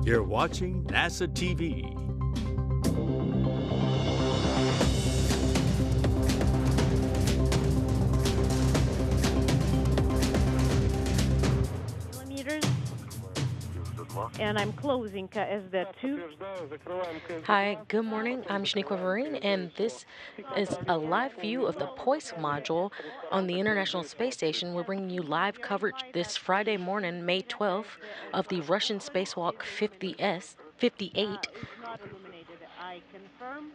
You're watching NASA TV. Millimeters, and I'm closing KSD-2. Hi, good morning. I'm Shaniqua Marine, and this is a live view of the POISE module on the International Space Station. We're bringing you live coverage this Friday morning, May 12th, of the Russian spacewalk 58. Not illuminated. I confirm.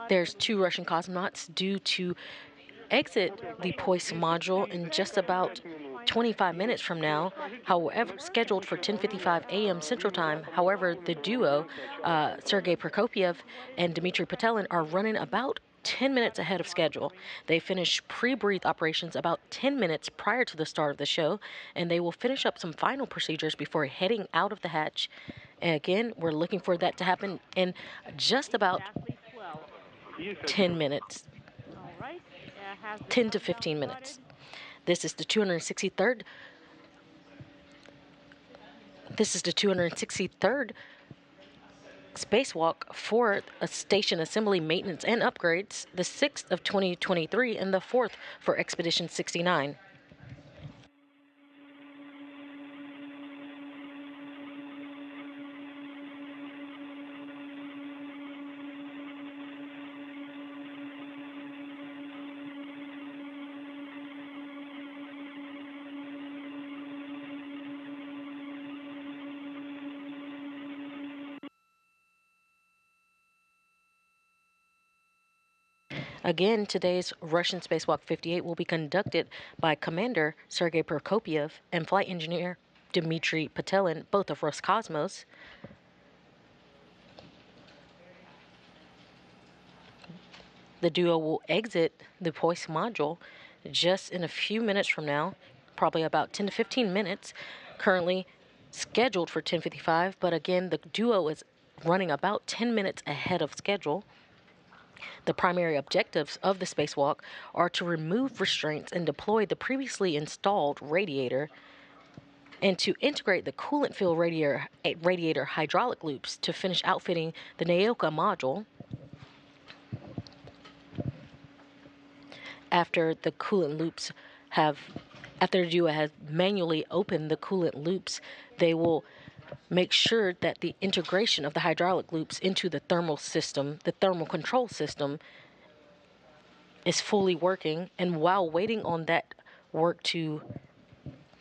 There's two Russian cosmonauts due to exit the POISE module in just about 25 minutes from now, however, scheduled for 10:55 a.m. Central Time. However, the duo, Sergey Prokopyev and Dmitri Petelin, are running about 10 minutes ahead of schedule. They finished pre-breathe operations about 10 minutes prior to the start of the show, and they will finish up some final procedures before heading out of the hatch. And again, we're looking for that to happen in just about 10 minutes. 10 to 15 minutes. This is the 263rd. This is the 263rd spacewalk for a station assembly, maintenance, and upgrades, the 6th of 2023, and the 4th for Expedition 69. Again, today's Russian Spacewalk 58 will be conducted by Commander Sergey Prokopyev and Flight Engineer Dmitri Petelin, both of Roscosmos. The duo will exit the POISE module just in a few minutes from now, probably about 10 to 15 minutes, currently scheduled for 10:55, but again, the duo is running about 10 minutes ahead of schedule. The primary objectives of the spacewalk are to remove restraints and deploy the previously installed radiator, and to integrate the coolant fill radiator hydraulic loops to finish outfitting the Naoka module. After the duo has manually opened the coolant loops, they will make sure that the integration of the hydraulic loops into the thermal control system, is fully working. And while waiting on that work to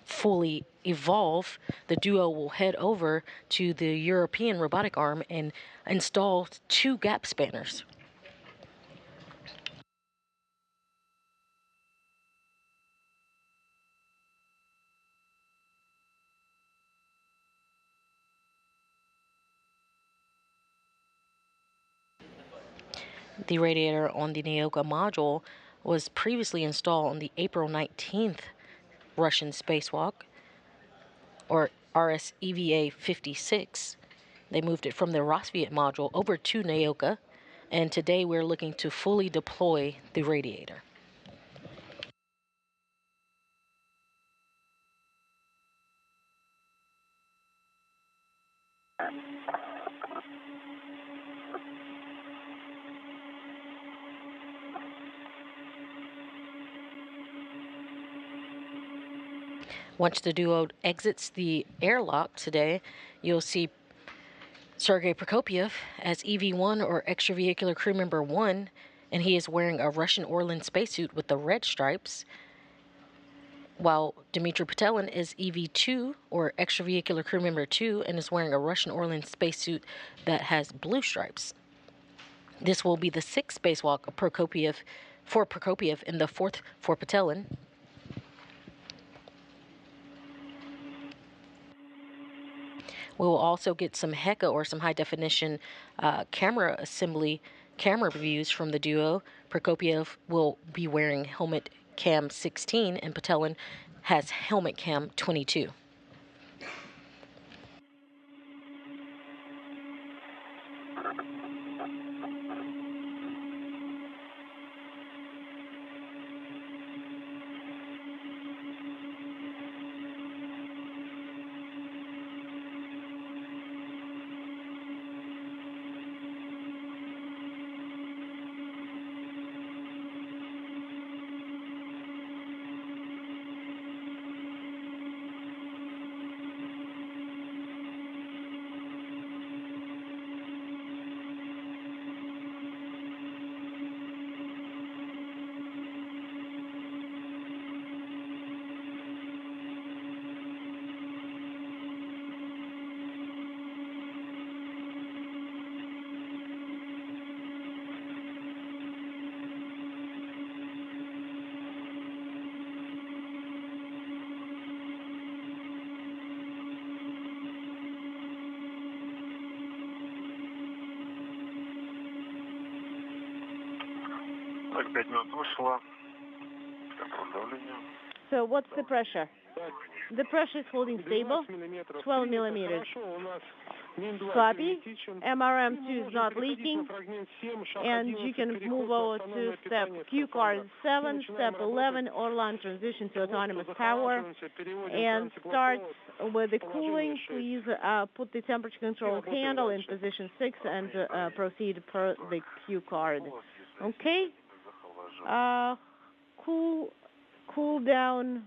fully evolve, the duo will head over to the European robotic arm and install 2 gap spanners. The radiator on the Naoka module was previously installed on the April 19th Russian spacewalk, or RSEVA 56. They moved it from the Rosviet module over to Naoka, and today we're looking to fully deploy the radiator. Once the duo exits the airlock today, you'll see Sergey Prokopyev as EV1, or extravehicular crew member 1, and he is wearing a Russian Orlan spacesuit with the red stripes, while Dmitri Petelin is EV2, or extravehicular crew member 2, and is wearing a Russian Orlan spacesuit that has blue stripes. This will be the 6th spacewalk for Prokopyev and the 4th for Petelin. We will also get some HECA, or some high-definition camera views from the duo. Prokopyev will be wearing helmet cam 16, and Petelin has helmet cam 22. So what's the pressure? The pressure is holding stable, 12 millimeters. Copy. MRM2 is not leaking. And you can move over to step Q card 7, step 11, Orlan transition to autonomous power. And start with the cooling. Please put the temperature control handle in position 6 and proceed per the Q card. Okay? Cool down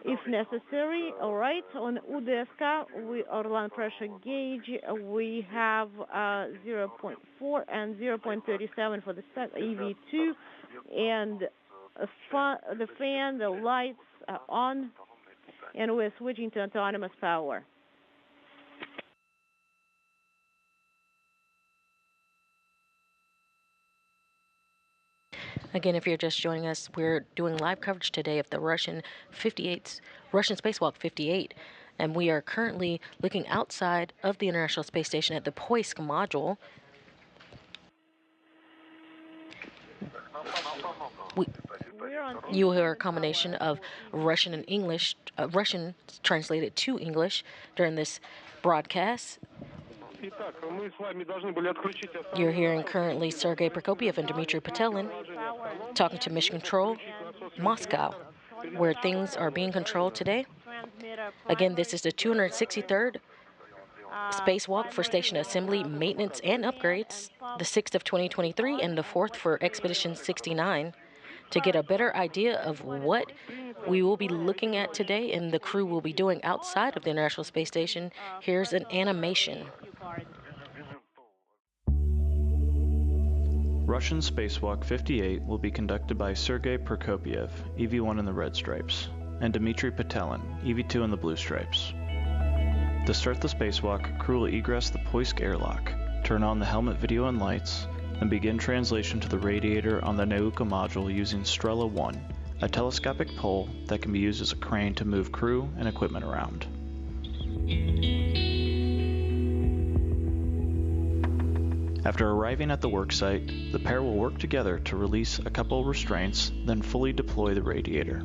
if necessary. All right. On UDSK, Orlan pressure gauge, we have 0.4 and 0.37 for the EV2, and the fan, the lights are on, and we're switching to autonomous power. Again, if you're just joining us, we're doing live coverage today of the Russian spacewalk 58, and we are currently looking outside of the International Space Station at the Poisk module. You will hear a combination of Russian and English, Russian translated to English during this broadcast. You're hearing currently Sergey Prokopyev and Dmitri Petelin talking to Mission Control, Moscow, where things are being controlled today. Again, this is the 263rd spacewalk for station assembly, maintenance, and upgrades, the 6th of 2023, and the 4th for Expedition 69. To get a better idea of what we will be looking at today and the crew will be doing outside of the International Space Station, here's an animation. Russian Spacewalk 58 will be conducted by Sergey Prokopyev, EV1 in the red stripes, and Dmitri Petelin, EV2 in the blue stripes. To start the spacewalk, crew will egress the Poisk airlock, turn on the helmet video and lights, and begin translation to the radiator on the Nauka module using Strela 1, a telescopic pole that can be used as a crane to move crew and equipment around. After arriving at the worksite, the pair will work together to release a couple restraints, then fully deploy the radiator.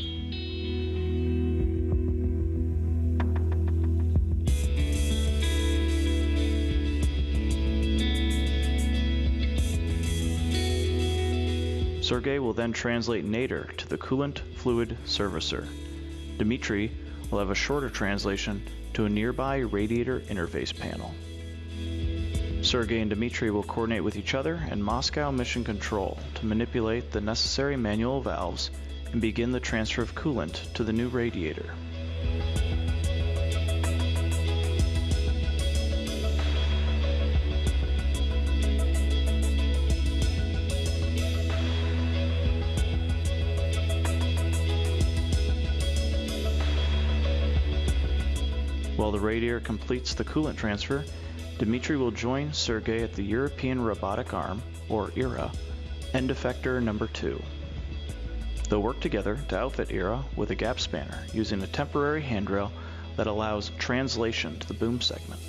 Sergey will then translate nadir to the coolant fluid servicer. Dmitri will have a shorter translation to a nearby radiator interface panel. Sergey and Dmitri will coordinate with each other and Moscow Mission Control to manipulate the necessary manual valves and begin the transfer of coolant to the new radiator. While the radiator completes the coolant transfer, Dmitri will join Sergey at the European Robotic Arm, or ERA, end effector number 2. They'll work together to outfit ERA with a gap spanner using a temporary handrail that allows translation to the boom segment.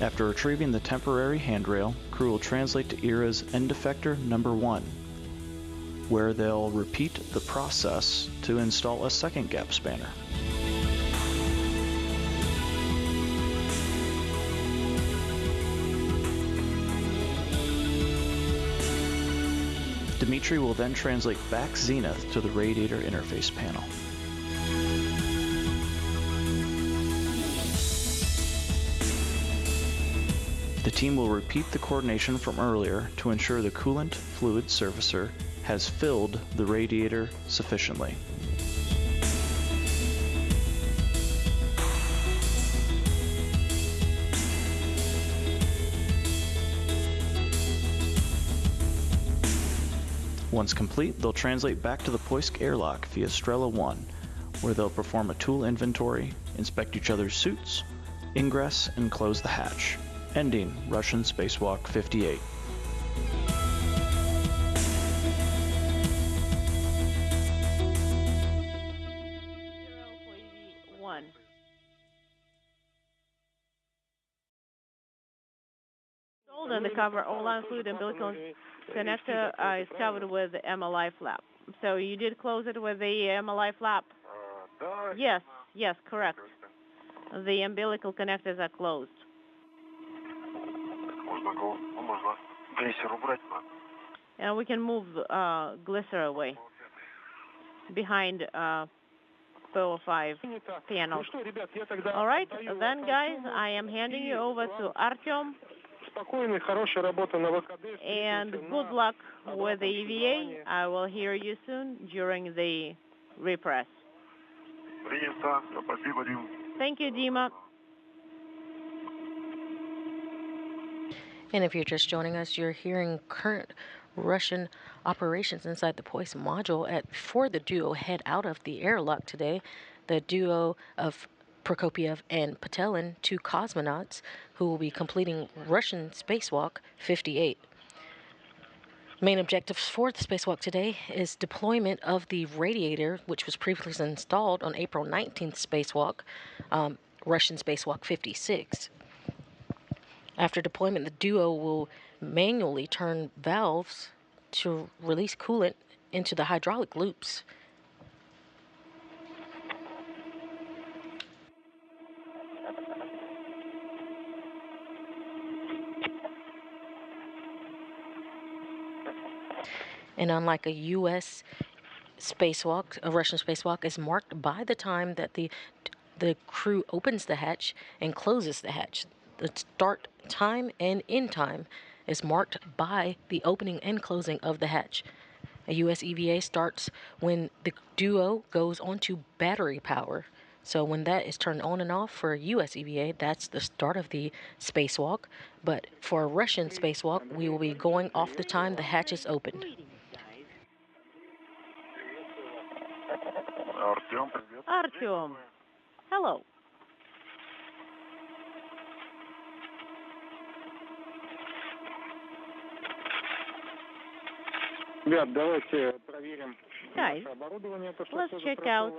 After retrieving the temporary handrail, crew will translate to ERA's end effector number 1, where they'll repeat the process to install a second gap spanner. Dmitri will then translate back zenith to the radiator interface panel. The team will repeat the coordination from earlier to ensure the coolant fluid servicer has filled the radiator sufficiently. Once complete, they'll translate back to the Poisk airlock via Strela 1, where they'll perform a tool inventory, inspect each other's suits, ingress, and close the hatch, ending Russian Spacewalk 58. hold on the cover. All fluid umbilical connector is covered with the MLI flap. So you did close it with the MLI flap? Yes, yes, correct. The umbilical connectors are closed. And we can move glycer away behind 405 panels. All right, then guys, I am handing you over to Artyom. And good luck with the EVA. I will hear you soon during the repress. Thank you, Dima. And if you're just joining us, you're hearing current Russian operations inside the Poisson module before the duo head out of the airlock today. The duo of Prokopyev and Petelin, 2 cosmonauts who will be completing Russian spacewalk 58. Main objectives for the spacewalk today is deployment of the radiator, which was previously installed on April 19th spacewalk, Russian spacewalk 56. After deployment, the duo will manually turn valves to release coolant into the hydraulic loops. And unlike a U.S. spacewalk, a Russian spacewalk is marked by the time that the crew opens the hatch and closes the hatch. The start time and end time is marked by the opening and closing of the hatch. A U.S. EVA starts when the duo goes onto battery power. So when that is turned on and off for a U.S. EVA, that's the start of the spacewalk. But for a Russian spacewalk, we will be going off the time the hatch is opened. Artyom, hello. Guys, let's check out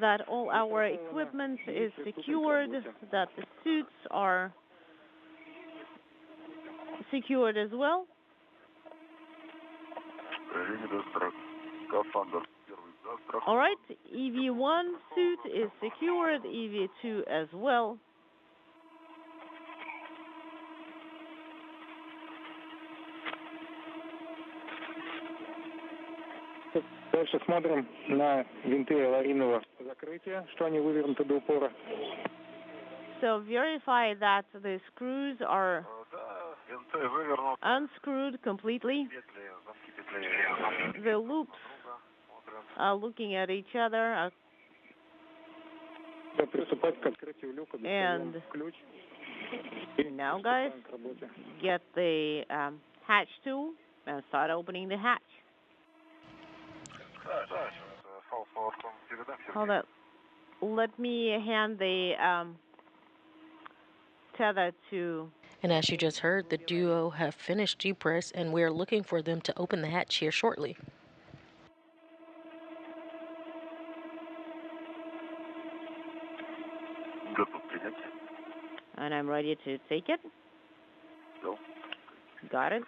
that all our equipment is secured, that the suits are secured as well. All right, EV1 suit is secured, EV2 as well. Дальше смотрим на винты аварийного закрытия, что они вывернуты до упора. So verify that the screws are unscrewed completely. The loops are looking at each other. And now, guys, get the hatch tool and start opening the hatch. Hold on. Let me hand the tether to... And as you just heard, the duo have finished depress, and we're looking for them to open the hatch here shortly. And I'm ready to take it. Got it.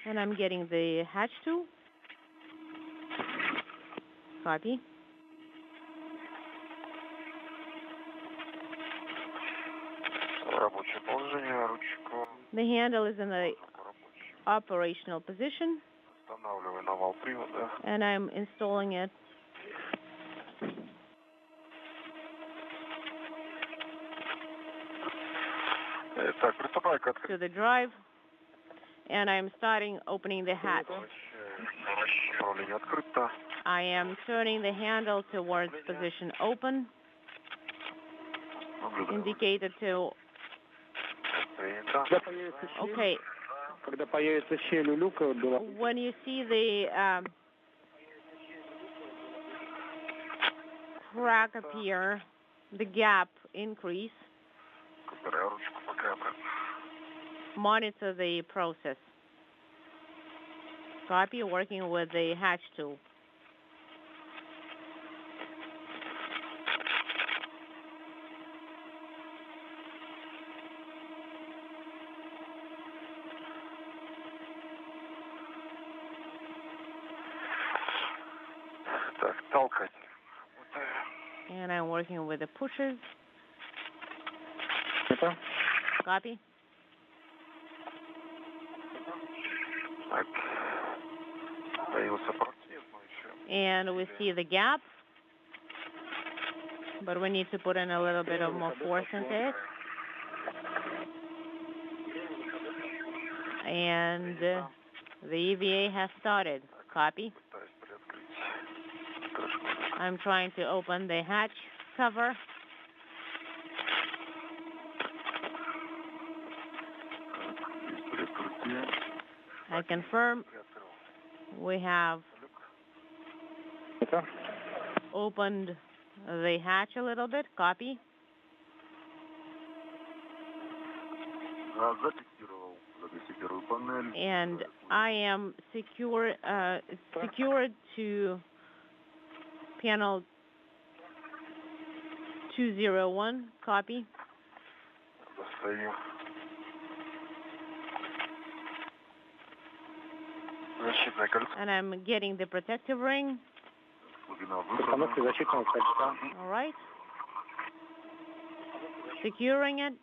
And I'm getting the hatch tool. Copy. The handle is in the operational position. And I'm installing it. To the drive. And I'm starting opening the hatch. I am turning the handle towards position open, indicated to... Okay, когда появится щель у люка, было... When you see the crack appear, the gap increase, monitor the process. Copy, working with the hatch tool. And I'm working with the pushers. Copy. And we see the gap, but we need to put in a little bit of more force into it. And the EVA has started. Copy. I'm trying to open the hatch cover. I confirm we have opened the hatch a little bit. Copy. And I am secured to panel 201. Copy. And I'm getting the protective ring. All right. Securing it.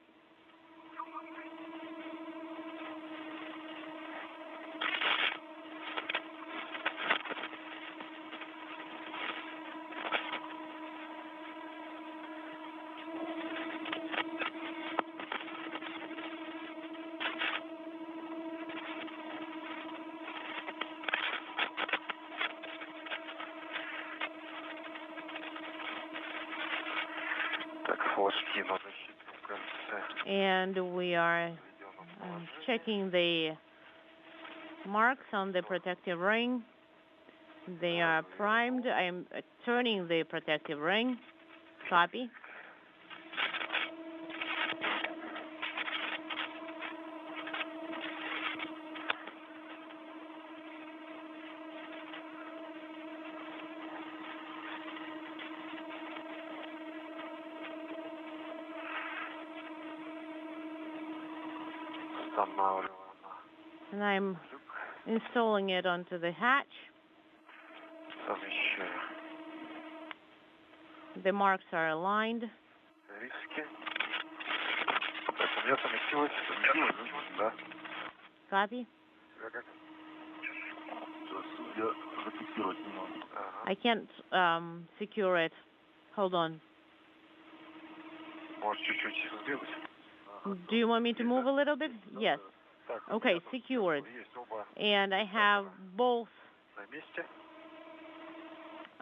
And we are checking the marks on the protective ring. They are primed. I'm turning the protective ring. Copy. And I'm installing it onto the hatch. The marks are aligned. Copy. I can't secure it. Hold on. Do you want me to move a little bit? Yes. Okay, secured. And I have both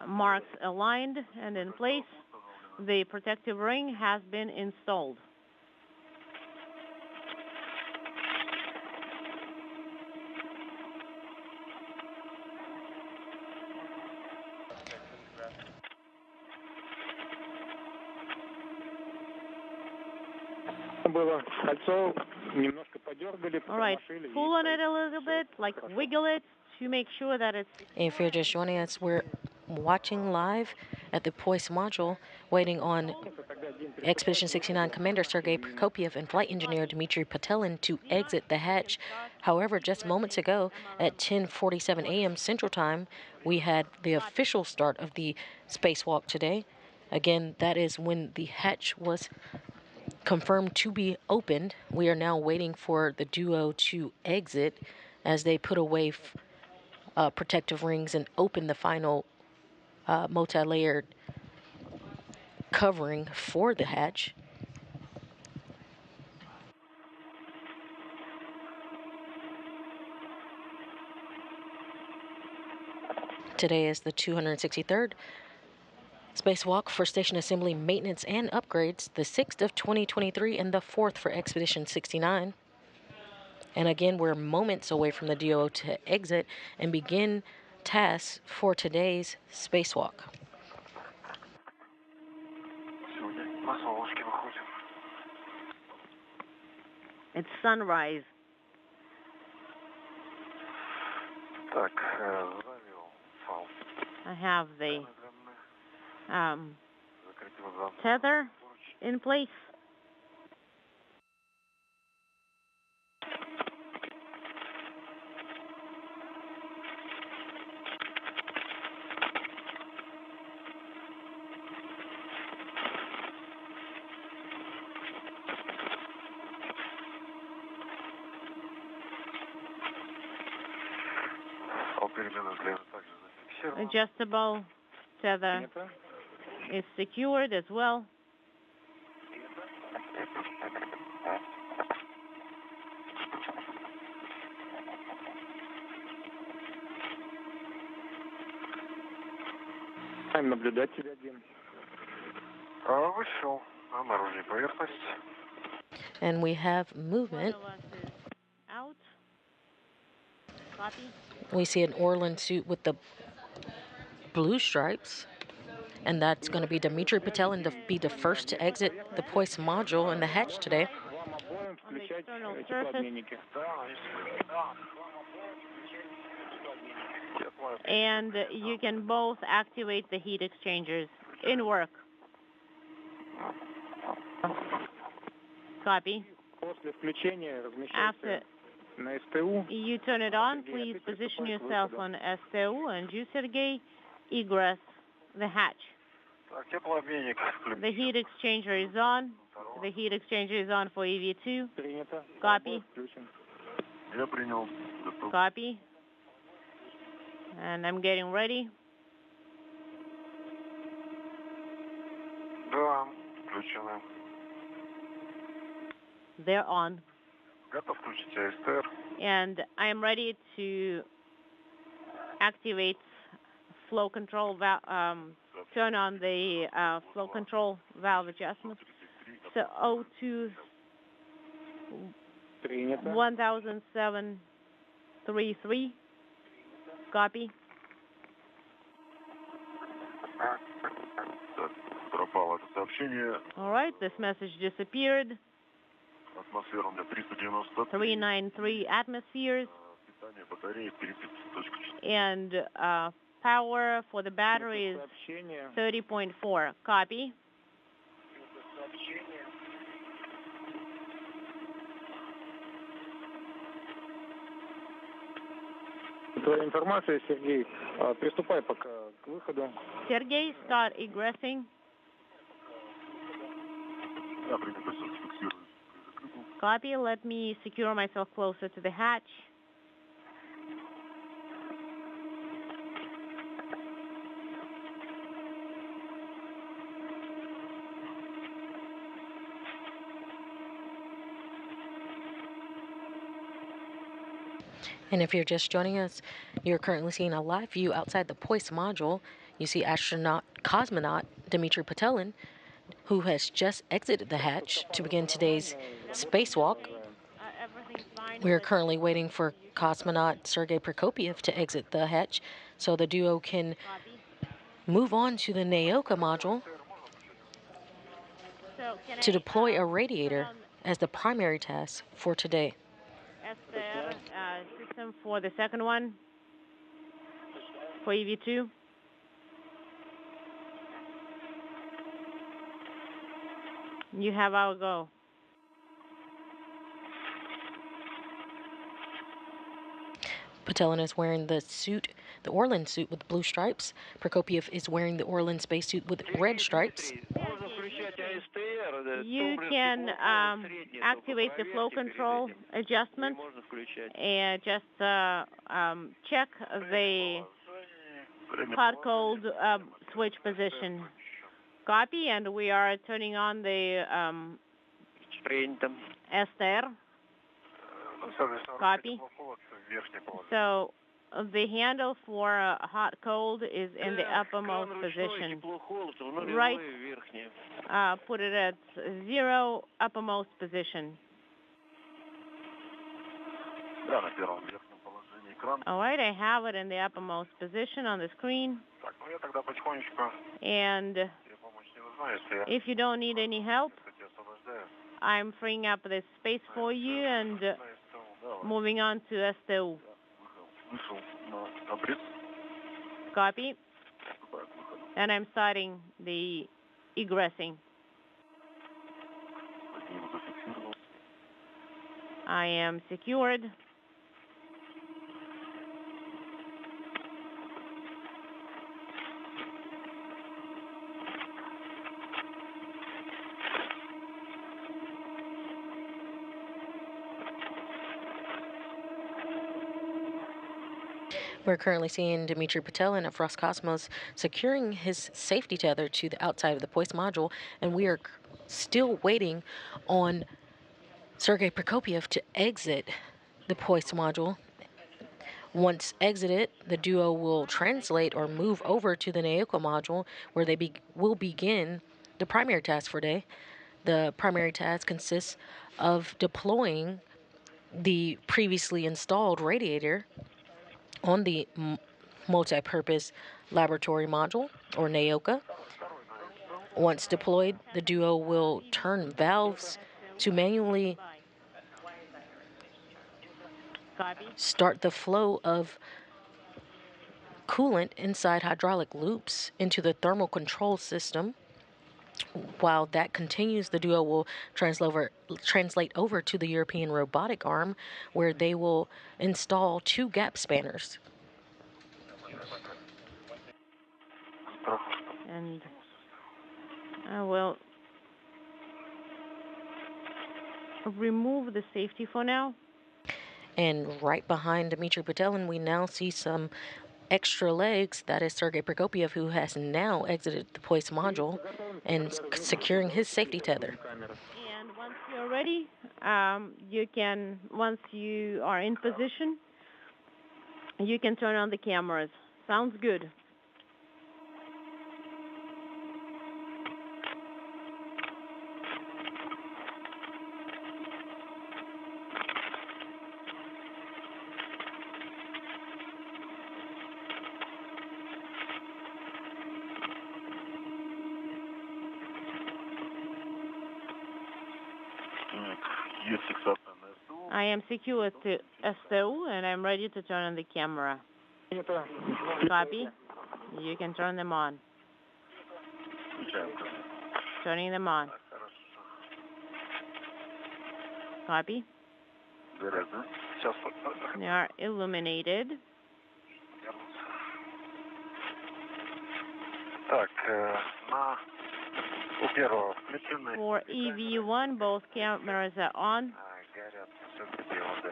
marks aligned and in place. The protective ring has been installed. All right, pull on it a little bit, like wiggle it to make sure that it's... If you're just joining us, we're watching live at the POIS module, waiting on Expedition 69 Commander Sergey Prokopyev and Flight Engineer Dmitri Petelin to exit the hatch. However, just moments ago, at 10:47 a.m. Central Time, we had the official start of the spacewalk today. Again, that is when the hatch was confirmed to be opened. We are now waiting for the duo to exit as they put away protective rings and open the final multi-layered covering for the hatch. Today is the 263rd spacewalk for station assembly, maintenance, and upgrades, the 6th of 2023 and the 4th for Expedition 69. And again, we're moments away from the DO to exit and begin tasks for today's spacewalk. It's sunrise. I have the tether in place. Adjustable tether is secured as well. Наблюдатель один. Вышел на наружную поверхность. And we have movement. Out. Copy. We see an Orlan suit with the blue stripes. And that's going to be Dmitri Petelin to be the first to exit the Poise module in the hatch today. On the external surface. And you can both activate the heat exchangers in work. Copy. After you turn it on, please position yourself on STU, and you, Sergey, egress the hatch. The heat exchanger is on. The heat exchanger is on for EV2. Copy. Copy. And I'm getting ready. They're on. And I am ready to activate flow control valve, turn on the flow control valve adjustment. So O2 1733. Copy. All right, this message disappeared. 393 atmospheres. And power for the battery is 30.4. Copy. Твоя информация, Сергей. Приступай пока к выходу. Sergey, start egressing. Copy. Let me secure myself closer to the hatch. And if you're just joining us, you're currently seeing a live view outside the Poise module. You see cosmonaut Dmitri Petelin, who has just exited the hatch to begin today's spacewalk. We are currently waiting for cosmonaut Sergey Prokopyev to exit the hatch so the duo can move on to the Naoka module to deploy a radiator as the primary task for today. System for the second one, for EV2. You have our go. Petelin is wearing the suit, the Orlan suit with blue stripes. Prokopyev is wearing the Orlan spacesuit with red stripes. You can activate the flow control adjustment and just check the hot-cold switch position. Copy, and we are turning on the STR. Copy. So the handle for hot-cold is in the uppermost position. Right. Put it at 0, uppermost position. All right, I have it in the uppermost position on the screen. And if you don't need any help, I'm freeing up this space for you and moving on to STU. Copy. And I'm starting the egressing. I am secured. We're currently seeing Dmitri Petelin of Roscosmos securing his safety tether to the outside of the Poise module, and we are still waiting on Sergey Prokopyev to exit the Poise module. Once exited, the duo will translate or move over to the Naoko module, where they will begin the primary task for today. The primary task consists of deploying the previously installed radiator on the multi-purpose laboratory module, or NAOCA. Once deployed, the duo will turn valves to manually start the flow of coolant inside hydraulic loops into the thermal control system. While that continues, the duo will translate over to the European robotic arm, where they will install 2 gap spanners. And I will remove the safety for now. And right behind Dmitri Petelin, we now see some extra legs. That is Sergey Prokopyev, who has now exited the Poise module and securing his safety tether. And once you're ready, once you are in position, you can turn on the cameras. Sounds good. I am secure to STU, and I'm ready to turn on the camera. Copy. You can turn them on. Turning them on. Copy. They are illuminated. For EV1, both cameras are on.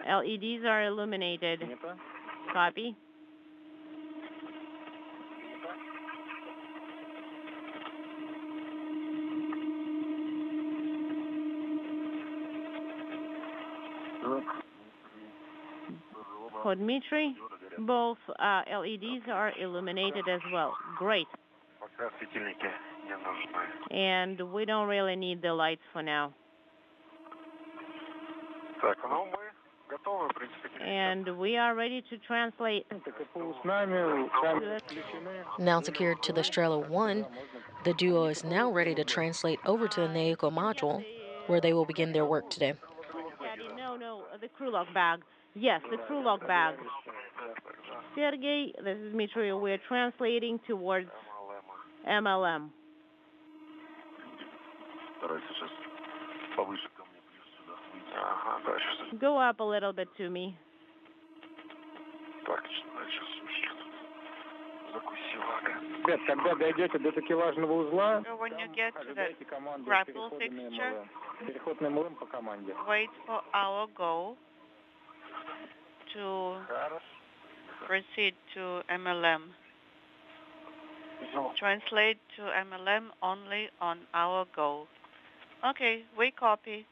LEDs are illuminated. Copy. For Dmitri, both LEDs are illuminated as well. Great. And we don't really need the lights for now. And we are ready to translate. Now secured to the Strela 1, the duo is now ready to translate over to the Naoko module, where they will begin their work today. No, the crew log bag. Yes, the crew log bag. Sergey, this is Dmitri. We're translating towards MLM. Go up a little bit to me. Когда дойдете до такелажного узла, So when you get to the grapple fixture, переходным млым по команде. wait for our go to proceed to MLM. Translate to MLM only on our go. Okay, we copy.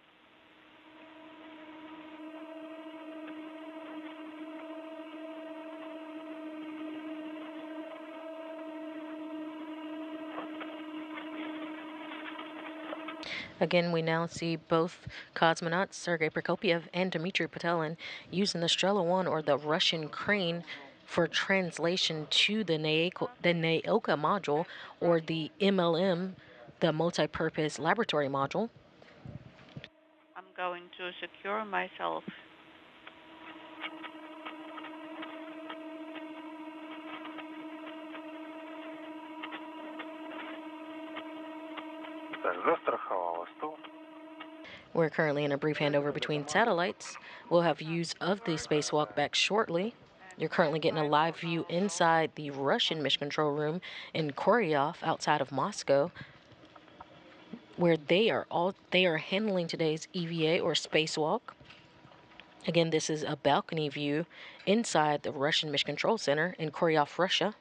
Again, we now see both cosmonauts, Sergey Prokopyev and Dmitri Petelin, using the Strela 1 or the Russian crane for translation to the Naoka module or the MLM, the multi-purpose laboratory module. I'm going to secure myself. We're currently in a brief handover between satellites. We'll have views of the spacewalk back shortly. You're currently getting a live view inside the Russian mission control room in Koryov outside of Moscow, where they are handling today's EVA or spacewalk. Again, this is a balcony view inside the Russian Mission Control Center in Koryov, Russia.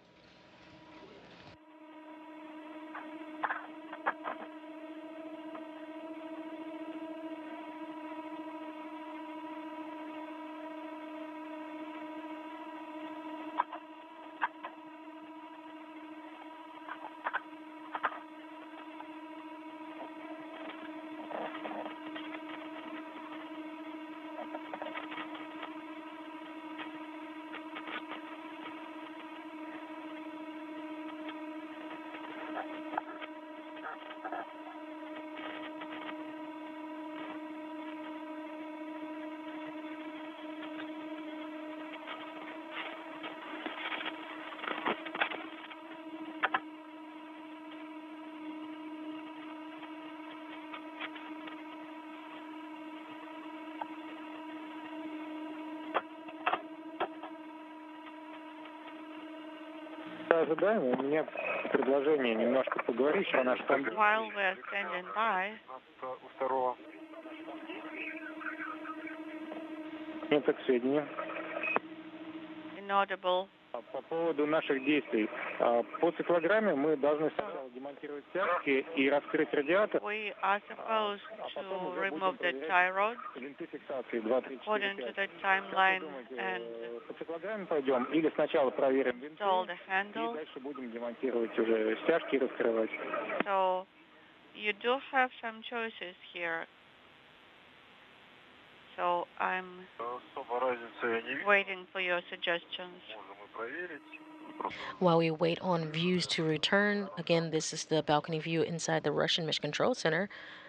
Ожидаем, у меня предложение немножко поговорить о нашем... While we're standing by, Это к сведению. inaudible. По поводу наших действий. По циклограмме мы должны сначала демонтировать стяжки и раскрыть радиатор. We are supposed to remove the tie rod Винты фиксации 2, 3, 4, according to the timeline and По циклограмме пойдем или сначала проверим винты install the и handle. дальше будем демонтировать уже стяжки и раскрывать. So you do have some choices here. So I'm waiting for your suggestions. While we wait on views to return, again, this is the balcony view inside the Russian Mission Control Center.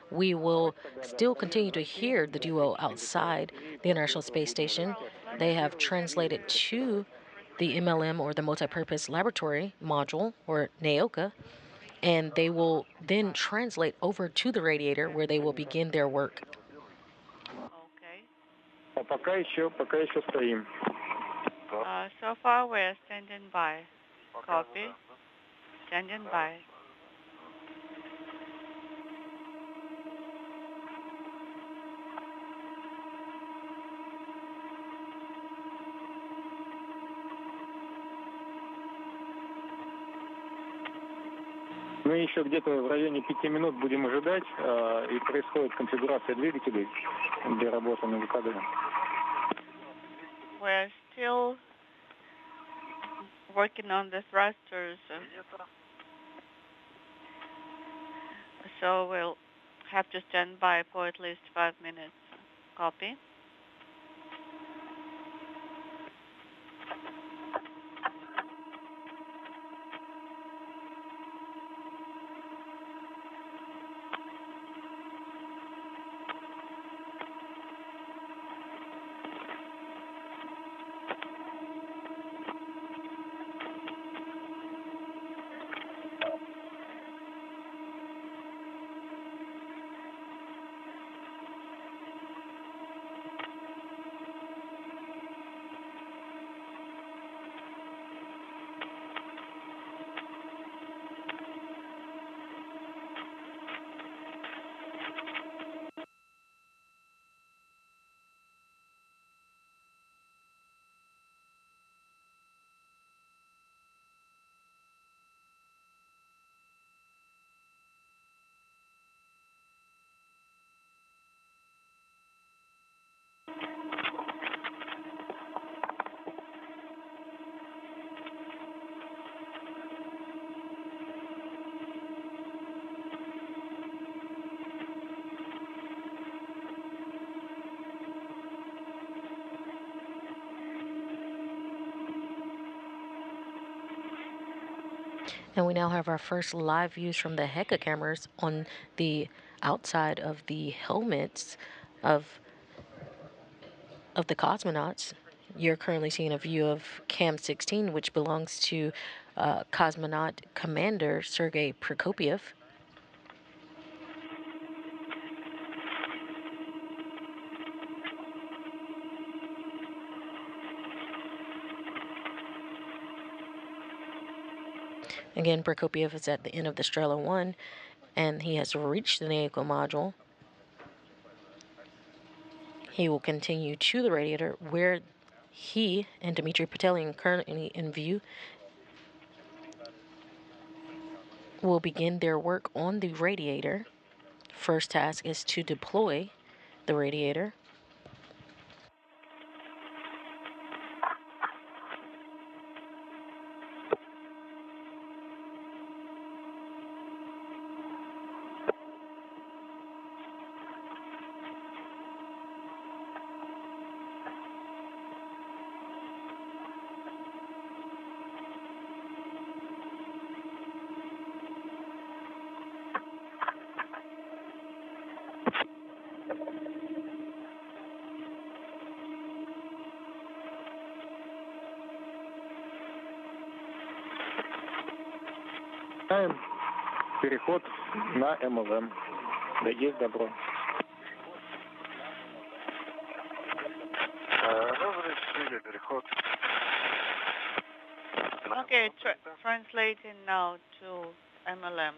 We will still continue to hear the duo outside the International Space Station. They have translated to the MLM or the multipurpose laboratory module or Naoka, and they will then translate over to the radiator where they will begin their work. Okay. А пока еще стоим. So far we're standing by. Copy. Standing by. Мы еще где-то в районе 5 минут будем ожидать, и происходит конфигурация двигателей для работы на ВКД. We're still working on the thrusters. So we'll have to stand by for at least 5 minutes. Copy. And we now have our first live views from the Heka cameras on the outside of the helmets of the cosmonauts. You're currently seeing a view of Cam 16, which belongs to cosmonaut commander Sergey Prokopyev. Again, Prokopyev is at the end of the Strela 1, and he has reached the Naoko module. He will continue to the radiator, where he and Dmitri Petelin, currently in view, will begin their work on the radiator. First task is to deploy the radiator. Переход на МЛМ. Да, есть добро. Разрешили переход. Okay, translating now to MLM.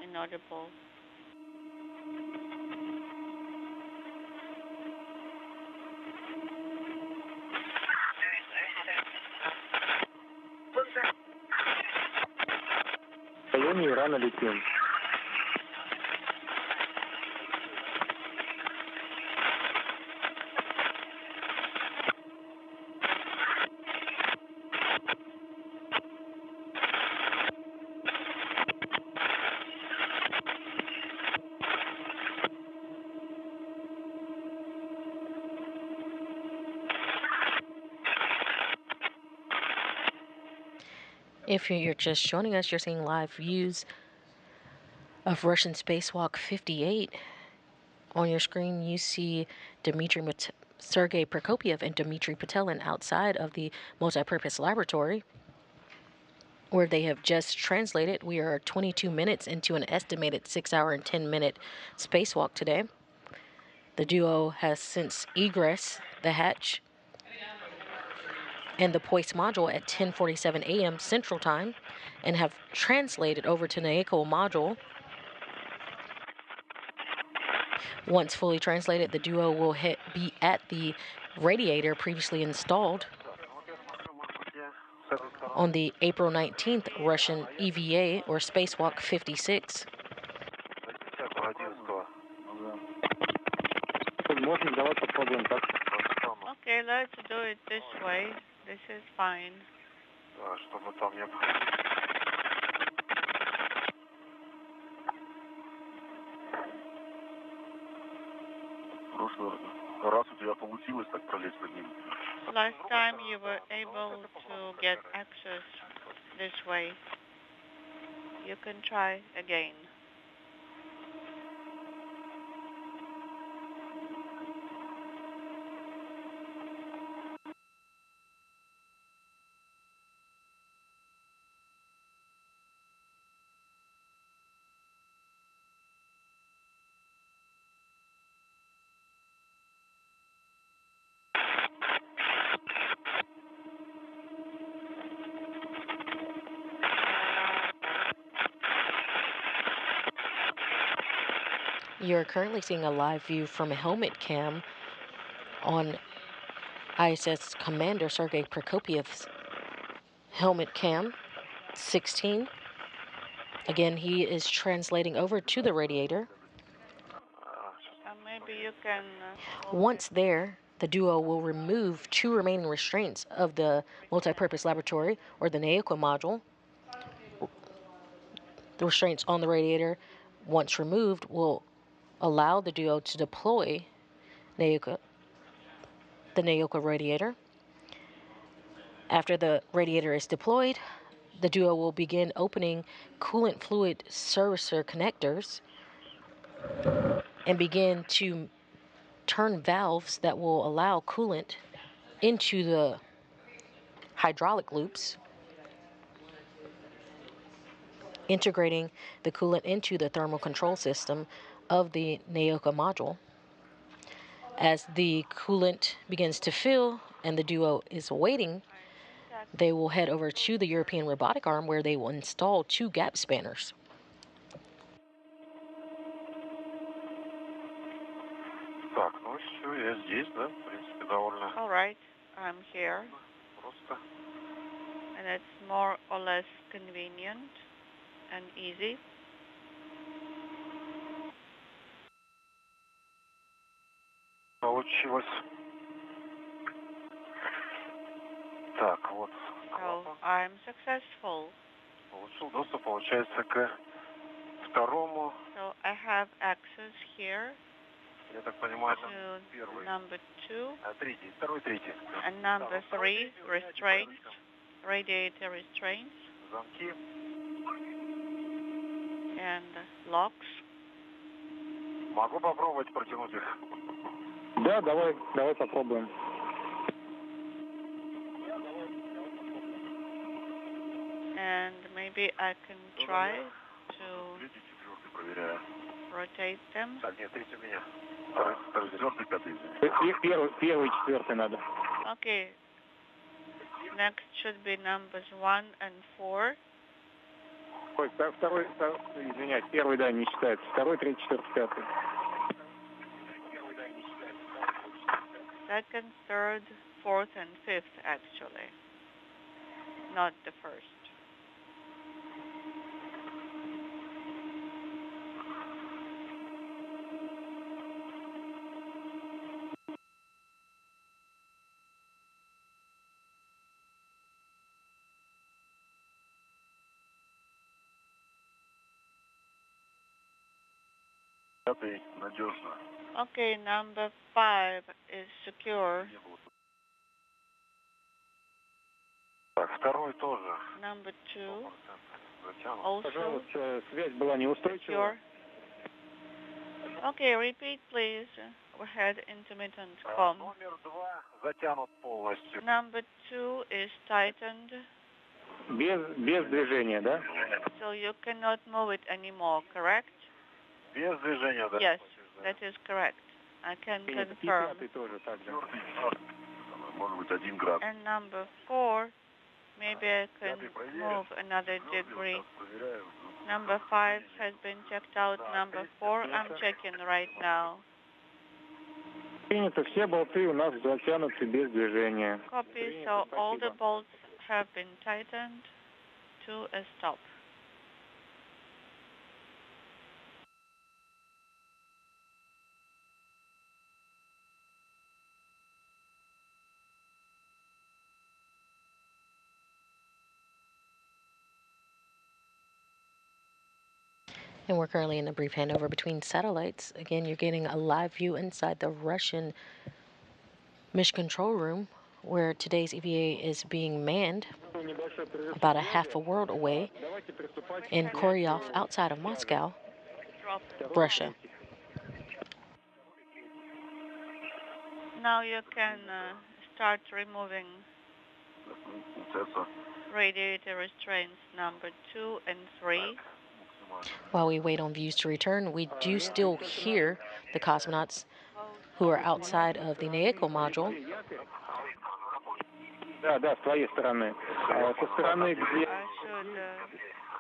Inaudible. В районе Ирана летим. If you're just joining us, you're seeing live views of Russian spacewalk 58. On your screen, you see Sergey Prokopyev and Dmitri Petelin outside of the multipurpose laboratory, where they have just translated. We are 22 minutes into an estimated 6-hour and 10-minute spacewalk today. The duo has since egress the hatch and the Poise module at 10:47 a.m. Central Time and have translated over to Naoko module. Once fully translated, the duo will be at the radiator previously installed on the April 19th Russian EVA, or Spacewalk 56. Okay, let's do it this way. This is fine. Last time you were able to get access this way. You can try again. You're currently seeing a live view from a helmet cam on ISS Commander Sergey Prokopiev's helmet cam 16. Again, he is translating over to the radiator. Maybe you can. Once there, the duo will remove 2 remaining restraints of the multi-purpose laboratory, or the NAOCA module. The restraints on the radiator, once removed, will allow the duo to deploy the NAOCA radiator. After the radiator is deployed, the duo will begin opening coolant fluid servicer connectors and begin to turn valves that will allow coolant into the hydraulic loops, integrating the coolant into the thermal control system of the NAOCA module. As the coolant begins to fill and the duo is waiting, they will head over to the European robotic arm, where they will install 2 gap spanners. All right, I'm here. And it's more or less convenient and easy. So I'm successful. So I have access here to number 2 and number 3 restraints, radiator restraints and locks. Да, давай попробуем. And maybe I can try to rotate them. Первый, четвертый надо. Okay. Next should be numbers 1 and 4. Ой, второй, извиняюсь, первый, да, не считается. Второй, третий, четвертый, пятый. Second, third, fourth, and fifth, actually. Not the first. Okay, number 5 is secure. Number 2 also Связь была неустойчивая. secure. Okay, repeat please. We had intermittent comm. Number 2 is tightened. Без движения, да? So you cannot move it anymore, correct? Yes, that is correct. I can confirm. And number 4, maybe I can move another degree. Number 5 has been checked out. Number 4, I'm checking right now. Принято, все болты у нас затянуты без движения. Copy, so all the bolts have been tightened to a stop. And we're currently in a brief handover between satellites. Again, you're getting a live view inside the Russian mission control room, where today's EVA is being manned about a half a world away in Koryov, outside of Moscow, Russia. Now you can start removing radiator restraints number 2 and 3. While we wait on views to return, we do still hear the cosmonauts who are outside of the NAOCA module. Да, с твоей стороны. Со стороны, где... I should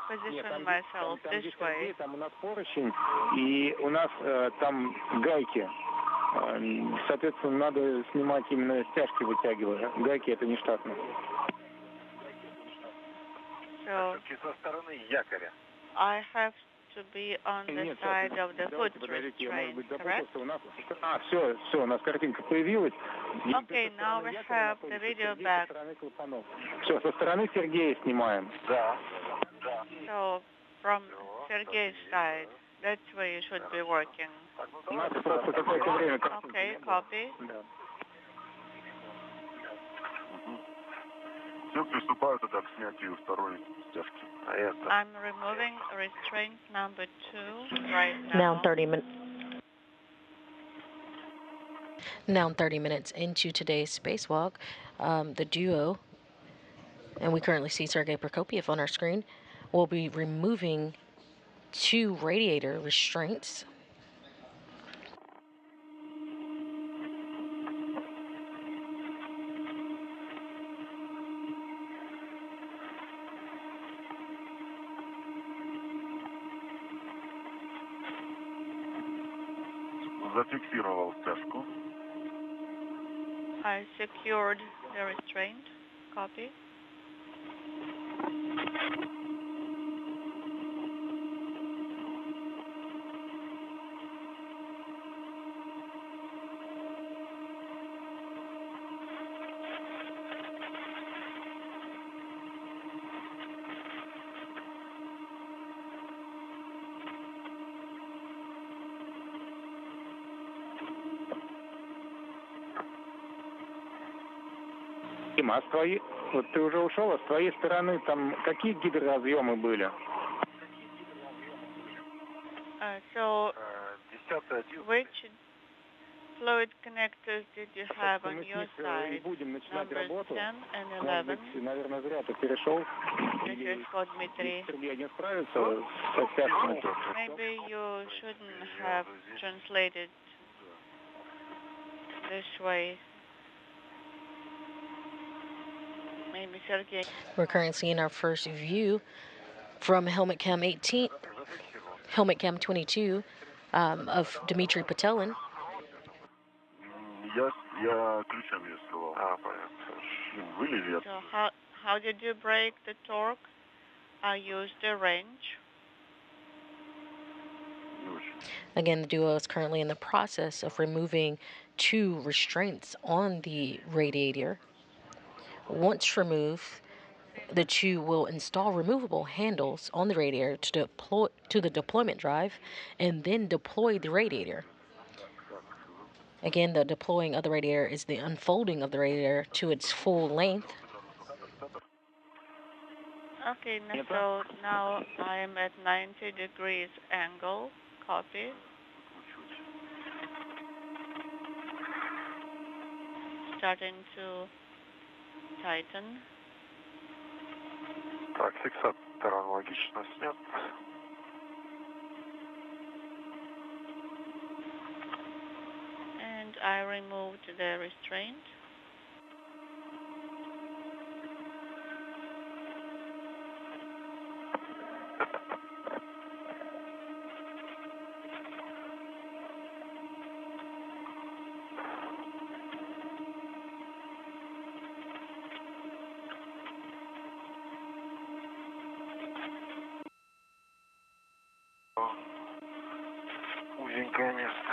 position myself this way. Там у нас поручень, и у нас там гайки. Соответственно, надо снимать именно стяжки, вытягивая. Гайки это не штатно. So I have to be on the side of the foot restraint, correct? Все, у нас картинка появилась. Okay, now we have the video back. Все, со стороны Сергея снимаем. So from Sergey's side, that's where you should be working. Okay, copy. I'm removing restraint number 2 right now. Now 30 minutes into today's spacewalk, the duo, and we currently see Sergey Prokopyev on our screen, will be removing 2 radiator restraints. I secured the restraint. Copy. А с твоей, вот ты уже ушел, а с твоей стороны там какие гидроразъемы были? So, which fluid connectors did you have on your side? Numbers 10 and 11. Наверное, зря ты перешел. This is for Dmitri. Сергей не справится со стяжками. Maybe you shouldn't have translated this way. Maybe Sergey. We're currently seeing our first view from helmet cam 22 of Dmitri Petelin. So how did you break the torque? I used the wrench. Again, the duo is currently in the process of removing 2 restraints on the radiator. Once removed, the 2 will install removable handles on the radiator to the deployment drive and then deploy the radiator. Again, the deploying of the radiator is the unfolding of the radiator to its full length. Okay, so now I am at 90 degrees angle. Copy. Starting to tighten. Так, фиксатор аналогично снят. And I removed the restraint. Узенькое место.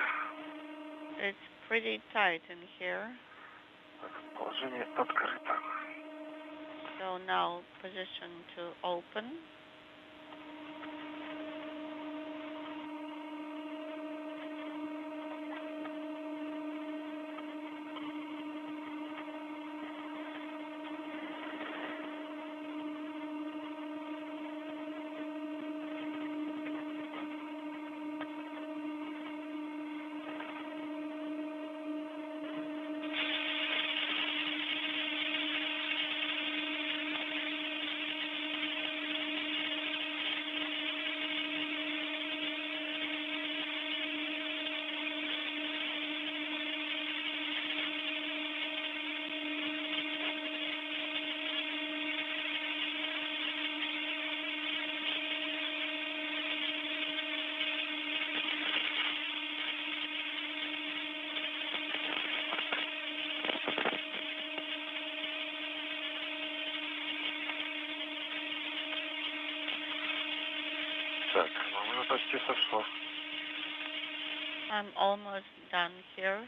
It's pretty tight in here. Положение открыто. So now position to open. Так, ну у меня почти сошло. I'm almost done here.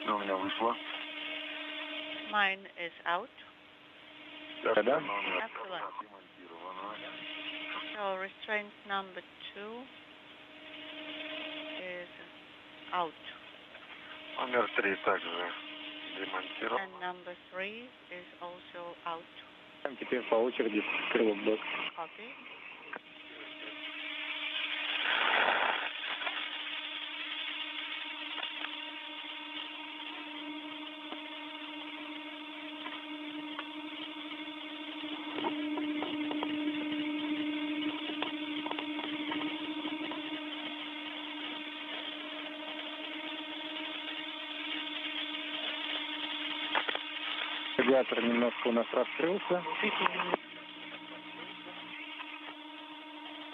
Что у меня вышло? Mine is out. Да? Excellent. So restraint number 2 is out. Номер 3 также демонтирован. And number 3 is also out. Теперь по очереди крыло блок. Copy. Радиатор немножко у нас раскрылся.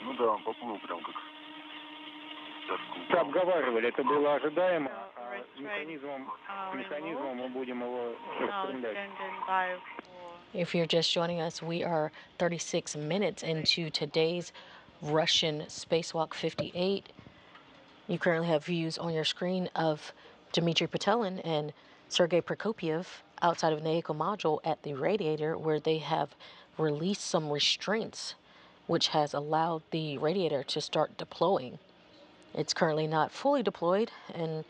Ну да, он поплыл прям как... Это обговаривали, это было ожидаемо. So Механизмом мы будем его now распрямлять. standing by for If you're just joining us, we are 36 minutes into today's Russian Spacewalk 58. You currently have views on your screen of Dmitri Petelin and Sergey Prokopyev outside of the Echo module at the radiator, where they have released some restraints, which has allowed the radiator to start deploying. It's currently not fully deployed and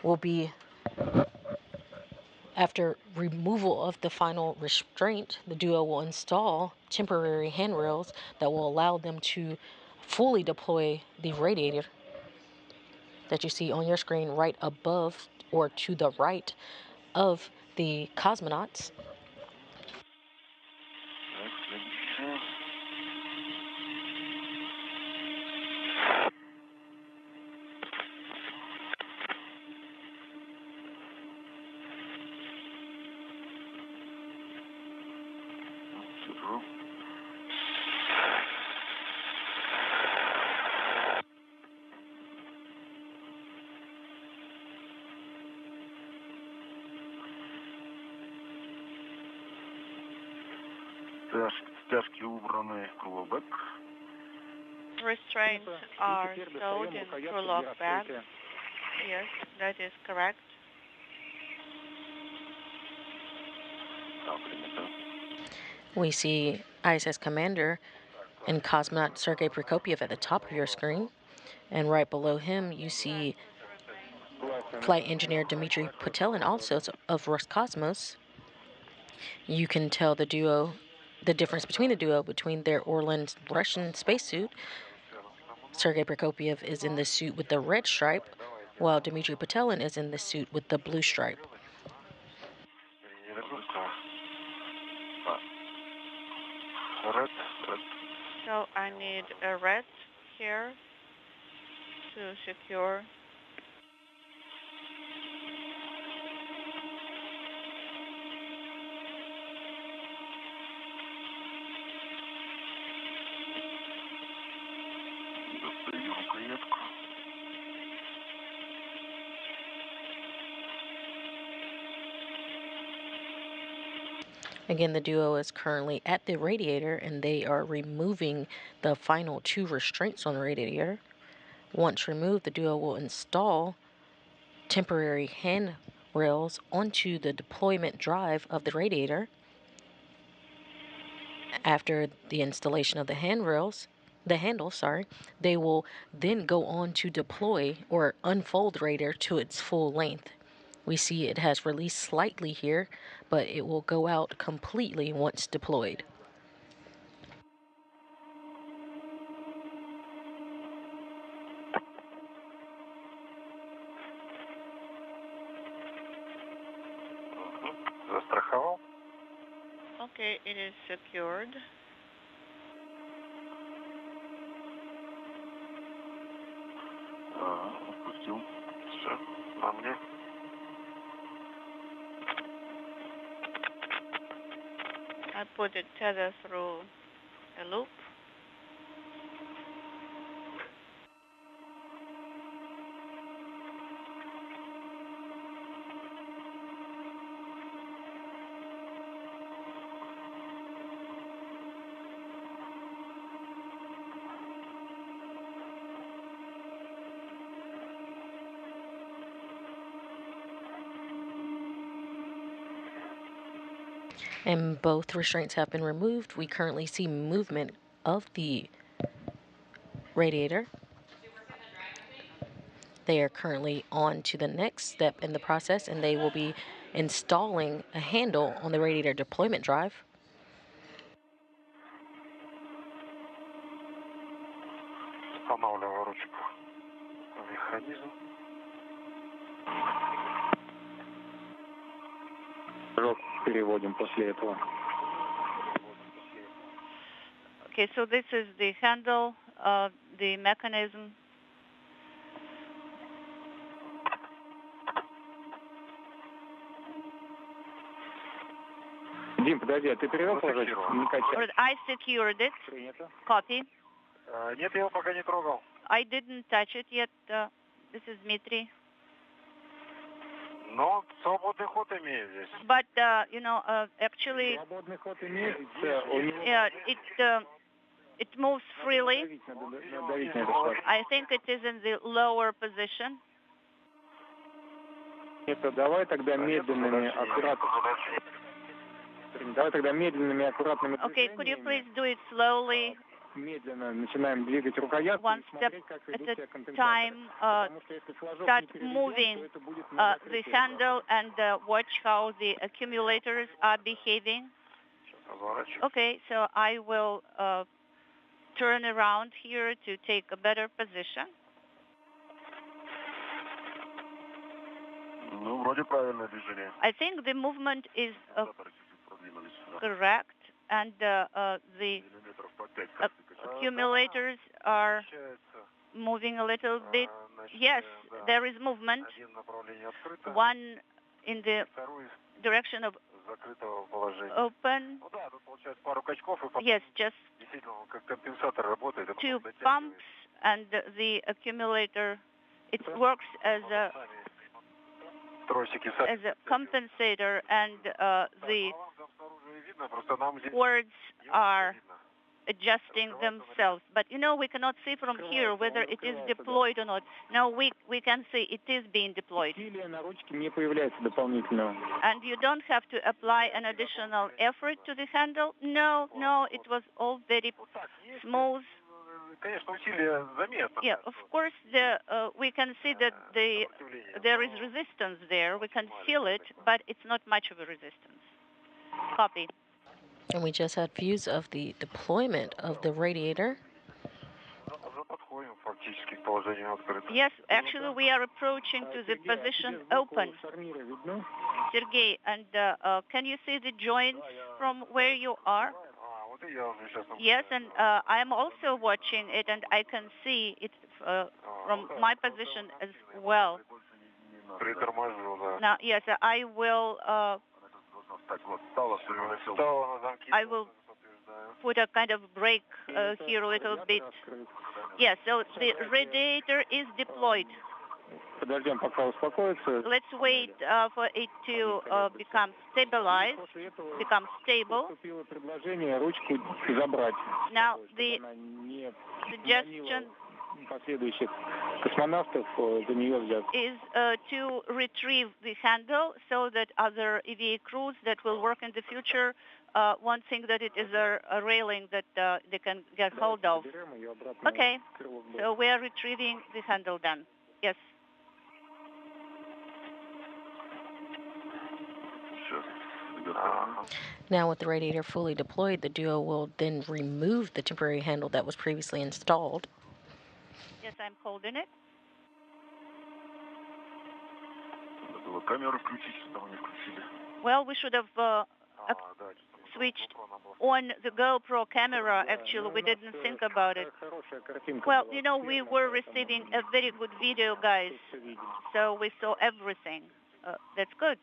will be, after removal of the final restraint, the duo will install temporary handrails that will allow them to fully deploy the radiator that you see on your screen right above or to the right of the cosmonauts. Стяжки убраны, крылобэк. restraints are stowed in crewlock bags. Yes, that is correct. We see ISS Commander and cosmonaut Sergey Prokopyev at the top of your screen. And right below him, you see flight engineer Dmitri Petelin, also of Roscosmos. You can tell the difference between the duo, between their Orlan's Russian spacesuit. Sergey Prokopyev is in the suit with the red stripe, while Dmitri Petelin is in the suit with the blue stripe. So I need a red here to secure. Again, the duo is currently at the radiator, and they are removing the final two restraints on the radiator. Once removed, the duo will install temporary handrails onto the deployment drive of the radiator. After the installation of the handles, they will then go on to deploy or unfold the radiator to its full length. We see it has released slightly here, but it will go out completely once deployed. Застраховал? Okay, it is secured. Отпустил. Все, на мне. I put the tether through a loop. And both restraints have been removed. We currently see movement of the radiator. They are currently on to the next step in the process, and they will be installing a handle on the radiator deployment drive. Устанавливаю ручку. Механизм. Переводим после этого. Okay, so this is the handle, the mechanism. Дим, подожди, а ты перевел положить? Не качай. I secured it. Принято. Copy. Нет, я его пока не трогал. I didn't touch it yet. This is Dmitri. Но свободный ход имею здесь. But, actually, Свободный ход имеется. У него it moves freely. надавить на эту связку. I think it is in the lower position. Это давай тогда медленными, аккуратными Okay, could you please do it slowly, медленно начинаем двигать рукоятку one и step смотреть, как at ведут a себя компенсаторы. time, Потому что если флажок start не переведен, moving то это будет на the закрытие. handle and watch how the accumulators are behaving? Okay, so I will turn around here to take a better position. Ну, вроде правильное движение. I think the movement is correct, and the Миллиметров по 5. accumulators are moving a little bit. Yes, there is movement. Один направление открыто, One in the второй direction of закрытого положения. open. Ну да, тут получается пару качков и потом Yes, just действительно он как компенсатор работает. и two потом pumps, дотягивает. and the accumulator, it works as a Тросики compensator, and the Там снаружи видно, просто нам здесь cords are видно. adjusting themselves. But we cannot see from here whether it is deployed or not. No, we can see it is being deployed. Усилия на ручке не появляется дополнительного. And you don't have to apply an additional effort to the handle. No, it was all very smooth. Конечно, усилия заметно. Yeah, of course, we can see that there is resistance there. We can feel it, but it's not much of a resistance. Copy. And we just had views of the deployment of the radiator. Уже подходим фактически к положению открыто. Yes, actually, we are approaching to the position open. Шарнира видно? Sergey, and can you see the joints from where you are? Вот и я уже сейчас. Yes, and I am also watching it, and I can see it from my position as well. Приторможу, да. Now, yes, I will put a kind of brake here a little bit. Yes, so the radiator is deployed. Подождем, пока успокоится. Let's wait for it to become stabilized, become stable. Поступило предложение ручку забрать. Now, the Она не suggestion последующих космонавтов за нее взяться. Is to retrieve the handle so that other EVA crews that will work in the future won't think that it is a railing that they can get hold of. Okay, so we are retrieving the handle then. Yes. Now, with the radiator fully deployed, the duo will then remove the temporary handle that was previously installed. Yes, I'm holding it. Well, we should have switched on the GoPro camera. Actually, we didn't think about it. Well, you know, we were receiving a very good video, guys, so we saw everything. That's good.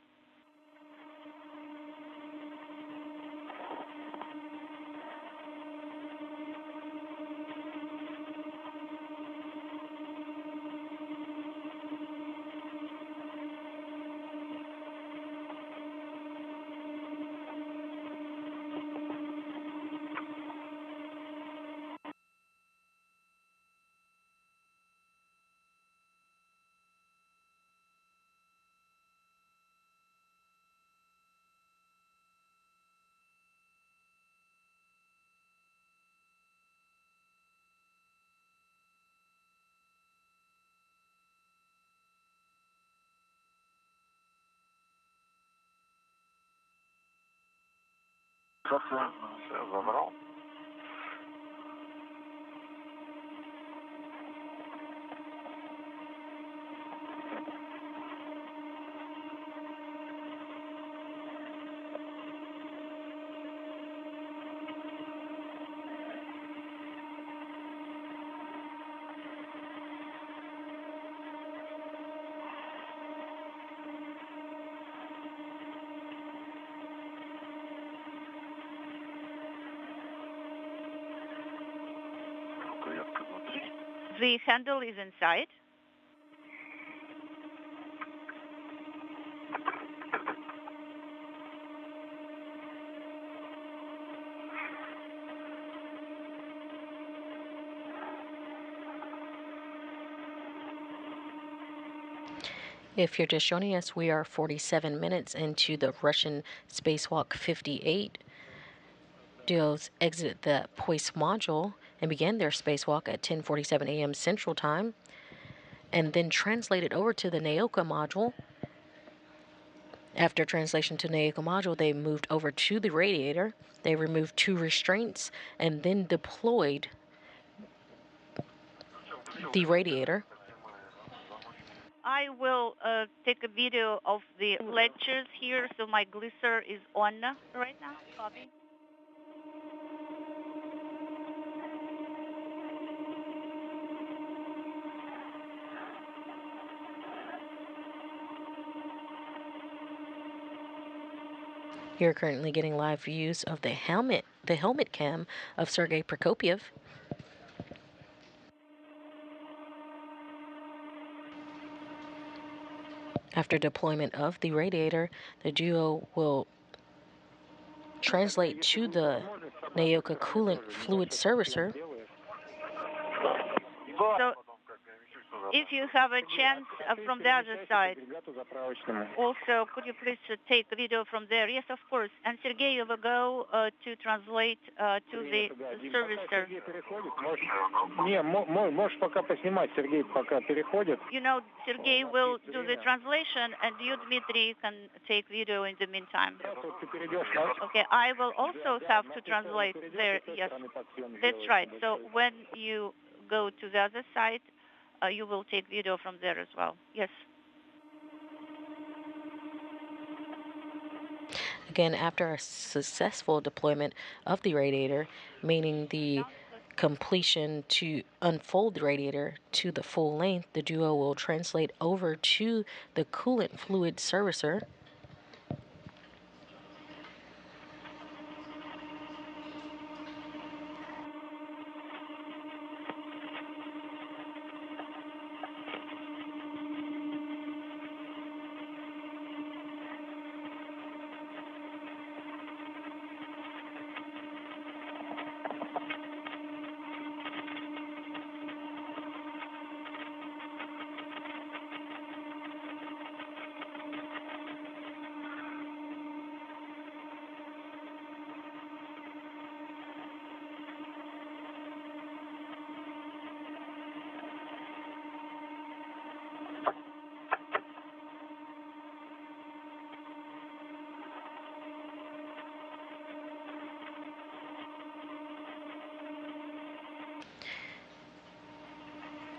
The handle is inside. If you're just joining us, we are 47 minutes into the Russian spacewalk 58. Duos exited the Poise module and began their spacewalk at 10:47 a.m. Central Time, and then translated over to the Naoka module. After translation to Naoka module, they moved over to the radiator. They removed 2 restraints and then deployed the radiator. I will take a video of the lectures here, so my glisser is on right now. Copy. You're currently getting live views of the helmet cam of Sergey Prokopyev. After deployment of the radiator, the duo will translate to the Naoka coolant fluid servicer. So, if you have a chance from the other side, also, could you please take a video from there? Yes, of course. And Sergey will go to translate to the servicer. You know, Sergey will do the translation, and you, Dmitri, can take video in the meantime. Okay, I will also have to translate there. Yes, that's right. So when you go to the other side, you will take video from there as well. Yes. Again, after a successful deployment of the radiator, meaning the completion to unfold the radiator to the full length, the duo will translate over to the coolant fluid servicer.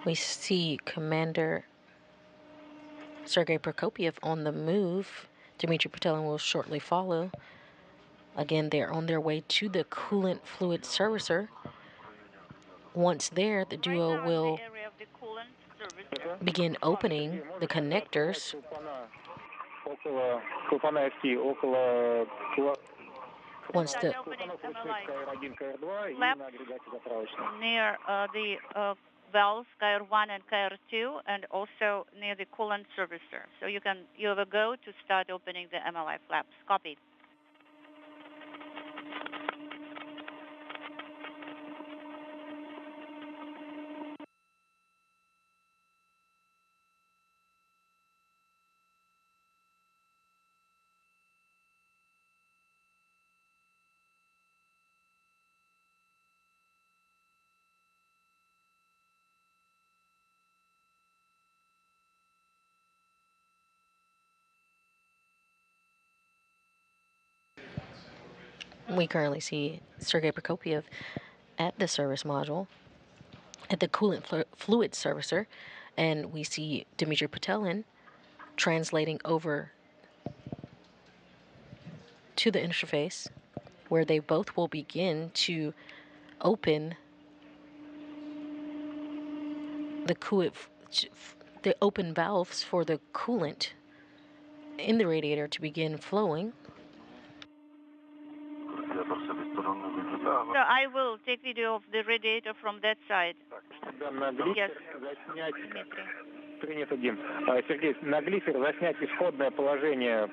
We see Commander Sergey Prokopyev on the move. Dmitri Petelin will shortly follow. Again, they're on their way to the coolant fluid servicer. Once there, the duo will begin opening the connectors. Once the near the valves KR1 and KR2, and also near the coolant servicer. So you have a go to start opening the MLI flaps. Copy. We currently see Sergey Prokopyev at the service module, at the coolant fluid servicer, and we see Dmitri Petelin translating over to the interface, where they both will begin to open the open valves for the coolant in the radiator to begin flowing. So I will take video of the radiator from that side. Yes, Dmitry. Принят один. Сергей, на глифер заснять исходное положение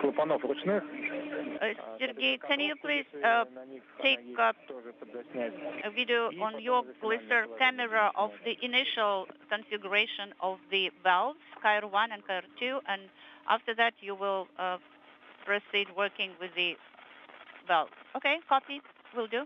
клапанов ручных. Sergey, can you please take a video on your glisser camera of the initial configuration of the valves, KR1 and KR2, and after that you will proceed working with the valve. Okay, copy, will do.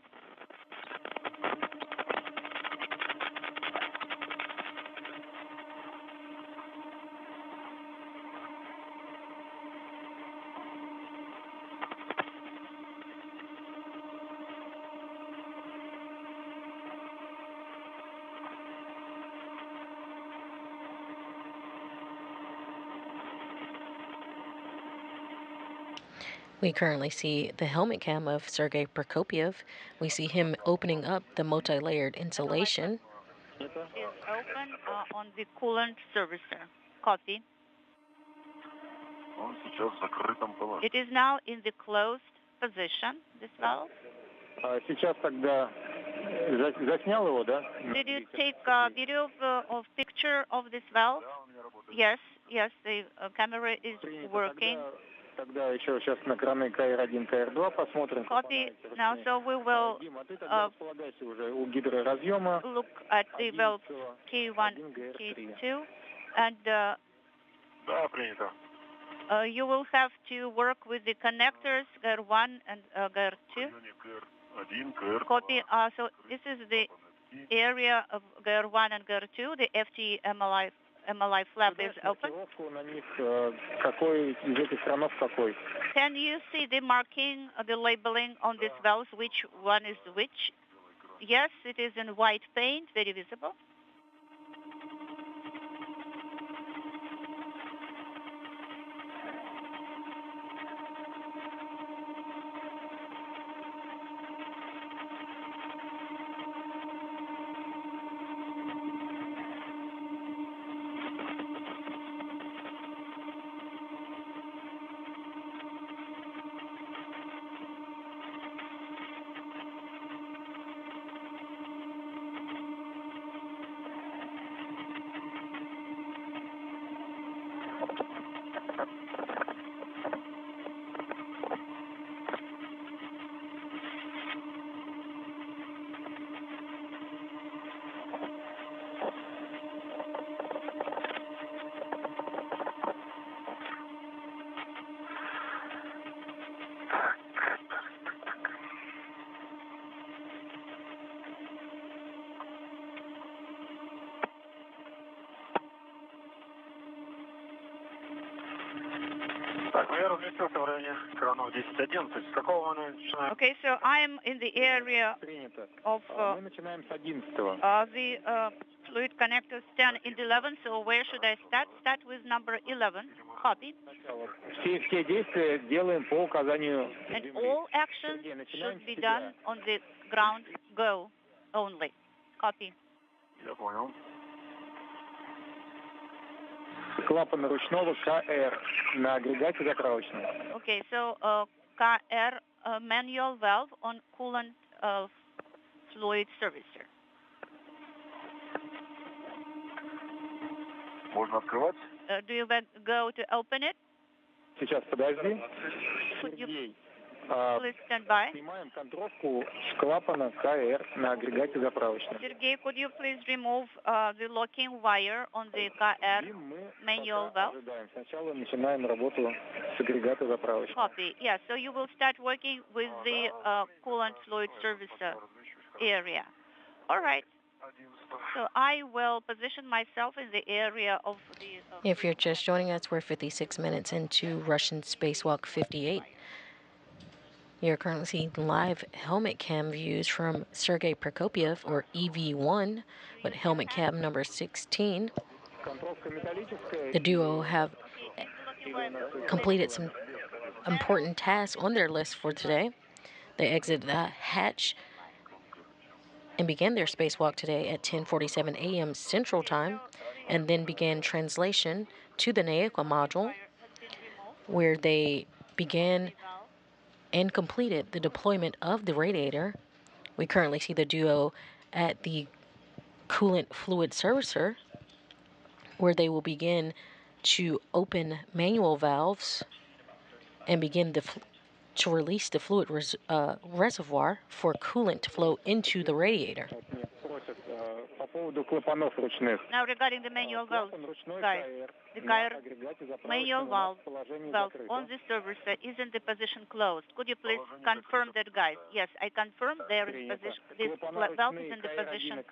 We currently see the helmet cam of Sergey Prokopyev. We see him opening up the multi-layered insulation. It is open on the coolant servicer. Copy. It is now in the closed position, this valve. Сейчас тогда заснял его, да? Did you take a video of picture of this valve? Yes, the camera is working. Тогда еще сейчас на краны КР1, КР2 посмотрим. Copy. Now, so we will look at the valve K1, K2, and you will have to work with the connectors GR1 and GR2. Copy. So this is the area of GR1 and GR2. The FT MLI flap is open. Can you see the marking, the labeling on these valves, which one is which? Yes, it is in white paint, very visible. Okay, so I am in the area of the Fluid connectors 10 and 11, so where should I start? Start with number 11. Copy. Все действия делаем по указанию And Земли. all actions should be done on the ground go only. Copy. Я понял. Клапан ручного КР на агрегате заправочного. Okay, so KR manual valve on coolant fluid servicer. Можно открывать? Do you go to open it? Сейчас, подожди. Could you Сергей, please stand by? снимаем контровку с клапана КР на агрегате заправочного. Sergey, could you please remove the locking wire on the KR И мы manual пока valve? ожидаем. Сначала начинаем работу с агрегата заправочного. Copy. Yeah, so you will start working with the coolant fluid servicer area. All right. So I will position myself in the area of the... If you're just joining us, we're 56 minutes into Russian Spacewalk 58. You're currently seeing live helmet cam views from Sergey Prokopyev, or EV1, with helmet cam number 16. Контровка металлическая. The duo have completed some important tasks on their list for today. They exited the hatch and began their spacewalk today at 10:47 a.m. Central Time, and then began translation to the Naeka module, where they began and completed the deployment of the radiator. We currently see the duo at the coolant fluid servicer, where they will begin to open manual valves and begin to release the fluid reservoir for coolant to flow into the radiator. По поводу клапанов ручных. Now regarding the manual valve, Ручной guys, the на KR агрегате manual заправочного valve, положении valve закрыто. on the servicer is in the position closed. Could you please confirm that, guys? Yes, I confirm there is position. This valve is in the position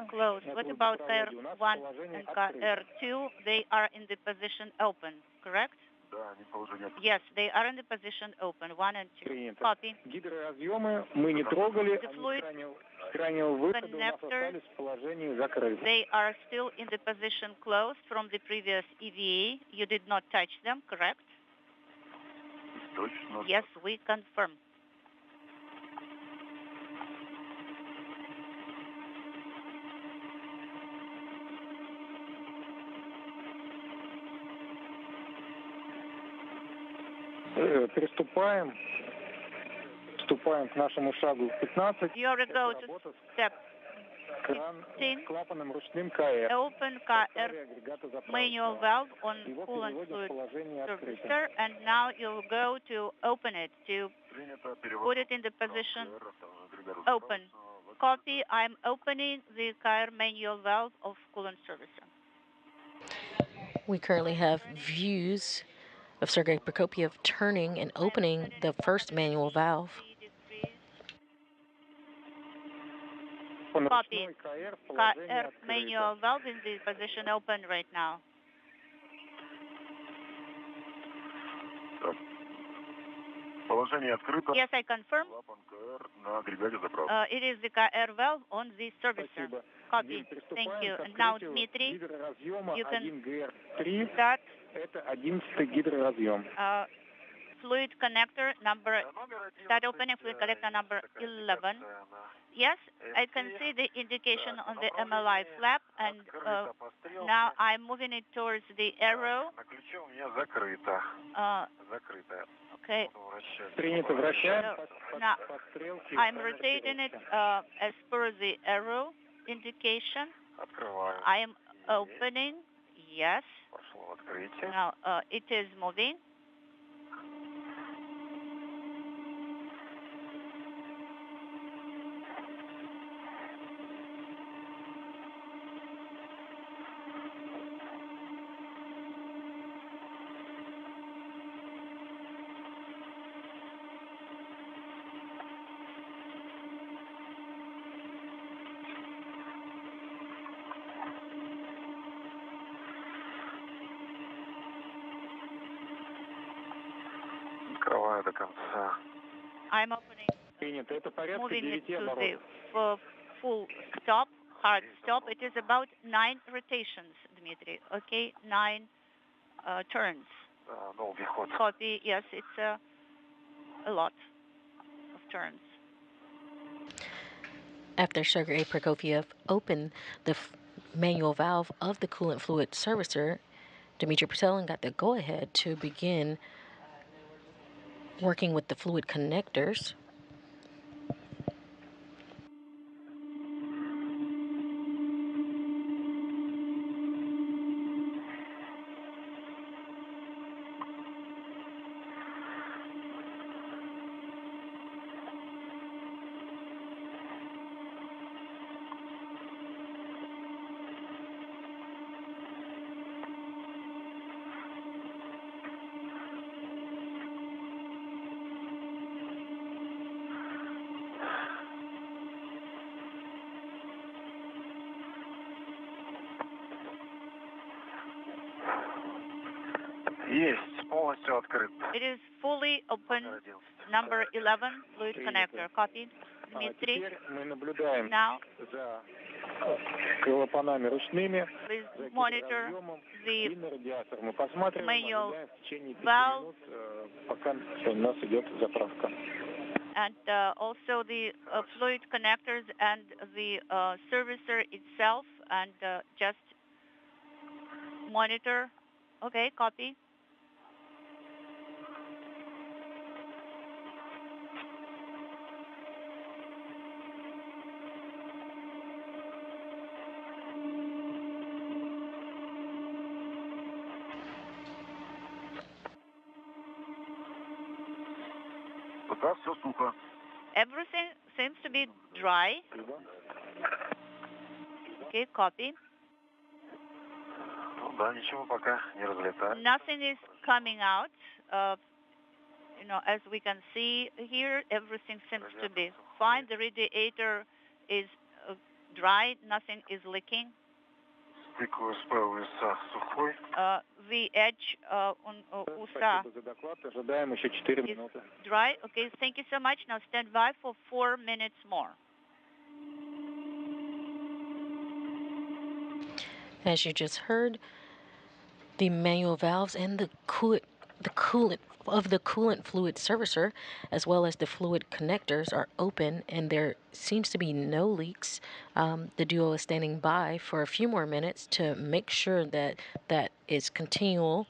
closed. What about KR1 and KR2? They are in the position open, correct? Да, они положение. Yes, they are in the position open, 1 and 2. Принято. Copy. Гидроразъемы мы не трогали, The они fluid с крайнего выхода у нас connectors, остались в положении закрыты. they are still in the position closed from the previous EVA. You did not touch them, correct? Точно. Yes, we confirm. Приступаем к нашему шагу 15. You are go to Работа step с кран 15. с клапаном ручным КР. Open KR Агрегата manual заправочного. valve on Его coolant переводим в fluid положение открытия. servicer, and now you go to open it, to Принято. Перевод. put it in the position Агрегат open. Copy, I'm opening the KR manual valve of coolant servicer. We currently have views of Sergey Prokopyev turning and opening the first manual valve. Copy. Ручной КР в KR положении открыто. manual valve in the position open right now. Положение открыто. Yes, I confirm. Клапан КР на агрегате заправки. It is the KR valve on the servicer. Спасибо. Copy. Дим, Thank приступаем you. к And now, открытию Dmitri, гидроразъема you can 1ГР3. start Это 11-й гидроразъем. fluid connector number, start opening fluid connector number 11. Yes, I can see the indication on the MLI flap, and now I'm moving it towards the arrow. На ключе у меня закрыто. Закрыто. Okay. Принято, вращаем Now, по стрелке. I'm rotating it as per the arrow indication. Открываю. I am opening. Yes. Пошло открытие. Now it is moving. Открываю до конца. I'm opening, Принято. Это порядка moving it 9 to the оборотов. full stop hard stop. It is about 9 rotations, Dmitri. Okay, 9 turns. Copy. Yes, it's a lot of turns. After Sergey Prokopyev opened the manual valve of the coolant fluid servicer, Dmitri Petelin got the go-ahead to begin working with the fluid connectors. It is fully open. Number 11, fluid connector. Copy. Dmitri. Now, please monitor the manual valve and also the fluid connectors and the servicer itself, and just monitor. Okay, copy. Everything seems to be dry. Okay, copy. Nothing is coming out. As we can see here, everything seems to be fine. The radiator is dry. Nothing is leaking. The edge on USA is dry. Okay, thank you so much. Now stand by for 4 minutes more. As you just heard, the manual valves and the coolant of the coolant fluid servicer, as well as the fluid connectors, are open, and there seems to be no leaks. The duo is standing by for a few more minutes to make sure that that is continual.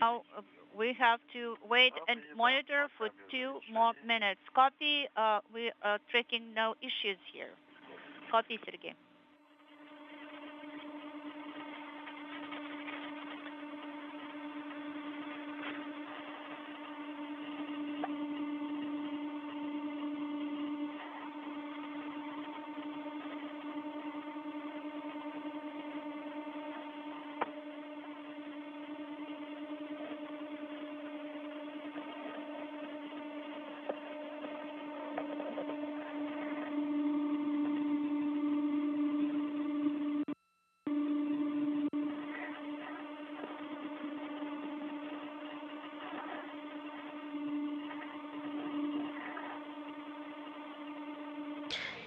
Now we have to wait and monitor for 2 more minutes. Copy. We are tracking no issues here. Copy, Sergey.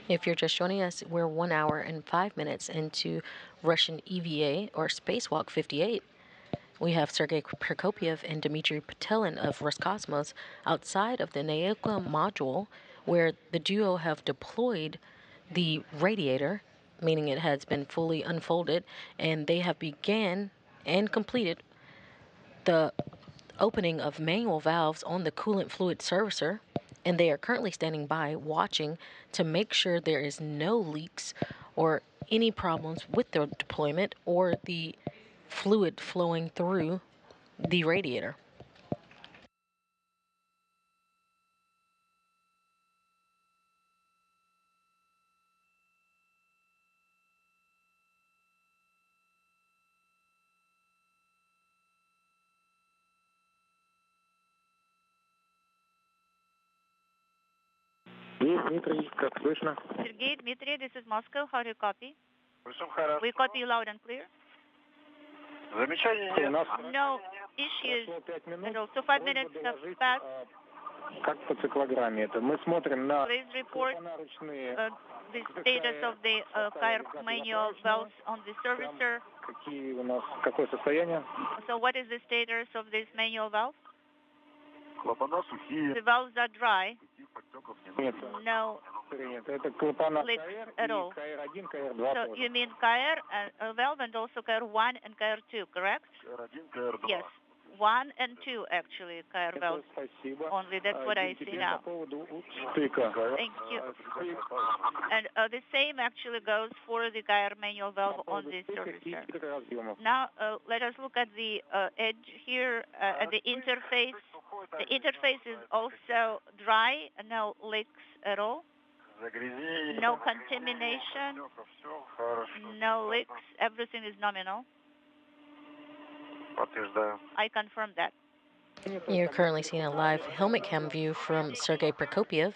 If you're just joining us, we're 1 hour and 5 minutes into Russian EVA or Spacewalk 58. We have Sergey Prokopyev and Dmitri Petelin of Roscosmos outside of the Nauka module, where the duo have deployed the radiator, meaning it has been fully unfolded, and they have began and completed the opening of manual valves on the coolant fluid servicer, and they are currently standing by watching to make sure there is no leaks or any problems with the deployment or the fluid flowing through the radiator. Дмитрий, как слышно? Sergey, Dmitry, this is Moscow. How do you copy? We copy you loud and clear. Замечаний нет. No issues at all. So 5 minutes have passed. Как по циклограмме это? Мы смотрим на Please report клапанарочные, the status of the manual valves on the servicer. какие у нас, какое состояние? So what is the status of this manual valve? Клапана сухие. The valves are dry. Никаких подтеков не Нет, No нет, это клапана leaks КР at и all. КР1, КР2 So тоже. you mean KR valve and also KR1 and KR2, correct? КР1, КР2. Yes. 1 and 2 actually, KR Это valves спасибо. only. That's what I see Теперь now. по поводу стыка. Thank you. And the same actually goes for the KR manual valve on the servicer. Now let us look at the edge here at the interface. The interface is also dry, no leaks at all, no contamination, no leaks. Everything is nominal. Подтверждаю. I confirm that. You're currently seeing a live helmet cam view from Sergey Prokopyev,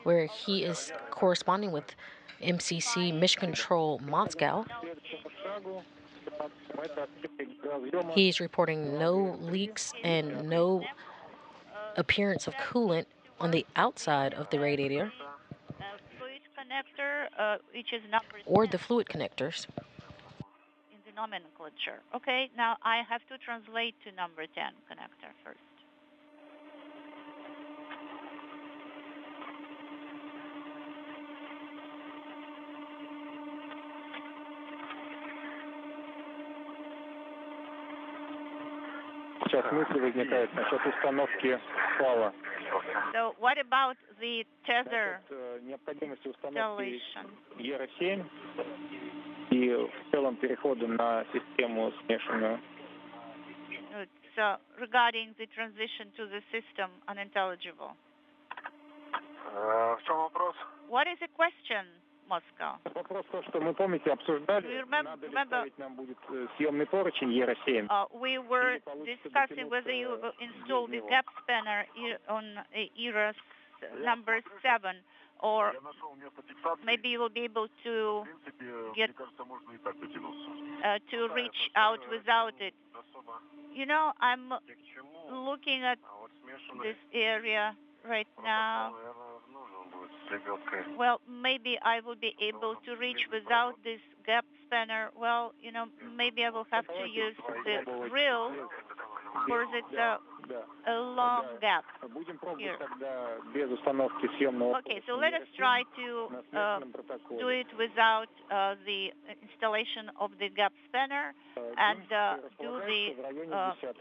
where he is corresponding with MCC Mission Control Moscow. He's reporting no leaks and no appearance of coolant on the outside of the radiator Fluid connector, which is number or 10 the fluid connectors. in the nomenclature. Okay, now I have to translate to number 10 connector first. Сейчас мысли возникают насчет установки фала. So what about the tether Необходимости установки installation? Евро-7 и в целом перехода на систему смешанную. So regarding the transition to the system unintelligible. В чем вопрос? What is the question, Moscow? Вопрос в том, что мы, помните, обсуждали, надо ли ставить нам будет съемный поручень Евро-7. We were discussing whether you install the gap spanner on ERA number 7, or Я нашел место фиксации. maybe you will be able to В принципе, get мне кажется, можно и так дотянуться. to reach out without it. Особо You know, I'm ни к чему. looking at А вот смешанный this area right now. наверное, нужен будет с лебедкой. Well, maybe I will be able to reach without this gap spanner. Well, you know, maybe I will have to use the drill because it's a long gap. Будем пробовать Here. тогда без установки съемного Okay, so let us try to на смешанном протоколе. do it without the installation of the gap spanner and do the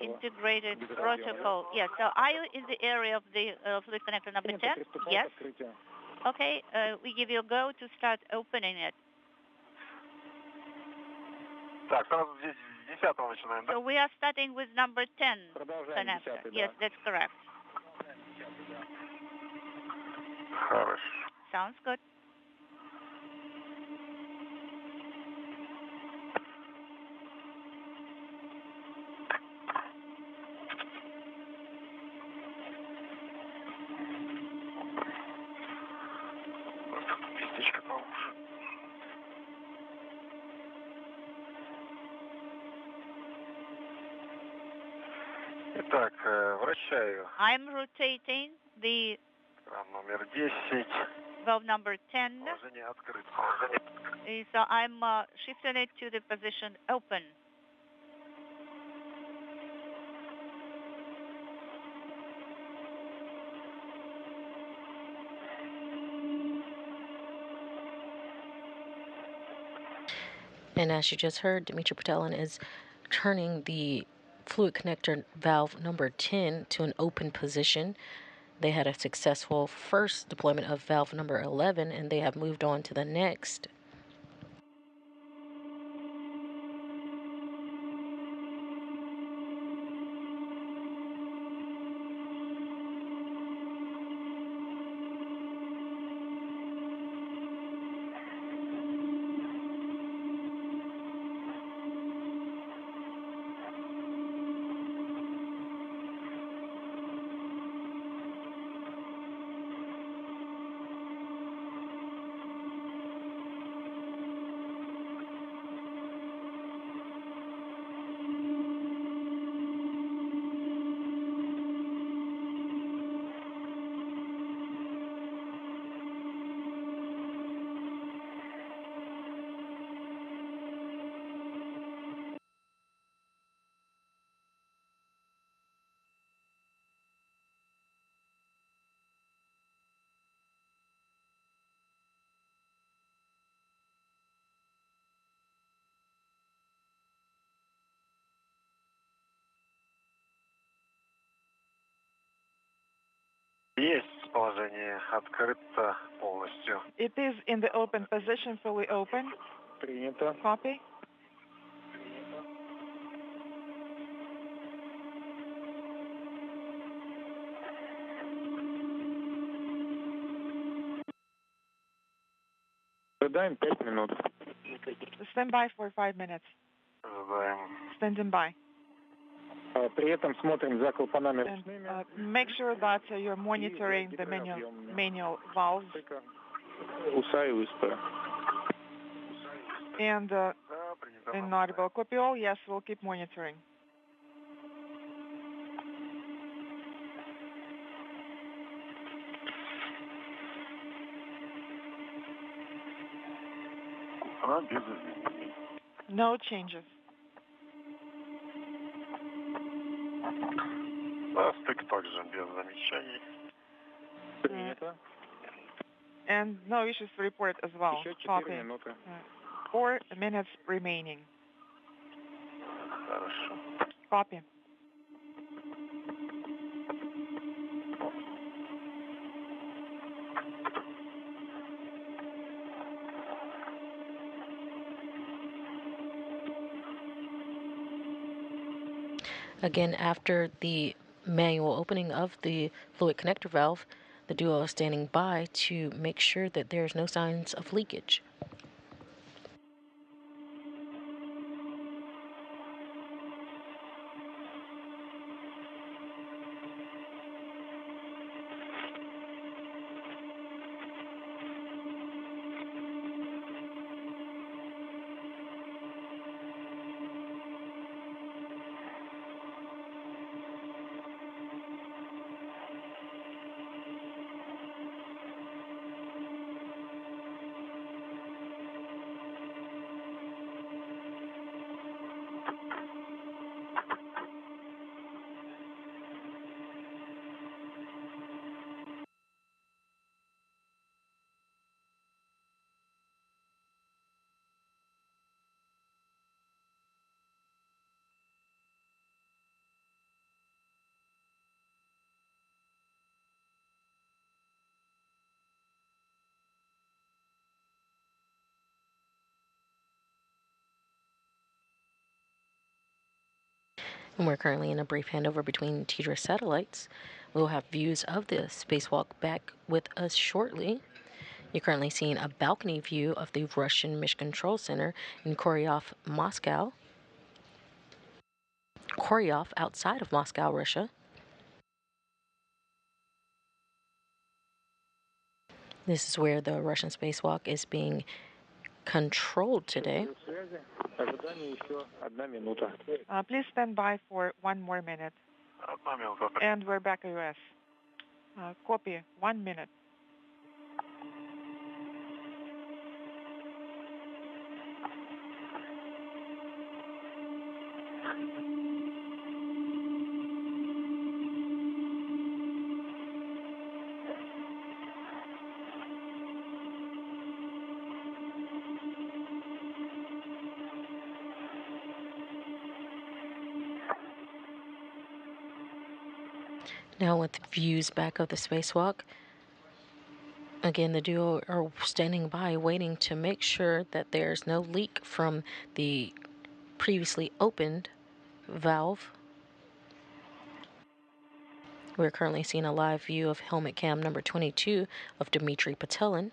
integrated protocol. Yes, so are you in the area of the fluid connector number 10? Yes. Okay, we give you a go to start opening it. Так, сразу здесь с 10-го начинаем, да? So we are starting with number 10 Продолжаем connector. 10-й, Yes, да. that's correct. Хорошо. Sounds good. Местечко получше. Итак, вращаю I'm rotating the кран номер 10. valve number 10. So I'm shifting it to the position open. And as you just heard, Dmitri Petelin is turning the fluid connector valve number 10 to an open position. They had a successful first deployment of valve number 11, and they have moved on to the next. It is in the open position, fully open. Принято. Copy. Ожидаем 5 минут. Stand by for 5 minutes. Standing by. При этом смотрим за клапанами And ручными. make sure that you're monitoring the manual valves. Усаиваюсь. And inaudible copy all. Yes, we'll keep monitoring. No changes. Принято. And no issues to report as well. Еще 4 Copy. минуты. 4 minutes remaining. Copy. Again, after the manual opening of the fluid connector valve, the duo is standing by to make sure that there's no signs of leakage. And we're currently in a brief handover between TDRS satellites. We'll have views of the spacewalk back with us shortly. You're currently seeing a balcony view of the Russian Mission Control Center in Koryov, Moscow. Koryov, outside of Moscow, Russia. This is where the Russian spacewalk is being controlled today. Please stand by for 1 more minute. And we're back at US. Copy. 1 minute. Now with views back of the spacewalk, again, the duo are standing by waiting to make sure that there's no leak from the previously opened valve. We're currently seeing a live view of helmet cam number 22 of Dmitri Petelin.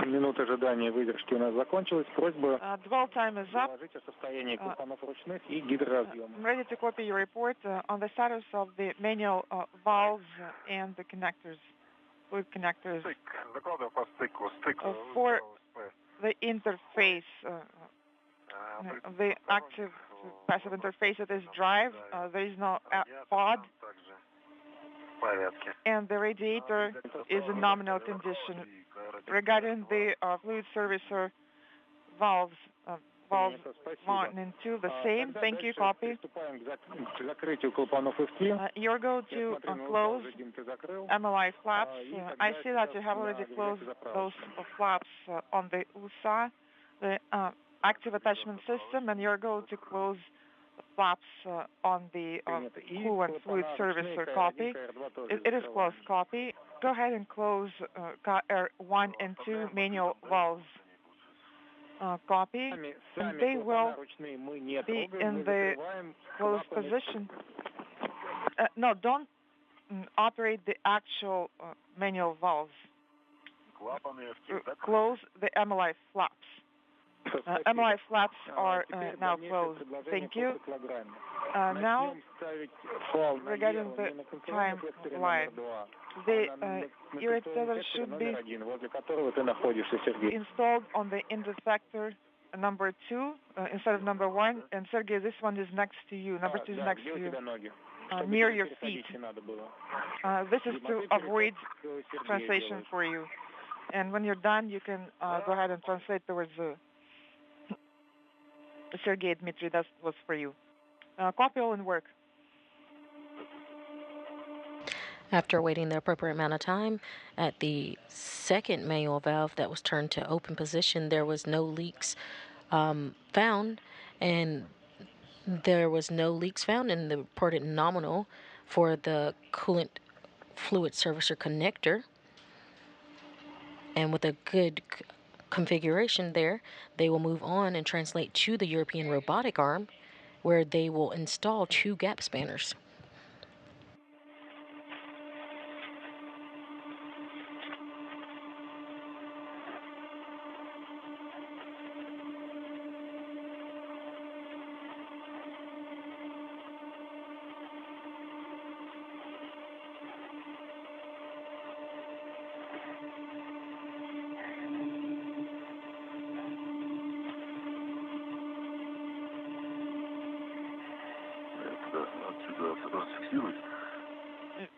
Минута ожидания выдержки у нас закончилась. Просьба Dwell time is up. доложить о состоянии клапанов ручных и гидроразъема. I'm ready to copy your report on the status of the manual valves and the connectors, fluid connectors. For the interface, the active passive interface of this drive, there is no pod, and the radiator is in nominal condition. Regarding the fluid servicer valves, valves 1 and 2, the same. Thank you, copy. You're going to close MLI flaps. I see that you have already closed those flaps on the USA, the active attachment system, and you're going to close the flaps on the coolant fluid servicer. Copy. It is closed. Copy. Go ahead and close KR1 and 2 manual valves. Copy. And they will be in the closed position. No, don't operate the actual manual valves. Close the MLI flaps. MLI flaps are now closed. Thank you. Now, regarding the timeline, the irritator should be installed on the interceptor number 2 instead of number 1. And Sergey, this one is next to you. Number 2 is next to you, near your feet. This is to avoid translation for you. And when you're done, you can go ahead and translate towards Sergey, Dmitri. That was for you. Copy all and work. After waiting the appropriate amount of time, at the second manual valve that was turned to open position, there was no leaks found, and there was no leaks found in the reported nominal for the coolant fluid servicer connector. And with a good configuration there, they will move on and translate to the European robotic arm, where they will install 2 gap spanners.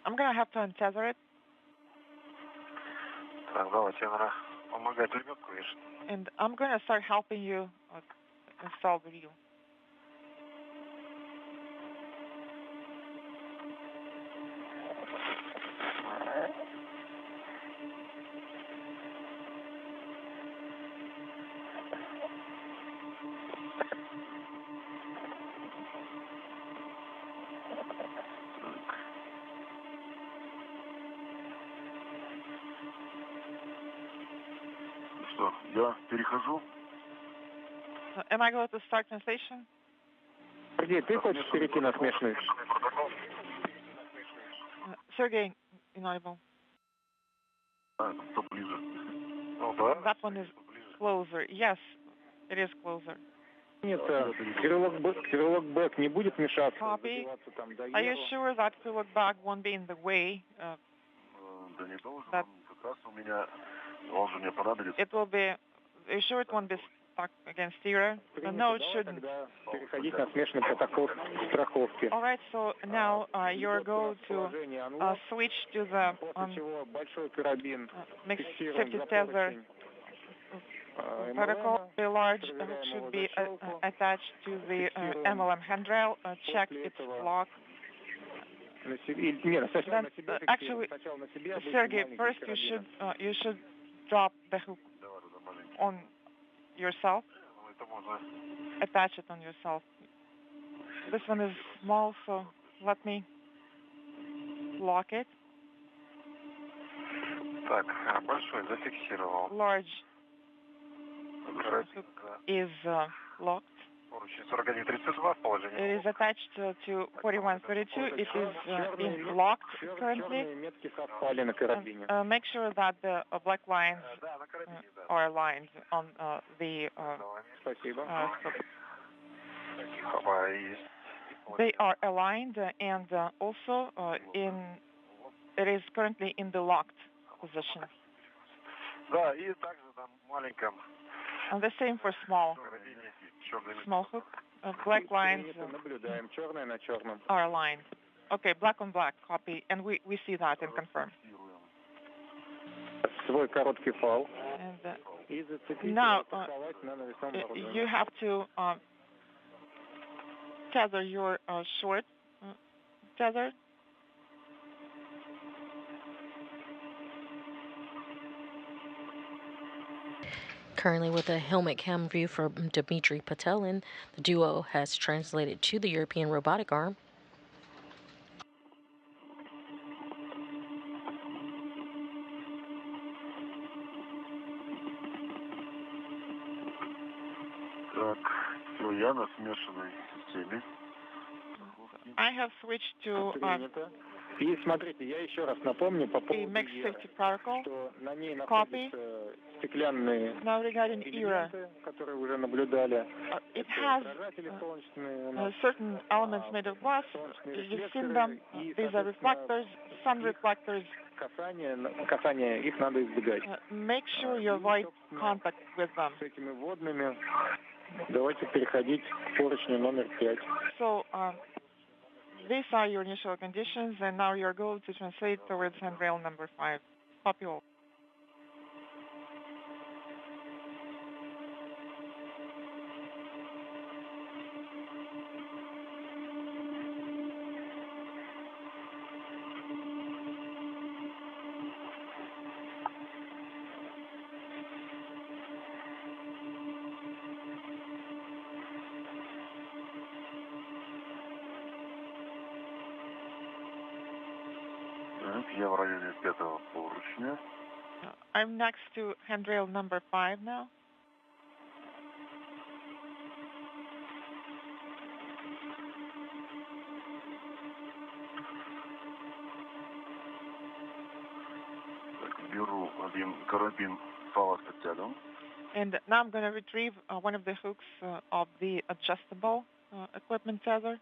I'm going to have to untether it. And I'm going to start helping you install the reel. Am I going to start translation? Sergey, ты хочешь перейти на смешанный? Sergey, inaudible. That one is closer. Yes, it is closer. Нет, крылок бэк не будет мешаться. Copy. Are you sure that крылок back won't be in the way? That it will be. Are you sure it won't be stuck against steerer? No, it shouldn't. All right, so now you're going to switch to the mixed safety tether vertical. The large hook should be attached to the MLM handrail. Check its lock. Then, actually, Sergey, first you should drop the hook on yourself. Attach it on yourself. This one is small, so let me lock it. Large hook is locked. It is attached to 4132. It is being locked currently. And, make sure that the black lines are aligned on the scope. They are aligned, and also it is currently in the locked position. And the same for small hook. Black lines are aligned. Okay, black on black, copy, and we see that and confirm. And now you have to tether your short tether. Currently with a helmet cam view from Dmitri Petelin, the duo has translated to the European robotic arm. I have switched to a mixed safety protocol. Copy. Now regarding ERA, it has certain elements made of glass. You've seen them. These are reflectors, sun reflectors. Make sure you avoid contact with them. So these are your initial conditions, and now you're going to translate towards handrail number 5. Copy all. I'm next to handrail number 5 now. And now I'm going to retrieve one of the hooks of the adjustable equipment tether.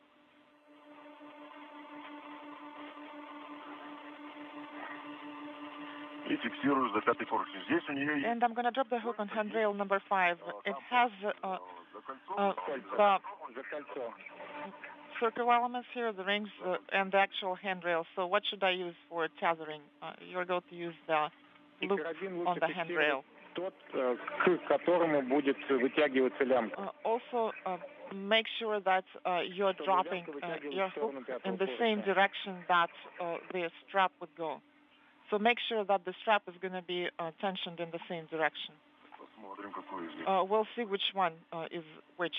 And I'm going to drop the hook on handrail number 5. It has the circle elements here, the rings, and the actual handrail. So what should I use for tethering? You're going to use the loop on the handrail. Also, make sure that you're dropping your hook in the same direction that the strap would go. So make sure that the strap is going to be tensioned in the same direction. We'll see which one is which.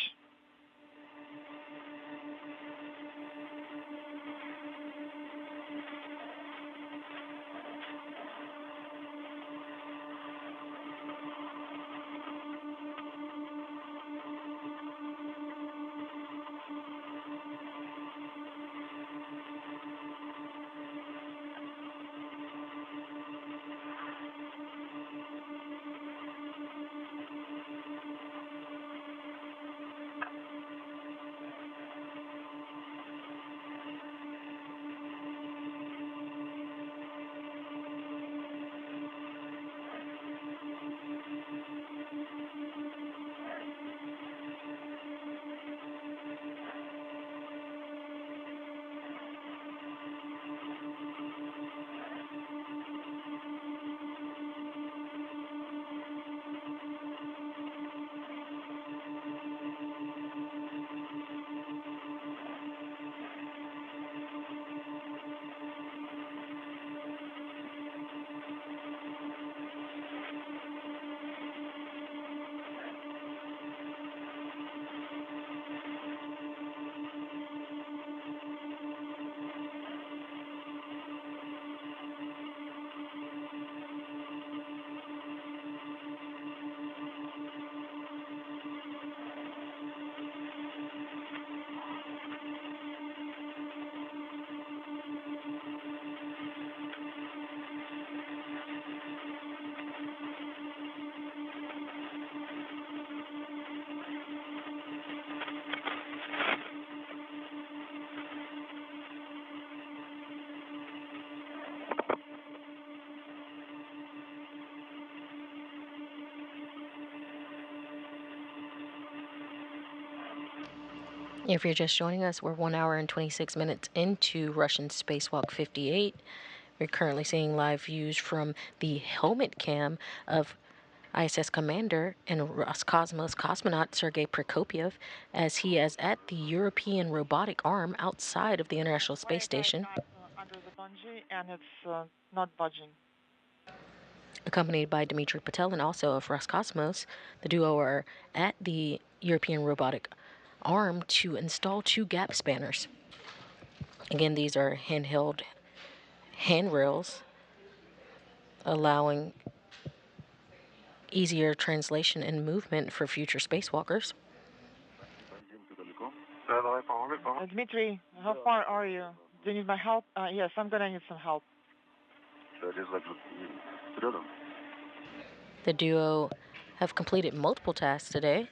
If you're just joining us, we're 1 hour and 26 minutes into Russian Spacewalk 58. We're currently seeing live views from the helmet cam of ISS commander and Roscosmos cosmonaut Sergey Prokopyev as he is at the European robotic arm outside of the International Space Station. Under the bungee, and it's not budging. Accompanied by Dmitri Petelin, also of Roscosmos, the duo are at the European robotic arm to install 2 gap spanners. Again, these are handheld handrails, allowing easier translation and movement for future spacewalkers. Dmitry, how far are you? Do you need my help? Yes, I'm going to need some help. The duo have completed multiple tasks today.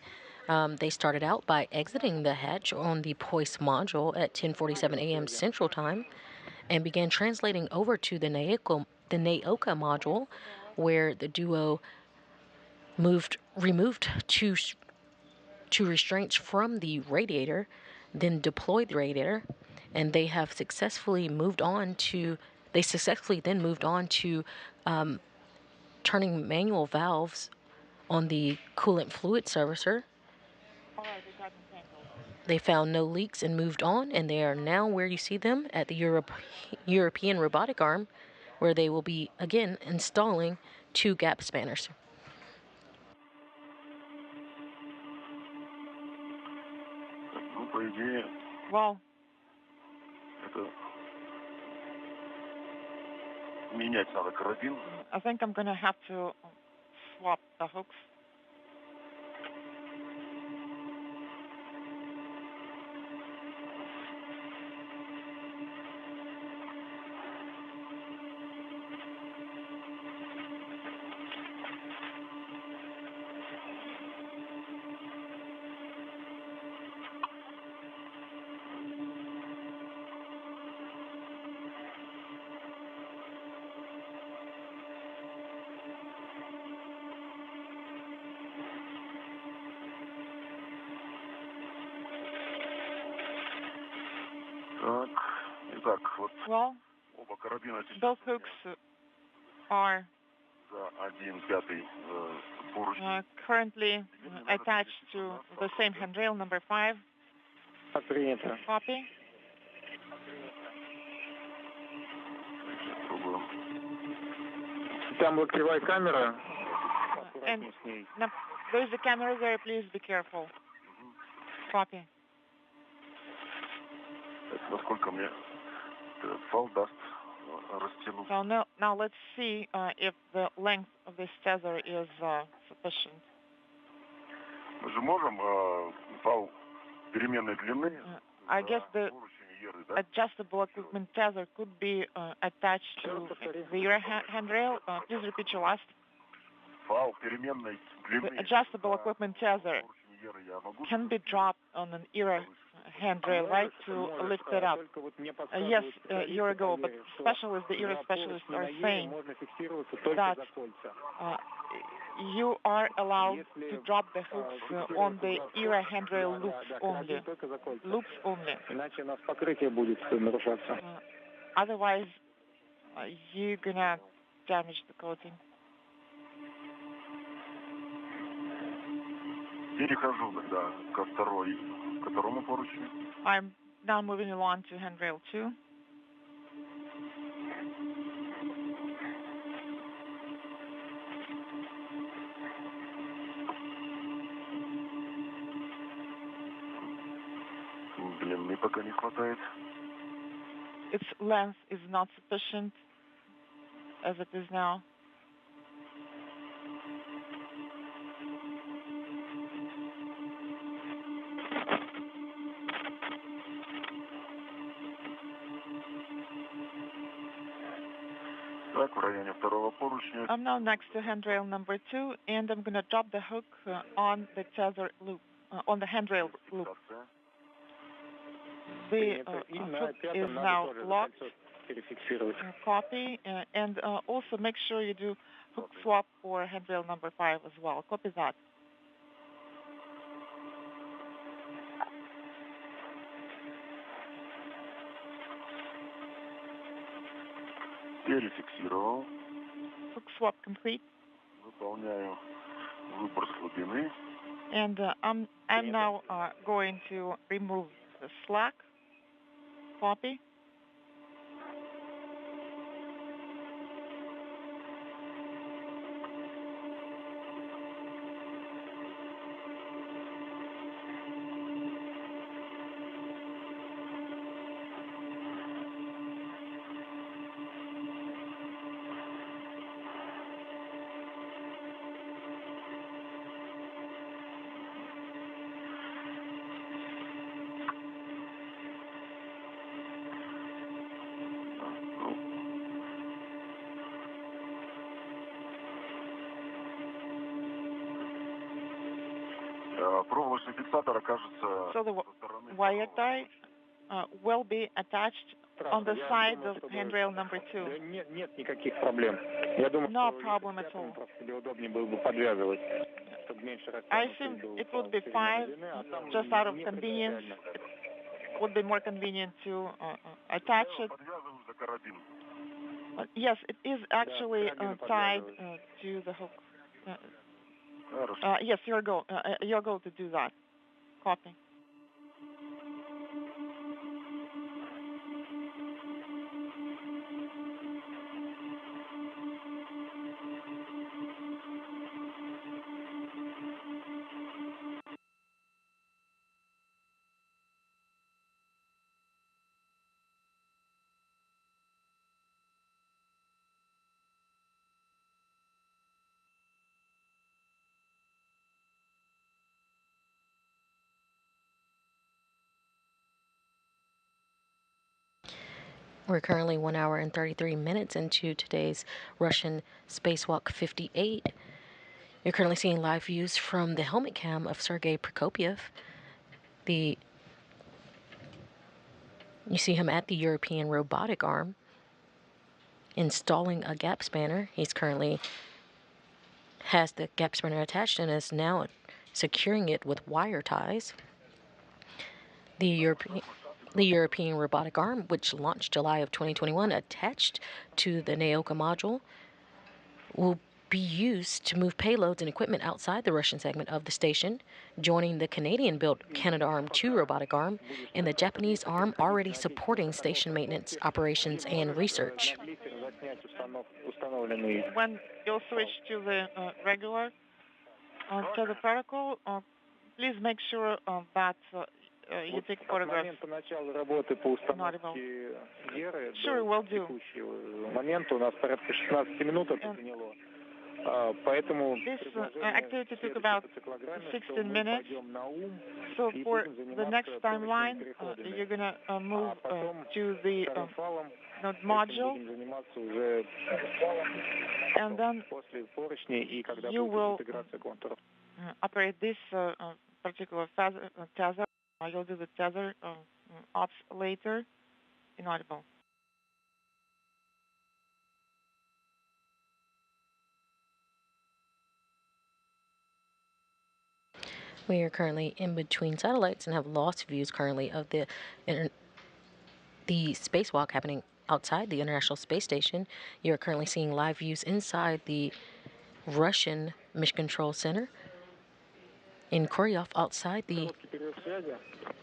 They started out by exiting the hatch on the Poise module at 10:47 a.m. Central Time and began translating over to the Naoka module, where the duo removed two restraints from the radiator, then deployed the radiator, and they successfully then moved on to turning manual valves on the coolant fluid servicer. They found no leaks and moved on, and they are now where you see them at the European robotic arm, where they will be again installing 2 gap spanners. Well, I think I'm going to have to swap the hooks. Well, both hooks are currently attached to the same handrail, number 5. Copy. And now, there's a camera there, please be careful. Copy. So now let's see if the length of this tether is sufficient. I guess the adjustable equipment tether could be attached to the rear handrail. Please repeat your last. The adjustable equipment tether can be dropped on an ERA handrail, right, to lift it up. Yes, a year ago, but specialists, the ERA specialists are saying that you are allowed to drop the hooks on the ERA handrail loops only. Otherwise, you're going to damage the coating. I'm now moving along to handrail 2. Its length is not sufficient as it is now. I'm now next to handrail number 2, and I'm going to drop the hook on the tether loop, on the handrail loop. The hook is now locked. Copy, and also make sure you do hook swap for handrail number 5 as well. Copy that. Перефиксировал. Hook swap complete. Выполняю выбор слабины. And I'm now going to remove the slack. Copy. Проволочный фиксатор окажется So the wire tie will be attached on the side of handrail number 2. Нет никаких проблем. Я думаю, No problem at all. тебе удобнее было бы подвязывать, чтобы меньше I assume it would be fine, just out of convenience. It would be more convenient to attach it. Yes, it is actually tied to the hook. Yes, your goal to do that. Copy. We're currently 1 hour and 33 minutes into today's Russian Spacewalk 58. You're currently seeing live views from the helmet cam of Sergey Prokopyev. You see him at the European robotic arm installing a gap spanner. He's currently has the gap spanner attached and is now securing it with wire ties. The European robotic arm, which launched July of 2021, attached to the Naoka module, will be used to move payloads and equipment outside the Russian segment of the station, joining the Canadian-built Canadarm2 robotic arm and the Japanese arm already supporting station maintenance, operations, and research. When you'll switch to the regular to the protocol, please make sure that you take photographs. Sure, will do. This activity took about 16 minutes. So for the next timeline, you're going to move to the module, and then you will operate this particular tether. You'll do the tether ops later. Inaudible. We are currently in between satellites and have lost views currently of the spacewalk happening outside the International Space Station. You are currently seeing live views inside the Russian Mission Control Center in Koryov, outside the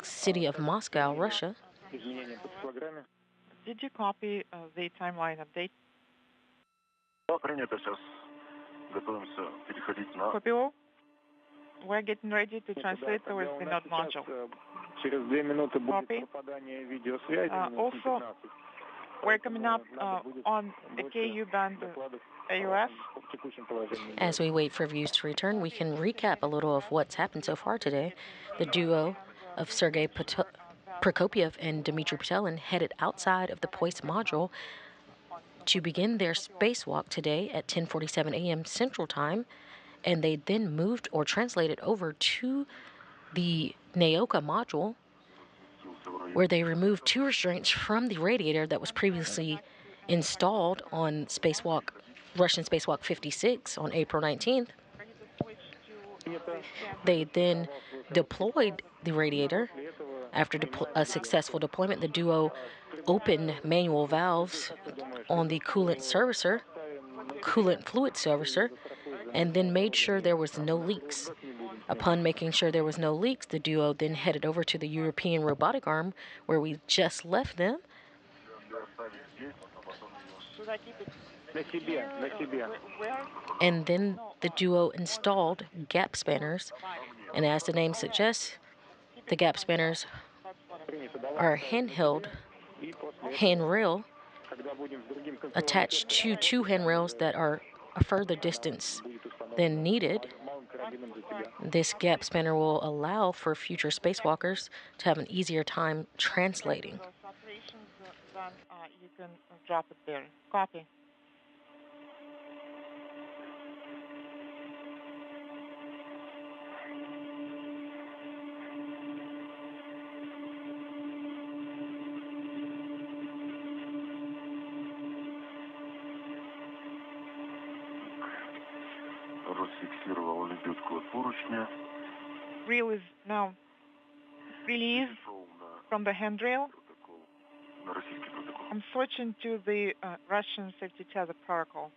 city of Moscow, Russia. Did you copy the timeline update? Copy all. We're getting ready to translate towards the node module. Copy. Also, we're coming up on the KU band AOS. As we wait for views to return, we can recap a little of what's happened so far today. The duo of Sergey Prokopyev and Dmitri Petelin headed outside of the POIS module to begin their spacewalk today at 10:47 a.m. Central Time, and they then moved or translated over to the Naoka module, where they removed two restraints from the radiator that was previously installed on Russian Spacewalk 56 on April 19th. They then deployed the radiator. After a successful deployment, the duo opened manual valves on the coolant fluid servicer, and then made sure there was no leaks. Upon making sure there was no leaks, the duo then headed over to the European robotic arm, where we just left them. And then the duo installed gap spanners, and as the name suggests, the gap spanners are handheld handrail attached to two handrails that are a further distance than needed. This gap spanner will allow for future spacewalkers to have an easier time translating. Then you can drop it there. Copy. Reel is now released from the handrail. I'm switching to the Russian safety tether protocol.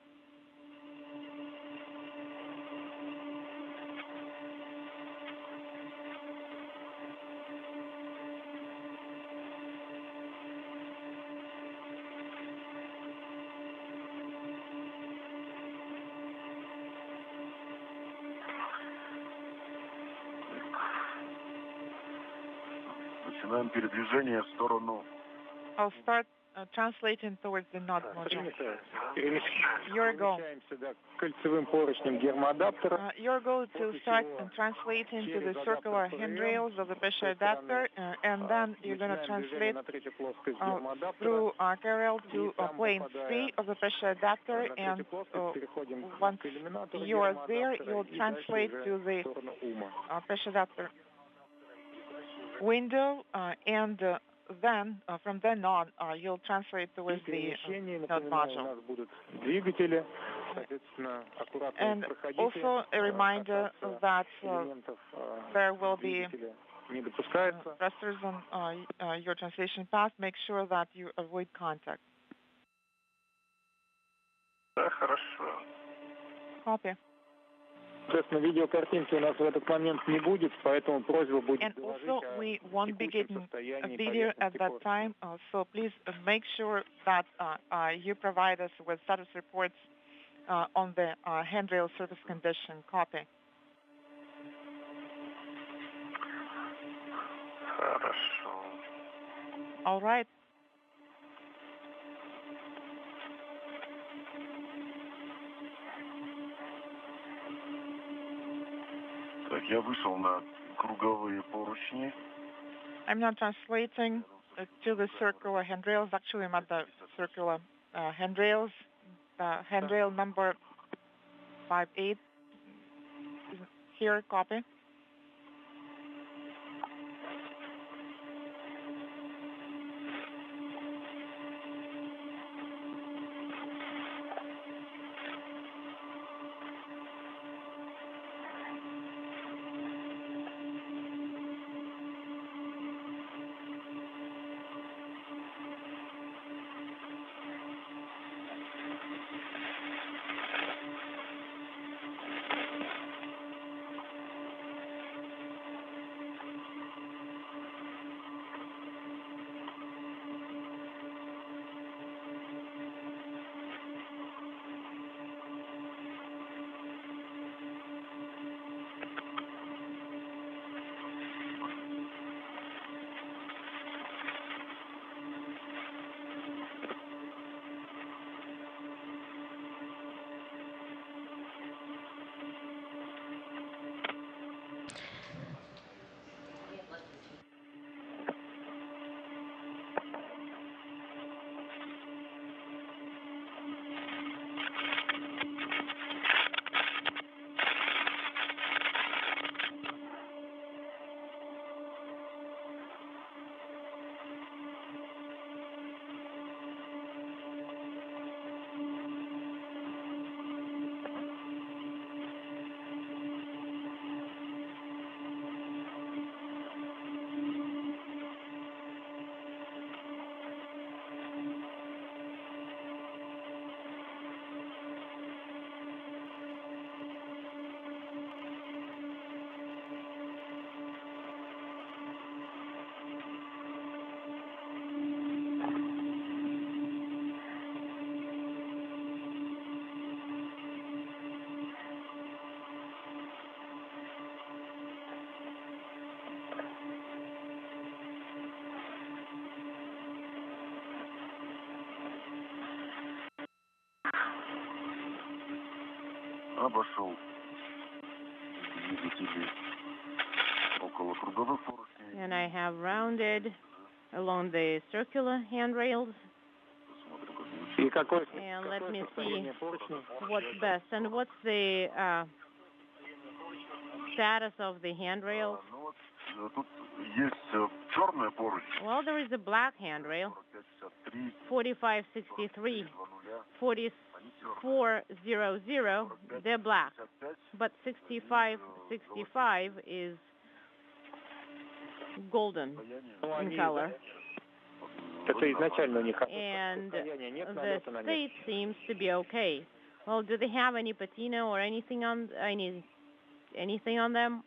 I'll start translating towards the node module. Your goal. Your goal to start translating to the circular handrails of the pressure adapter, and then you're going to translate through carrier to plane 3 of the pressure adapter, and once you are there, you'll translate to the pressure adapter window, and then from then on, you'll translate towards the node module. And also a reminder that there will be thrusters on your translation path. Make sure that you avoid contact. Copy. And also, we won't be getting a video at that time, so please make sure that you provide us with status reports on the handrail surface condition. Copy. All right. I'm not translating to the circular handrails. Actually, I'm at the circular handrails. Handrail number 58 here. Copy. обошел двигатели около круговых поручней. And I have rounded along the circular handrails. And let me see what's best. And what's the status of the handrails? Тут есть черная поручень. Well, there is a black handrail, 4563, 4400, they're black. But 6565 is golden in color. And the state seems to be okay. Well, do they have any patina or anything on them?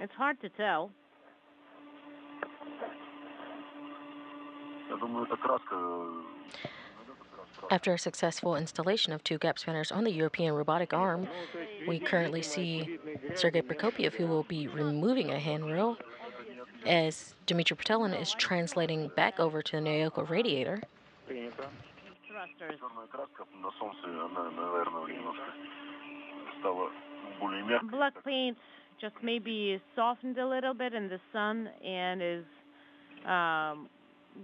It's hard to tell. After a successful installation of 2 gap spanners on the European robotic arm, we currently see Sergey Prokopyev, who will be removing a handrail, as Dmitri Petelin is translating back over to the Naoko radiator. Thrusters. Black paint just maybe softened a little bit in the sun and is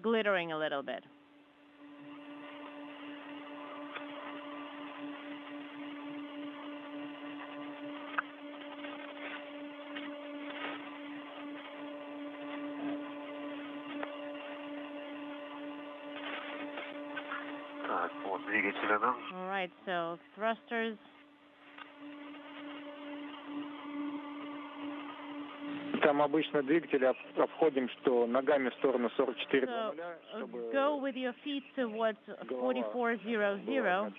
glittering a little bit. All right, so thrusters. Там обычно двигатель обходим, что ногами в сторону 44 So go with your feet towards 4400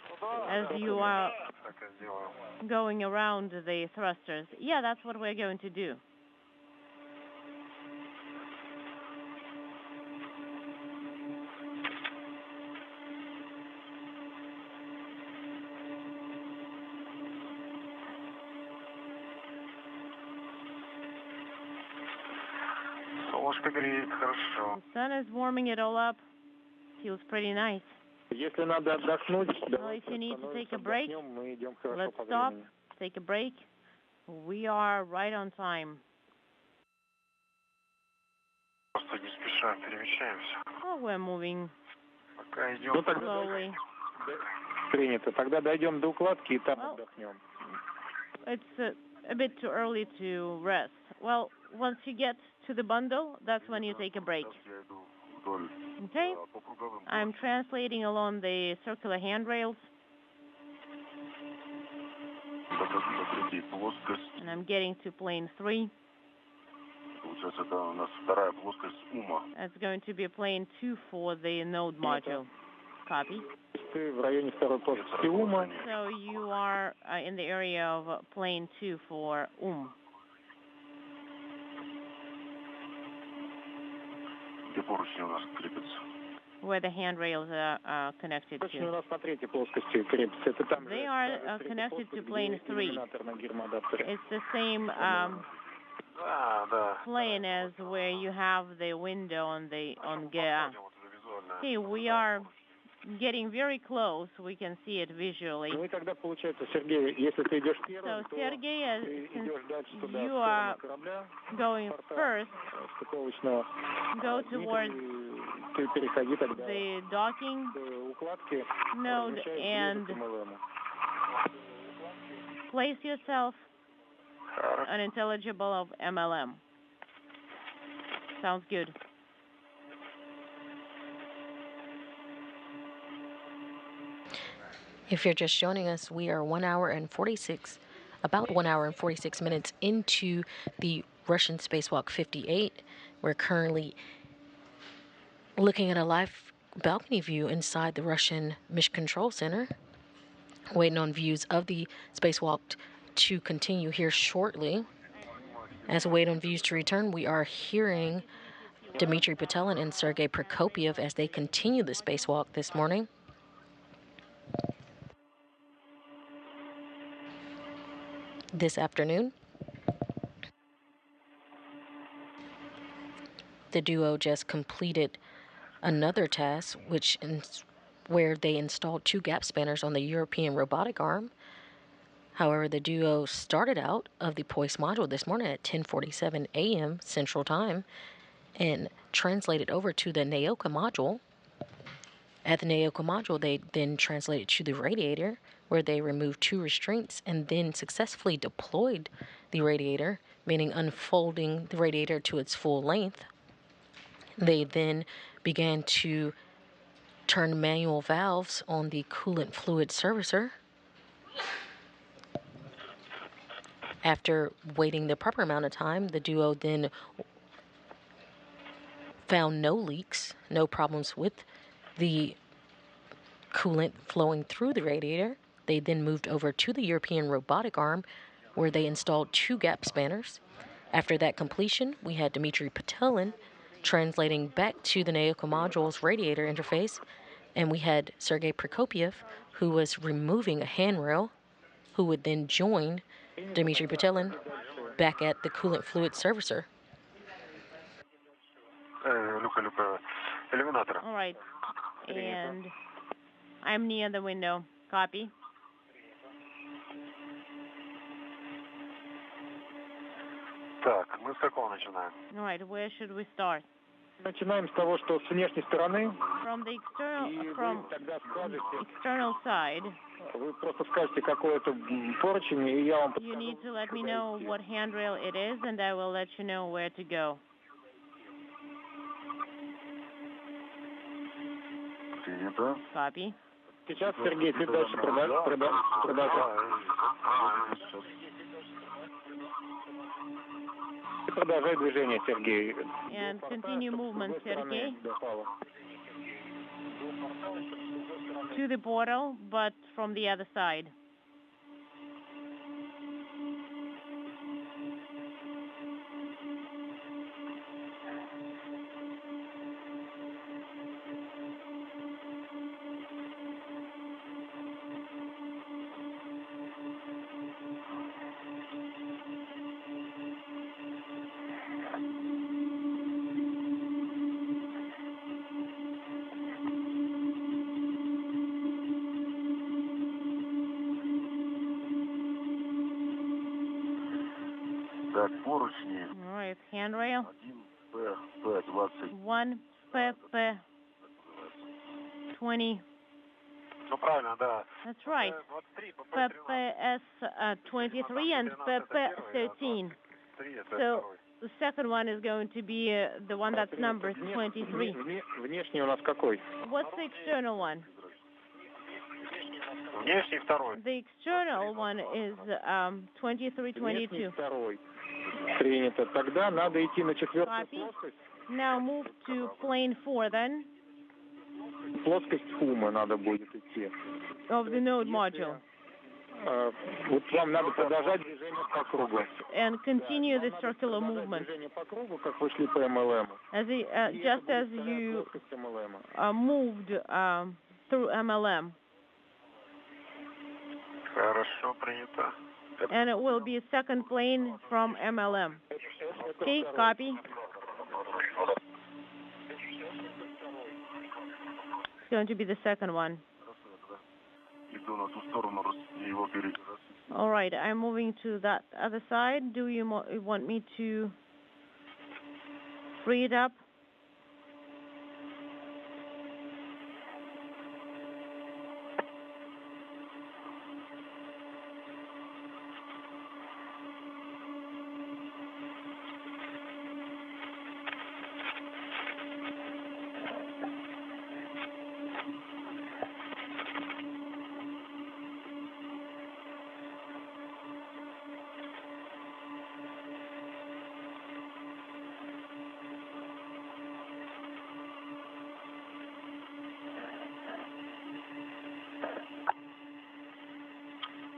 as you are going around the thrusters. Yeah, that's what we're going to do. The sun is warming it all up. Feels pretty nice. Если надо отдохнуть, Well, if you need to take a break, let's stop, take a break. We are right on time. Oh, we're moving slowly. Принято. Тогда дойдем до укладки и там отдохнем. It's a bit too early to rest. Well, once you get to the bundle, that's when you take a break. Okay? I'm translating along the circular handrails. And I'm getting to plane 3. That's going to be plane 2 for the node module. Copy. So you are in the area of plane 2 for where the handrails are connected to. They are connected to plane 3. It's the same plane as where you have the window on GA. Okay, we are getting very close. We can see it visually. So, Sergey, since you are going first, go towards the docking node and place yourself unintelligible of MLM. Sounds good. If you're just joining us, we are about 1 hour and 46 minutes into the Russian spacewalk 58. We're currently looking at a live balcony view inside the Russian Mission Control Center, waiting on views of the spacewalk to continue here shortly. As we wait on views to return, we are hearing Dmitri Petelin and Sergey Prokopyev as they continue the spacewalk this morning. This afternoon, the duo just completed another task, where they installed 2 gap spanners on the European robotic arm. However, the duo started out of the Poise module this morning at 10:47 a.m. Central Time and translated over to the Naoka module. At the Naoka module, they then translated to the radiator, where they removed 2 restraints and then successfully deployed the radiator, meaning unfolding the radiator to its full length. They then began to turn manual valves on the coolant fluid servicer. After waiting the proper amount of time, the duo then found no leaks, no problems with the coolant flowing through the radiator. They then moved over to the European robotic arm, where they installed 2 gap spanners. After that completion, we had Dmitri Petelin translating back to the Naoka module's radiator interface, and we had Sergey Prokopyev, who was removing a handrail, who would then join Dmitri Petelin back at the coolant fluid servicer. All right. And I'm near the window. Copy. Так, мы с какого начинаем? All right. Where should we start? Начинаем с того, что с внешней стороны. From the external side. Вы просто скажете, какой это поручень, и я вам... You need to let me know what handrail it is, and I will let you know where to go. Принято. Copy. Сейчас, Сергей, ты дальше продолжай. Продолжай движение, Сергей. And continue movement, Sergey. To the portal, but from the other side. Так, поручни. All right, handrail. 1P20. 1PP20. Ну, правильно, да. That's right. PPS23 and PP13. So the second one is going to be the one that's number 23. Внешний у нас какой? What's the external one? Внешний второй. The external one is 2322. Второй. Принято. Тогда надо идти на четвертую плоскость. Now move to plane 4 then. Плоскость ФУМа надо будет идти. Of the node module. Вот вам надо продолжать движение по кругу. And continue the circular movement. Движение по кругу, как вы шли по МЛМ. Just as you moved through MLM. Хорошо, принято. And it will be a second plane from MLM. Okay, copy. It's going to be the second one. Иду на ту сторону, его перед... All right, I'm moving to that other side. Do you want me to free it up?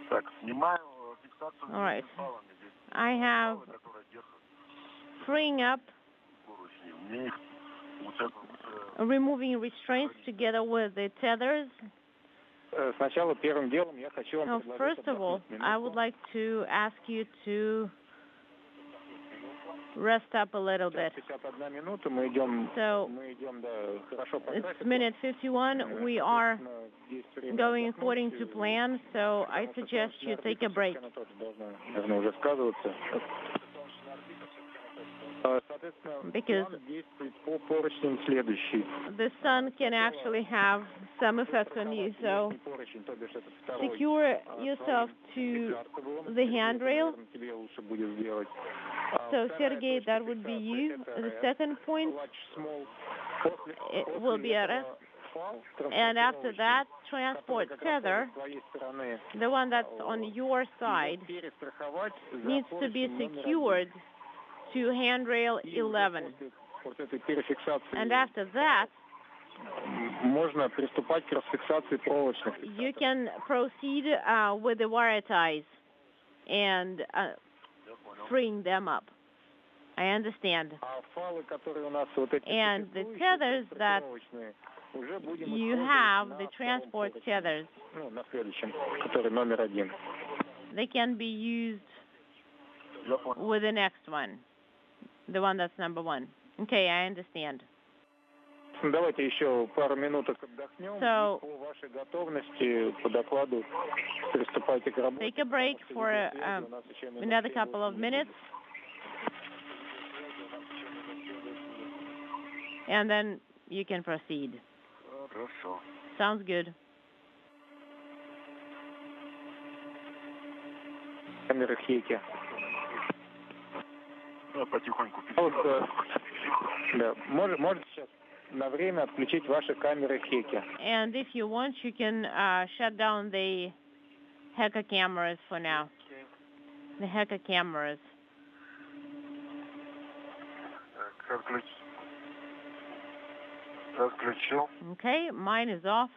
Так, снимаю фиксацию. All right. I have freeing up, removing restraints together with the tethers. Сначала первым делом я хочу вам Now, first of all, I would like to ask you to rest up a little bit. So it's minute 51. We are going according to plan, so I suggest you take a break. Because the sun can actually have some effect on you, so secure yourself to the handrail. So Sergey, that would be you. The second point, it will be a rest. And after that, transport tether, the one that's on your side, needs to be secured to handrail 11. And after that, you can proceed with the wire ties and freeing them up. I understand. And the tethers that you have, the transport tethers, they can be used with the next one, the one that's number one. Okay, I understand. So, take a break for another couple of minutes, and then you can proceed. Sounds good. And if you want, you can shut down the hingga cameras for now. The hingga cameras. Okay, mine is off.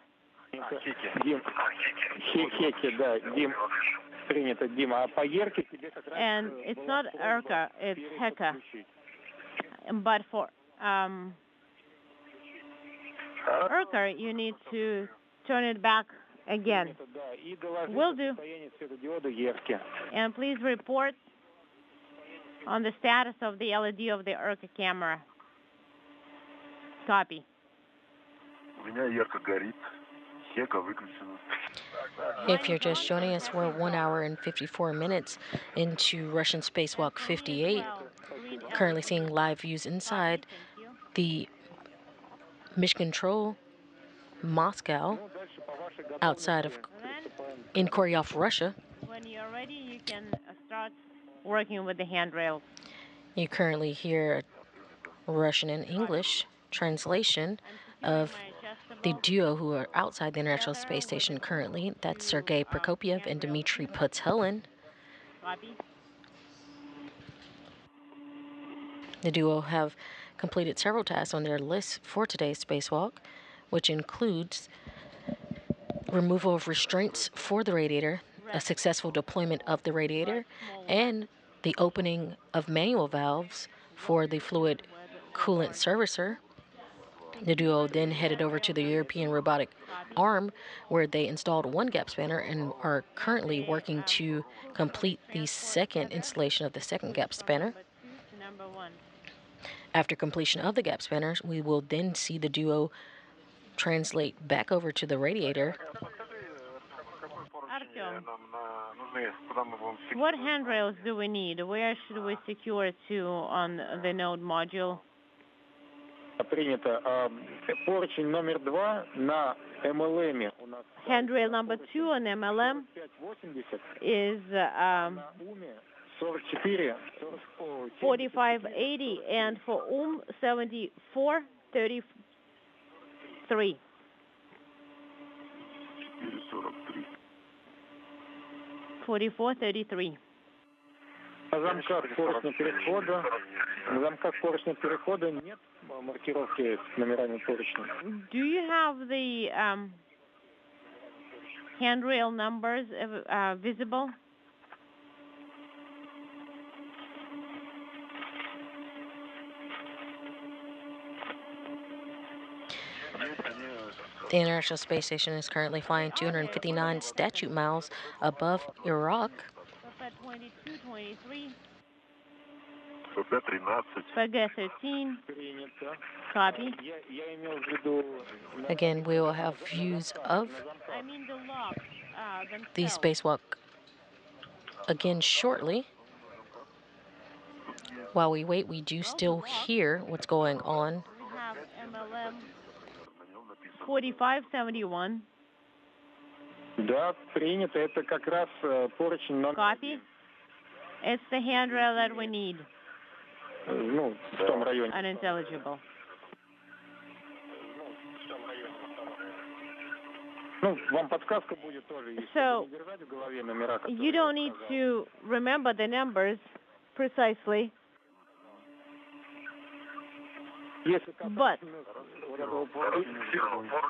And it's not Erka, it's hingga. But for Erka, you need to turn it back again. Will do. And please report on the status of the LED of the Erka camera. Copy. If you're just joining us, we're 1 hour and 54 minutes into Russian spacewalk 58. Currently seeing live views inside the mission control, Moscow, outside of in Koryov, Russia. When you're ready, you can start working with the handrails. You currently hear Russian and English translation of the duo who are outside the International Space Station currently. That's Sergey Prokopyev and Dmitri Petelin. The duo have completed several tasks on their list for today's spacewalk, which includes removal of restraints for the radiator, a successful deployment of the radiator, and the opening of manual valves for the fluid coolant servicer. The duo then headed over to the European robotic arm, where they installed one gap spanner and are currently working to complete the second installation of the second gap spanner. After completion of the gap spanners, we will then see the duo translate back over to the radiator. Artyom, what handrails do we need? Where should we secure to on the node module? Handrail number 2 on MLM is 4580, and for 7433. 4433. На замках поршня перехода нет маркировки с номерами поршня. Do you have the handrail numbers visible? The International Space Station is currently flying 259 statute miles above Iraq. PG-13. Copy. Again, we will have views of I mean the locks the themselves. spacewalk again shortly. While we wait, we do still hear what's going on. We have MLM 4571. Да, принято. Это как раз поручень номер... Copy. It's the handrail that we need. Ну, в том районе. Unintelligible. Ну, вам подсказка будет тоже, если So, не держать в голове номера, которые you don't need to remember the numbers precisely, but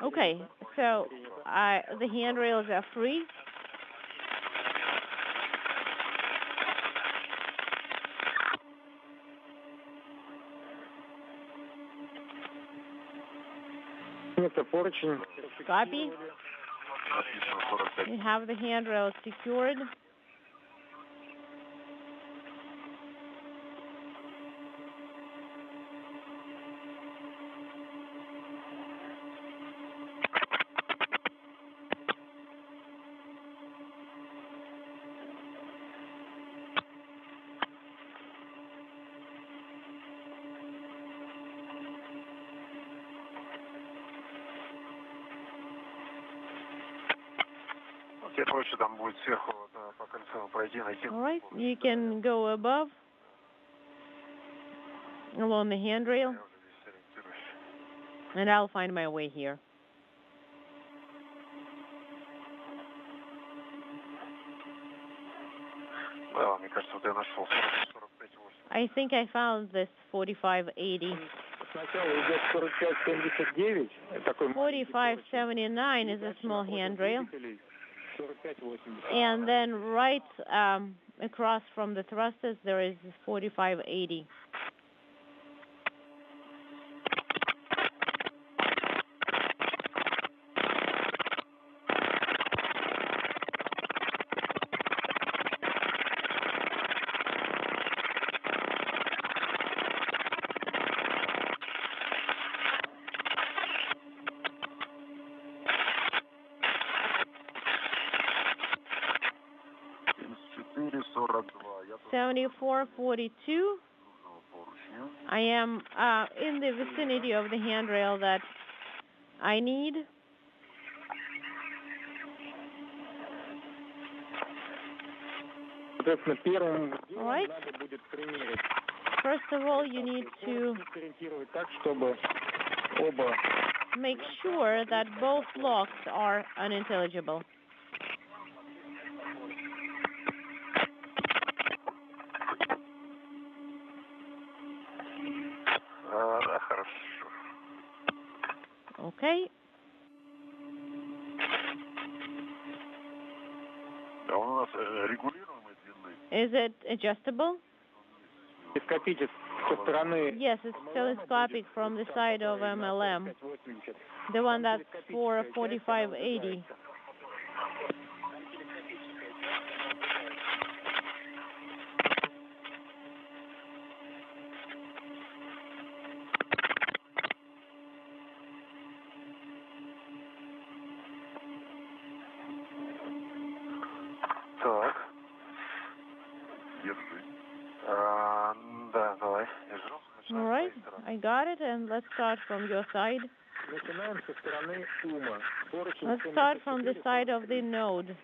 okay. So, the handrails are free. Это поручень. Copy. You have the handrails secured. All right, you can go above along the handrail, and I'll find my way here. I think I found this 4580. 4579 is a small handrail. And then right across from the thrusters, there is 4580. $74.42. I am in the vicinity of the handrail that I need. All right. First of all, you need to make sure that both locks are unintelligible. Okay. Is it adjustable? Yes, it's telescopic from the side of MLM. The one that's for 4580. All right, I got it, and let's start from your side. Let's start from the side of the node.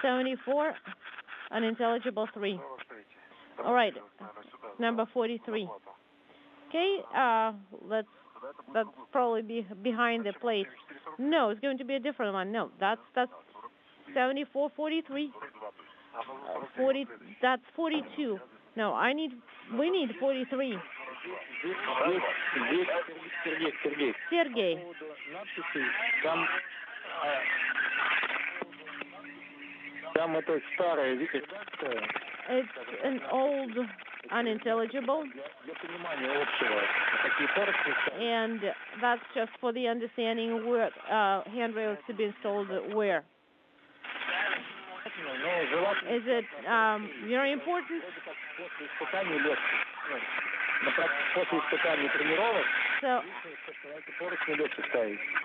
74, unintelligible 3. All right, number 43. Okay, that's probably be behind the plate. No, it's going to be a different one. No, that's 7443. 40. That's 42. No, we need 43. Sergey. It's an old unintelligible, and that's just for the understanding where handrails to be installed where. Is it very important? So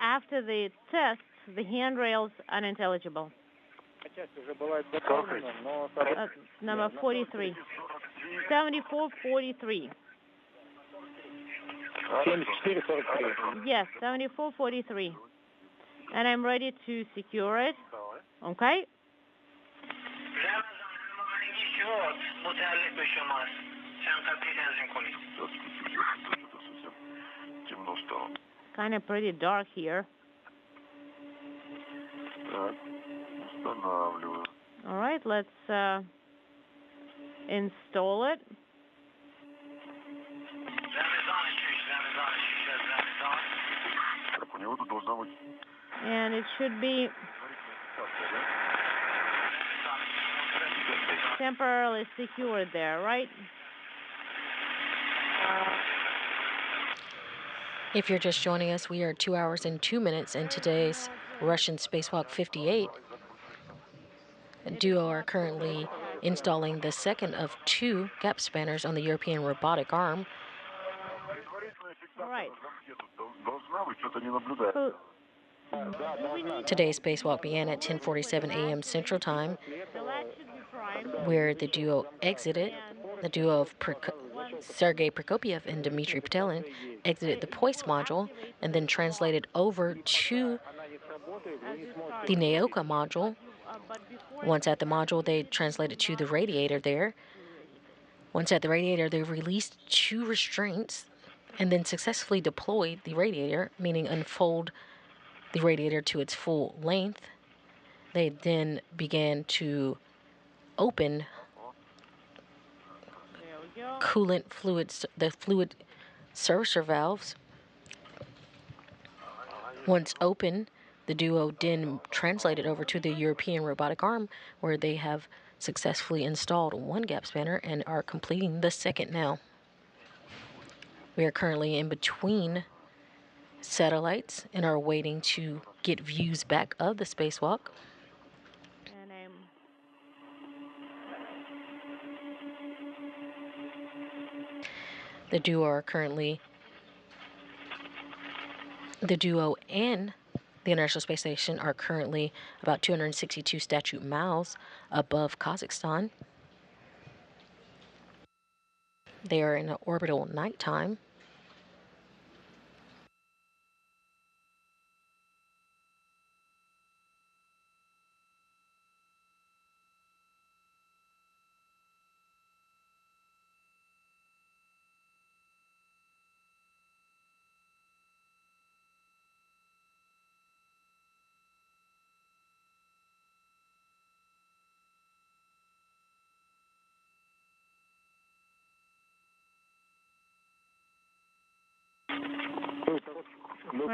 after the test, the handrails unintelligible. Number 43. 7443. Yes, 7443. And I'm ready to secure it. Okay? Kind of pretty dark here. All right, let's install it. And it should be temporarily secured there, right? If you're just joining us, we are 2 hours and 2 minutes in today's Russian spacewalk 58. Duo are currently installing the second of 2 gap spanners on the European robotic arm. All right. Today's spacewalk began at 10:47 a.m. Central Time, where the duo exited. The duo of Sergey Prokopyev and Dmitri Petelin exited the POIS module and then translated over to the Naoka module. Once at the module, they translated to the radiator there. Once at the radiator, they released 2 restraints and then successfully deployed the radiator, meaning unfold the radiator to its full length. They then began to open coolant fluids, the fluid servicer valves. Once open, the duo then translated over to the European robotic arm, where they have successfully installed 1 gap spanner and are completing the second now. We are currently in between satellites and are waiting to get views back of the spacewalk. And The duo and the International Space Station are currently about 262 statute miles above Kazakhstan. They are in an orbital nighttime.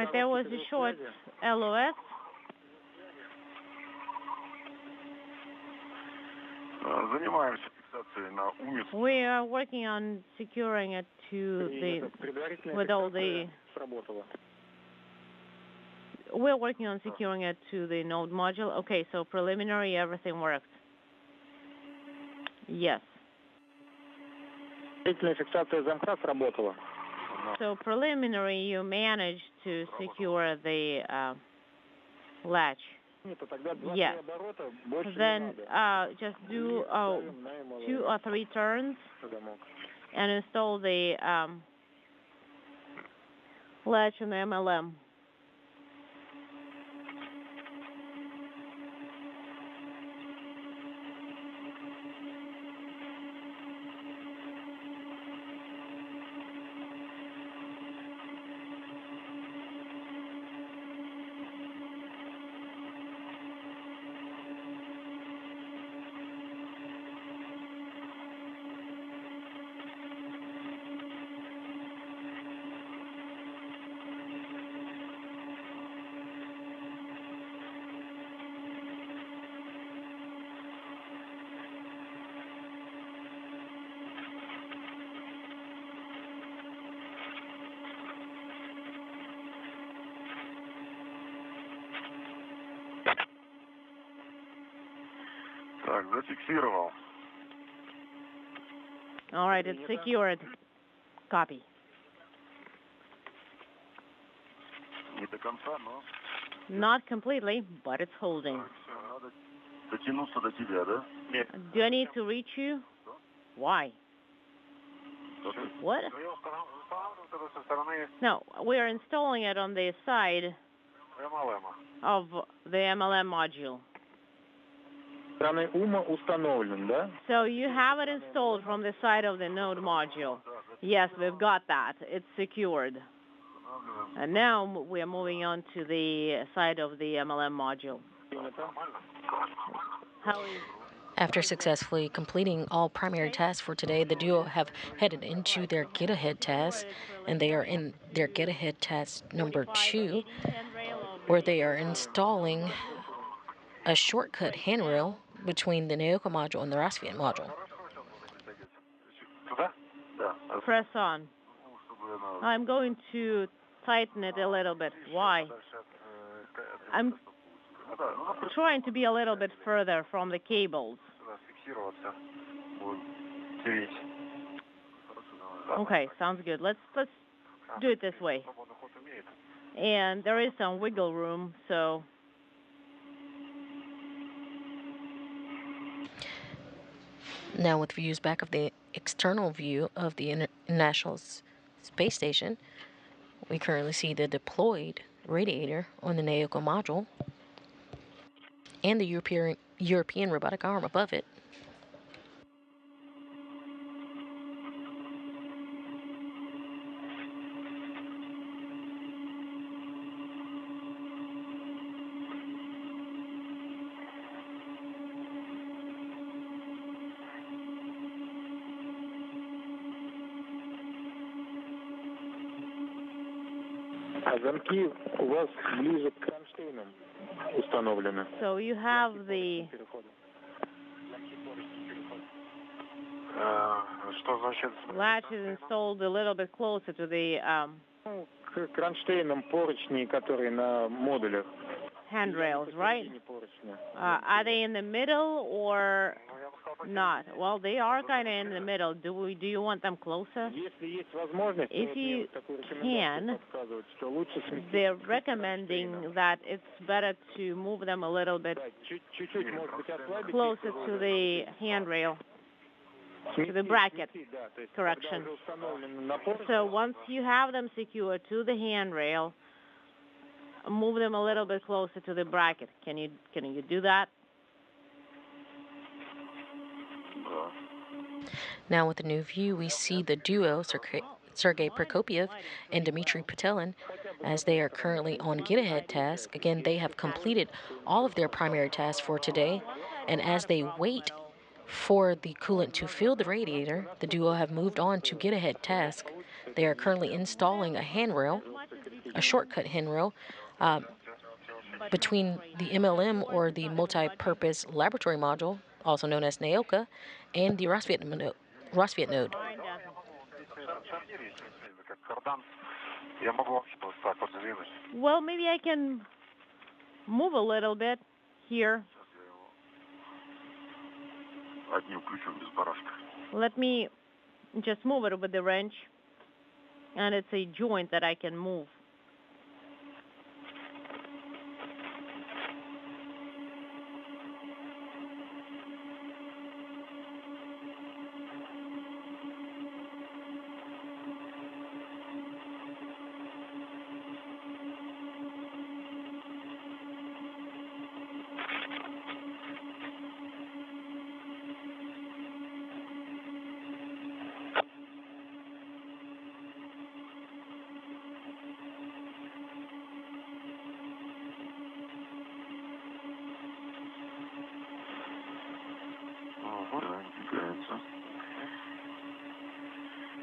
right, there was a short LOS. We are working on securing it to we're working on securing it to the node module. Okay, so preliminary, everything works. Yes. So preliminary, you managed to secure the latch. Yes. Then just do 2 or 3 turns and install the latch on the MLM. Так, зафиксировал. All right, it's secured. Copy. Не до конца, но... Not completely, but it's holding. Надо дотянуться до тебя, да? Нет. Do I need to reach you? Why? What? No, we are installing it on the side of the MLM module. установлен, да? So you have it installed from the side of the node module. Yes, we've got that. It's secured. And now we are moving on to the side of the MLM module. How is... After successfully completing all primary tasks for today, the duo have headed into their get-ahead task, and they are in their get-ahead task number 2, where they are installing a shortcut handrail between the Naoka module and the Roscosmos module. Press on. I'm going to tighten it a little bit. Why? I'm trying to be a little bit further from the cables. Okay, sounds good. Let's do it this way. And there is some wiggle room, so... Now with views back of the external view of the International Space Station, we currently see the deployed radiator on the Naoka module and the European robotic arm above it. А замки у вас ближе к кронштейнам установлены. So you have the... Что значит? Latch is installed a little bit closer to the К кронштейнам поручни, которые на модулях. handrails, right? Are they in the middle or not? Well, they are kind of in the middle. Do you want them closer? If you can, they're recommending that it's better to move them a little bit closer to the handrail, to the bracket, correction. So once you have them secured to the handrail, move them a little bit closer to the bracket. Can you do that? Now with the new view, we see the duo, Sergey Prokopyev and Dmitri Petelin, as they are currently on get-ahead task. Again, they have completed all of their primary tasks for today, and as they wait for the coolant to fill the radiator, the duo have moved on to get-ahead task. They are currently installing a handrail, a shortcut handrail, between the MLM or the multi-purpose laboratory module, also known as Naoka, and the Roscosmos node. Well, maybe I can move a little bit here. Let me just move it with the wrench, and it's a joint that I can move.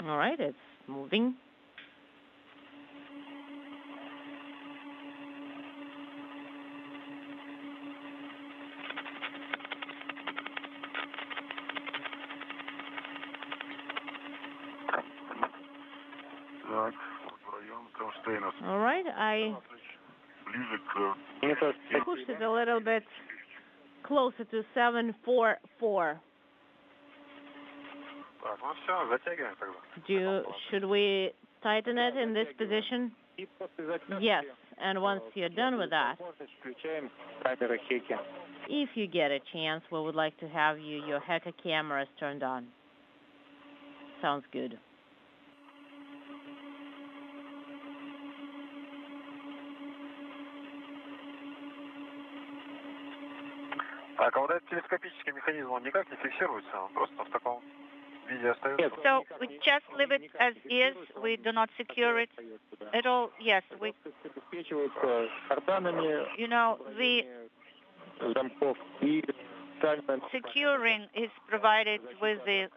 All right, it's moving. All right, I pushed it a little bit closer to 744. Так, ну все, затягиваем тогда. Should we tighten it in this position? Yes, and once you're done with that, if you get a chance, we would like to have your Heka cameras turned on. Sounds good. Так, а вот этот телескопический механизм, он никак не фиксируется, он просто в таком виде остается? So we just leave it as is. We do not secure it at all. Yes, we. You know, the securing is provided with the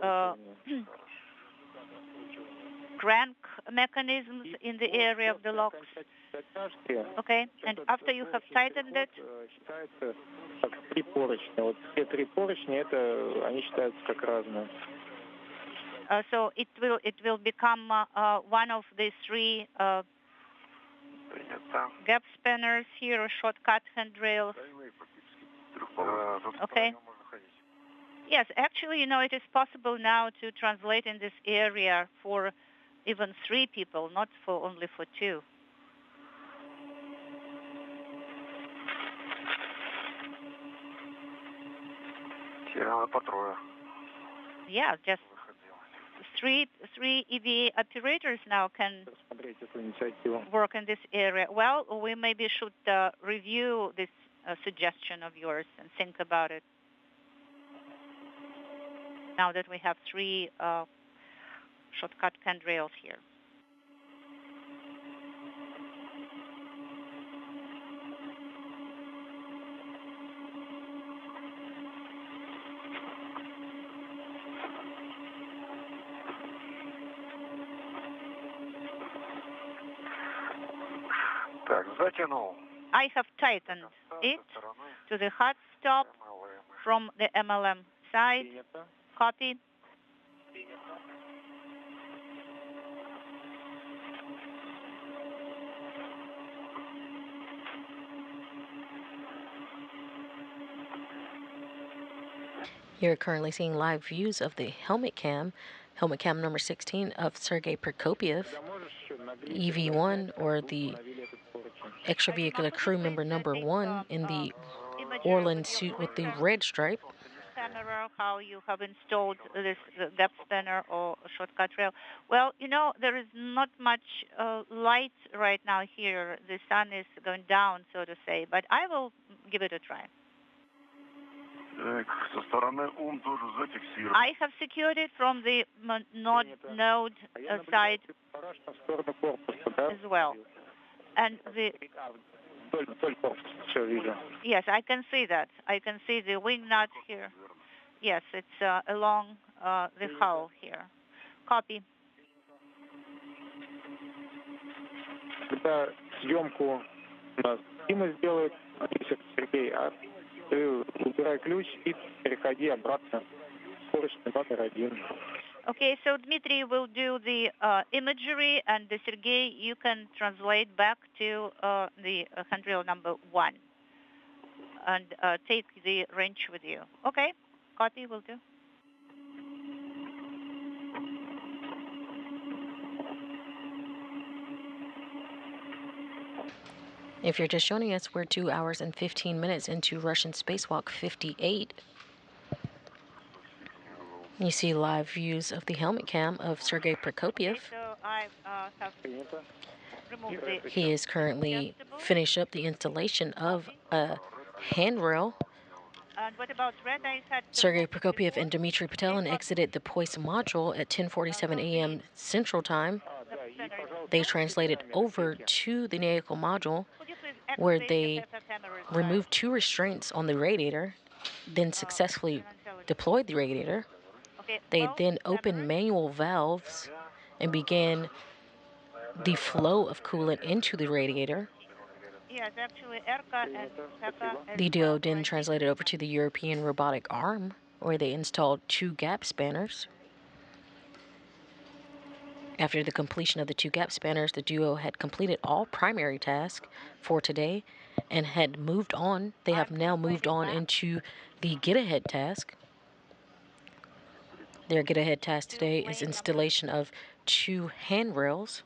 crank mechanisms in the area of the locks. Okay, and after you have tightened it, so it will become one of the three gap spanners here, shortcut handrails. Okay. Yes, actually, you know, it is possible now to translate in this area for even 3 people, not for only for 2. Yeah, just three EVA operators now can work in this area. Well, we maybe should review this suggestion of yours and think about it. Now that we have 3 shortcut handrails here. I have tightened it to the hot stop from the MLM side. Copy. You're currently seeing live views of the helmet cam number 16 of Sergey Prokopyev, EV1, or the extravehicular crew member number 1 in the Orlan suit with the red stripe. Camera, how you have installed this gap spanner or shortcut rail. Well, you know, there is not much light right now here. The sun is going down, so to say, but I will give it a try. I have secured it from the node side as well. And the yes, I can see that. I can see the wing nut here. Yes, it's along the hull here. Copy. Съемку Дима сделает, Сергей, а ты убирай ключ и переходи обратно. Скорость номер 1. Okay, so Dmitri will do the imagery, and Sergey, you can translate back to the handrail number 1 and take the wrench with you. Okay, copy, will do. If you're just joining us, we're 2 hours and 15 minutes into Russian spacewalk 58. You see live views of the helmet cam of Sergey Prokopyev. So I have removed the He is currently finished up the installation of a handrail. And what about red? I had Sergey Prokopyev and Dmitri Petelin exited the Poise module at 10:47 a.m. Central Time. They translated over to the Nautical module, where they removed 2 restraints on the radiator, then successfully deployed the radiator. They then opened manual valves and began the flow of coolant into the radiator. Yes, actually, Erka and Pekka. The duo then translated over to the European robotic arm, where they installed 2 gap spanners. After the completion of the 2 gap spanners, the duo had completed all primary tasks for today and had moved on. They have now moved on into the get ahead task. Their get ahead task today is installation of 2 handrails.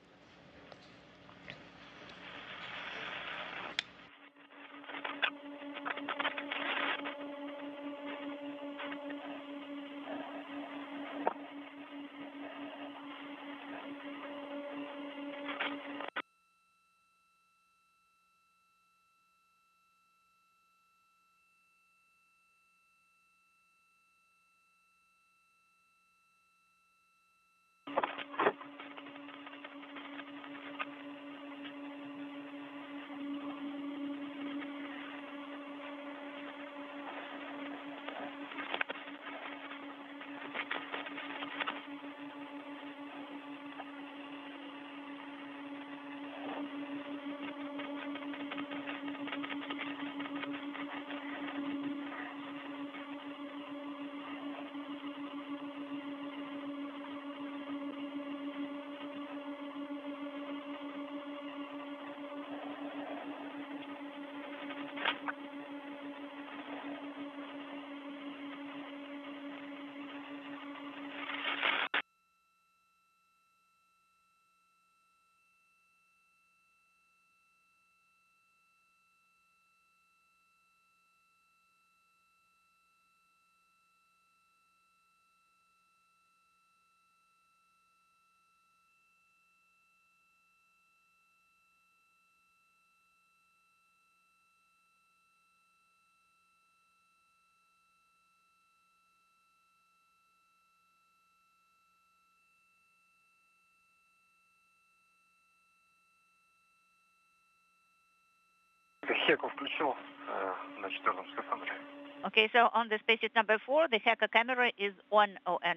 Okay, so on the spacesuit number 4, the hacker camera is on ON.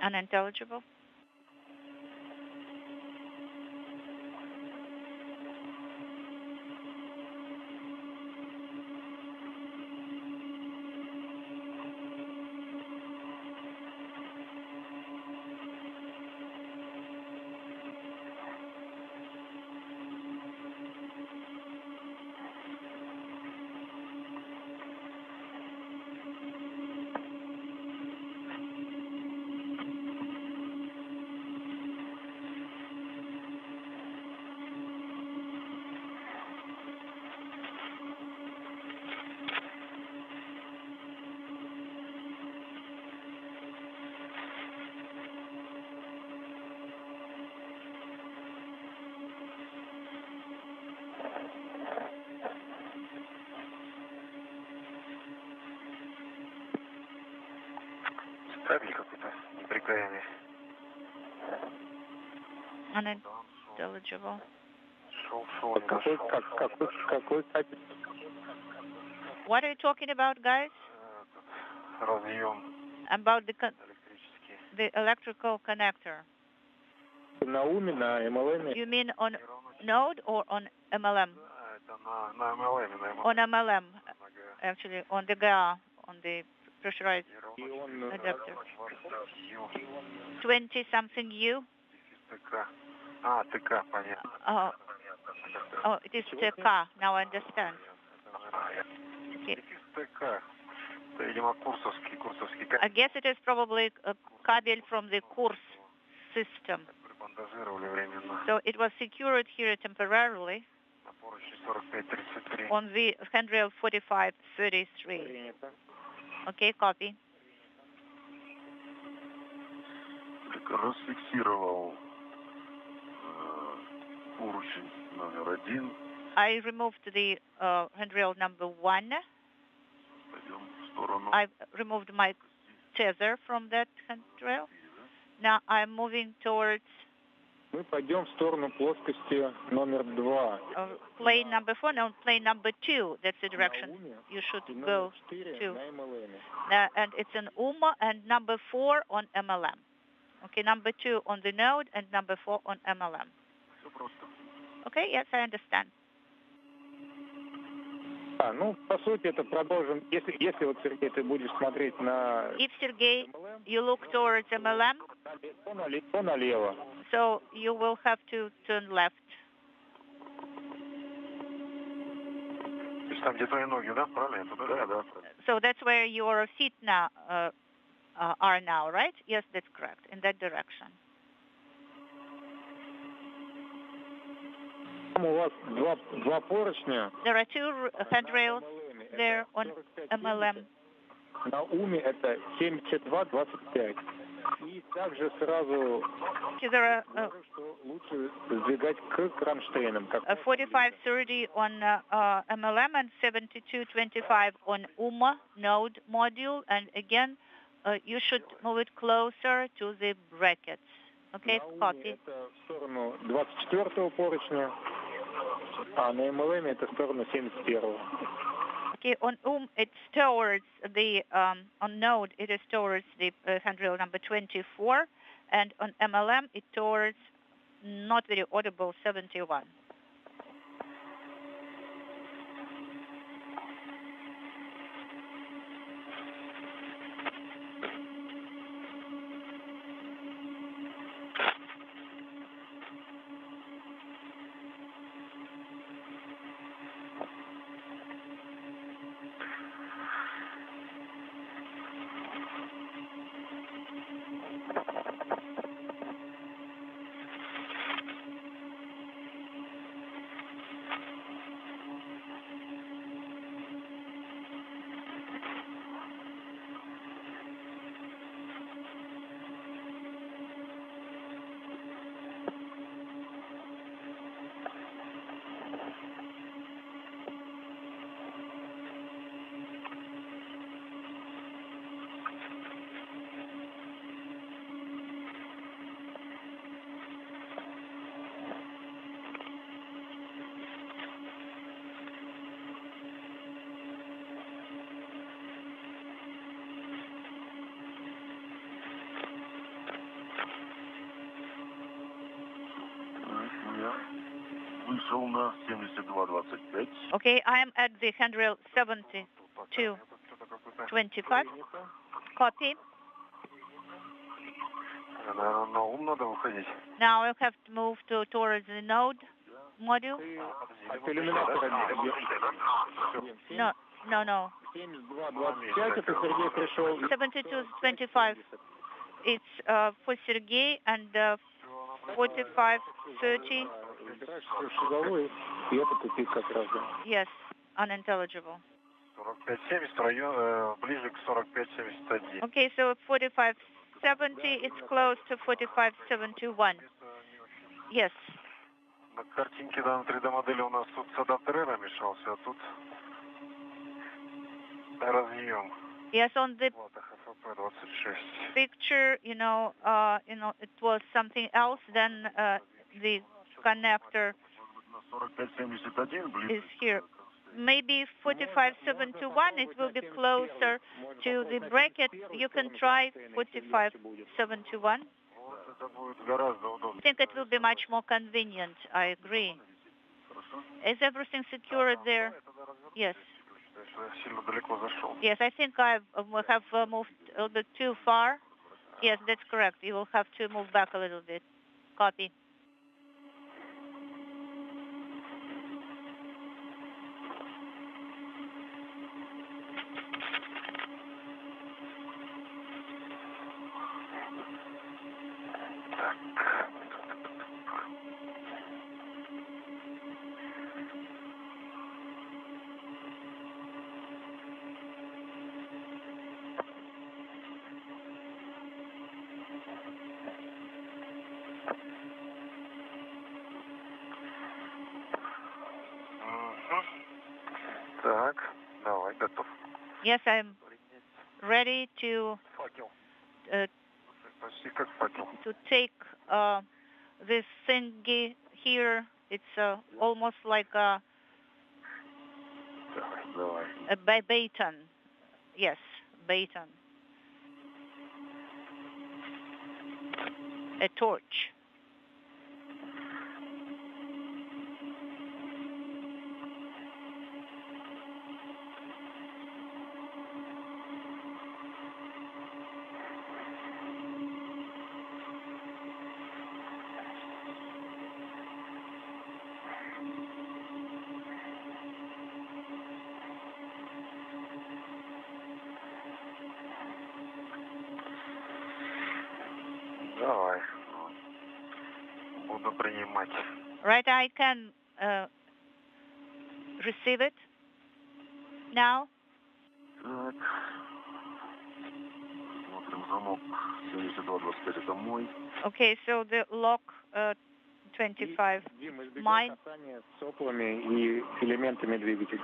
Unintelligible. Unintelligible. What are you talking about, guys? About the electrical connector. You mean on node or on MLM? On MLM, actually, on the GA, on the pressurized adapter. 20-something U? Oh, it is TK. Now I understand. Okay. I guess it is probably a cable from the course system. So it was secured here temporarily on the handrail 4533. Okay, copy. I removed the handrail number 1. I've removed my tether from that handrail. Now I'm moving towards Мы пойдем в сторону плоскости номер 2. Plane number 4, no, plane number 2. That's the direction you should go to. And it's an and number 4 on MLM. Okay, number 2 on the node and number 4 on MLM. Okay, yes, I understand. Ну, по сути, это продолжим. Если вот, Сергей, ты будешь смотреть на... If, Sergey, you look towards MLM, то налево. So you will have to turn left. Там, где твои ноги, да? Правильно? Да. So that's where your feet now are now, right? Yes, that's correct. In that direction. У вас два поручня. There are 2 handrails there on MLM. На УМе это 72-25. И также сразу что лучше сдвигать к кронштейнам. 4530 on MLM and 7225 on UMA node module. And again, you should move it closer to the brackets. Okay, copy. Это в сторону 24-го поручня, а на MLM это в сторону 71-го. Okay, on it's towards the on node it is towards the handrail number 24, and on MLM it towards not very audible 71. Вышел на 72-25. Okay, I am at the handrail 72-25. Copy. На ум надо выходить. Now I have to move towards the node module. No. 72-25 это Сергей пришел. 72-25. It's for Sergey and 45-30. И это тупик как раз, да. Yes, unintelligible. 45-70, ближе к 45-71. Okay, so 45-70, it's close to 45-71. Yes. На картинке на 3D-модели у нас тут с адаптером мешался, а тут разъем. Yes, on the picture, it was something else than the connector is here. Maybe 45-71, it will be closer to the bracket. You can try 45-71. I think it will be much more convenient. I agree. Is everything secure there? Yes. Yes, I think I have moved a little bit too far. Yes, that's correct. You will have to move back a little bit. Copy. Так, давай, готов. Yes, I'm ready to Почти как факел. take this thingy here, it's almost like a baton. Yes, baton. A torch. Давай. Буду принимать. Right, I can receive it now. Так. Смотрим замок 7225 это мой. Okay, so the lock 25 mine. С соплами и элементами двигателя.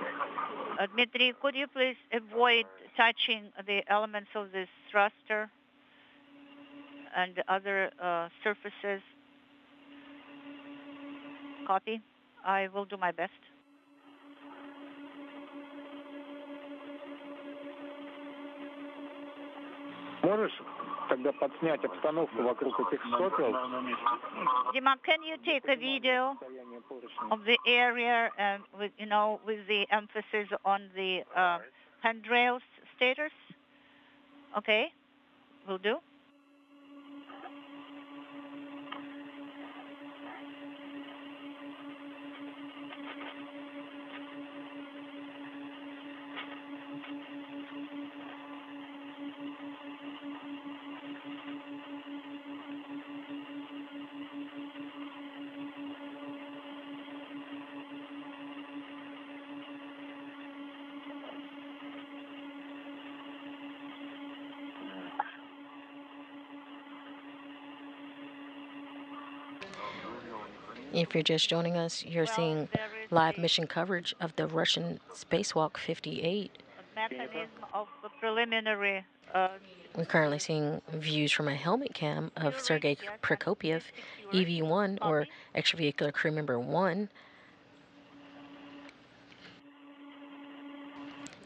Dmitry, could you please avoid touching the elements of this thruster and other surfaces? Copy. I will do my best. Можешь тогда подснять обстановку вокруг этих сопел? Dima, can you take a video of the area with the emphasis on the handrails status? Okay, will do. If you're just joining us, you're seeing live mission coverage of the Russian spacewalk 58. Mechanism of the preliminary. We're currently seeing views from a helmet cam of Sergey Prokopyev, EV-1, or extravehicular crew member 1.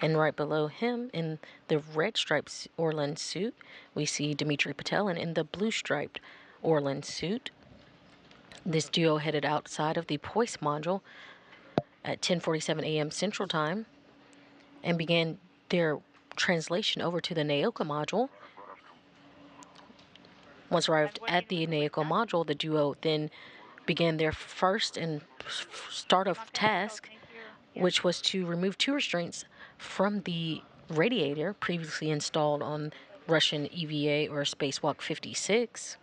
And right below him, in the red striped Orlan suit, we see Dmitri Petelin in the blue striped Orlan suit. This duo headed outside of the Poise module at 10:47 a.m. Central Time and began their translation over to the Naoka module. Once arrived at the Naoka module, the duo then began their first and start of task, which was to remove two restraints from the radiator previously installed on Russian EVA or Spacewalk 56.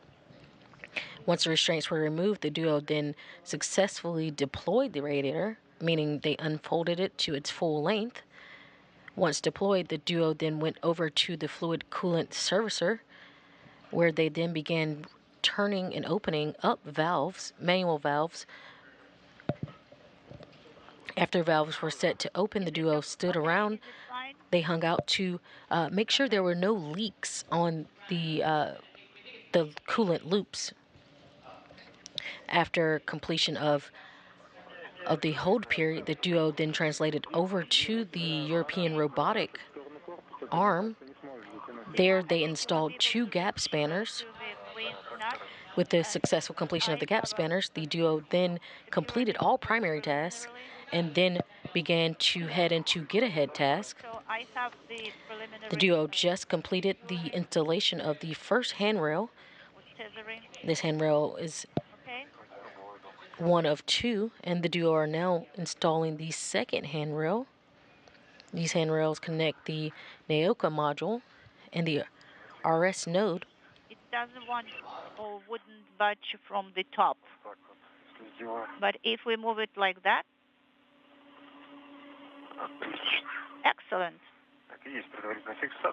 Once the restraints were removed, the duo then successfully deployed the radiator, meaning they unfolded it to its full length. Once deployed, the duo then went over to the fluid coolant servicer, where they then began turning and opening up valves, manual valves. After valves were set to open, the duo stood around. They hung out to make sure there were no leaks on the coolant loops. After completion of the hold period, the duo then translated over to the European robotic arm. There they installed two gap spanners. With the successful completion of the gap spanners, the duo then completed all primary tasks and then began to head into get-ahead task. The duo just completed the installation of the first handrail. This handrail is one of two, and the duo are now installing the second handrail. These handrails connect the Naoka module and the RS node. It doesn't want or wouldn't budge from the top. But if we move it like that, excellent.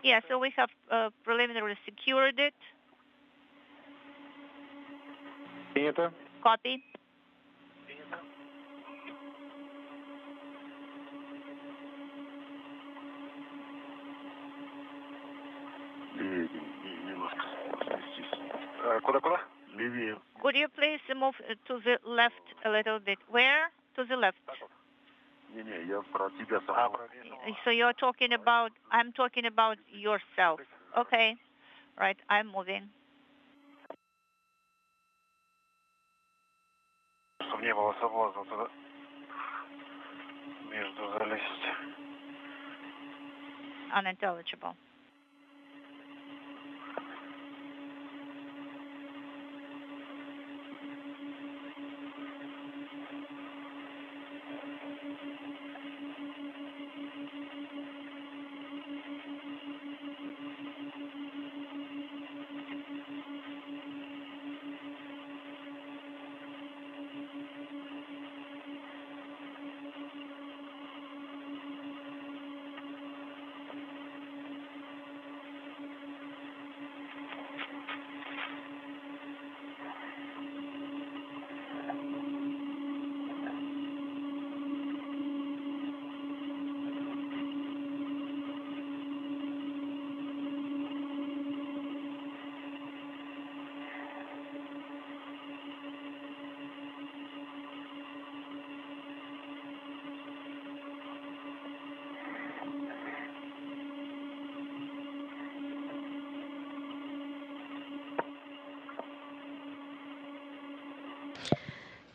Yeah, so we have preliminarily secured it. Copy. Куда-куда? Левее. Could you please move to the left a little bit? Where? To the left. So you're talking about, I'm talking about yourself. Okay. Right, I'm moving. Чтобы не было соблазна туда между залезть. Unintelligible.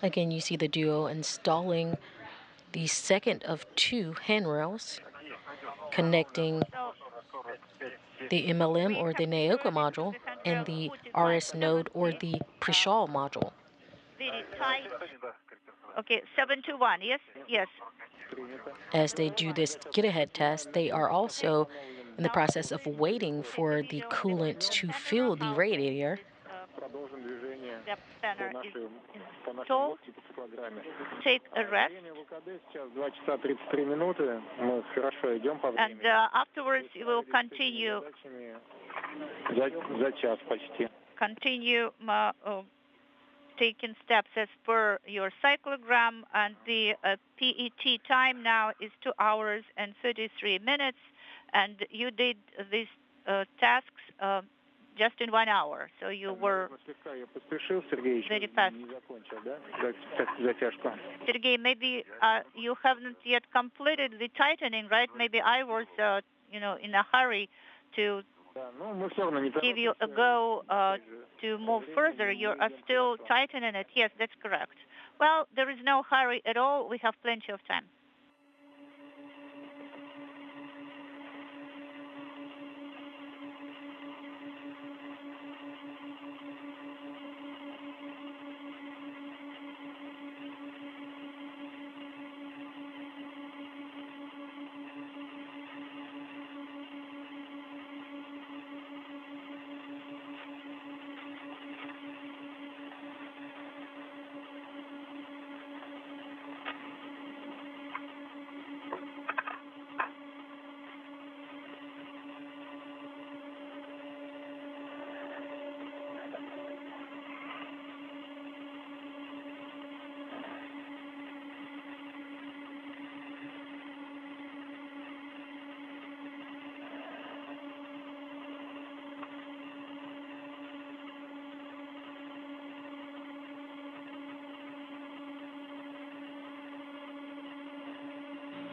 Again, you see the duo installing the second of two handrails connecting the MLM or the Naoka module and the RS node or the Prishal module. Very tight. Okay, 721, yes? Yes. As they do this get-ahead test, they are also in the process of waiting for the coolant to fill the radiator. Step spanner is installed. Take a rest. And afterwards, you will continue taking steps as per your cyclogram, and the PET time now is 2 hours and 33 minutes, and you did these tasks just in 1 hour, so you were very fast. Sergey, maybe you haven't yet completed the tightening, right? Maybe I was, in a hurry to give you a go to move further. You are still tightening it. Yes, that's correct. Well, there is no hurry at all. We have plenty of time.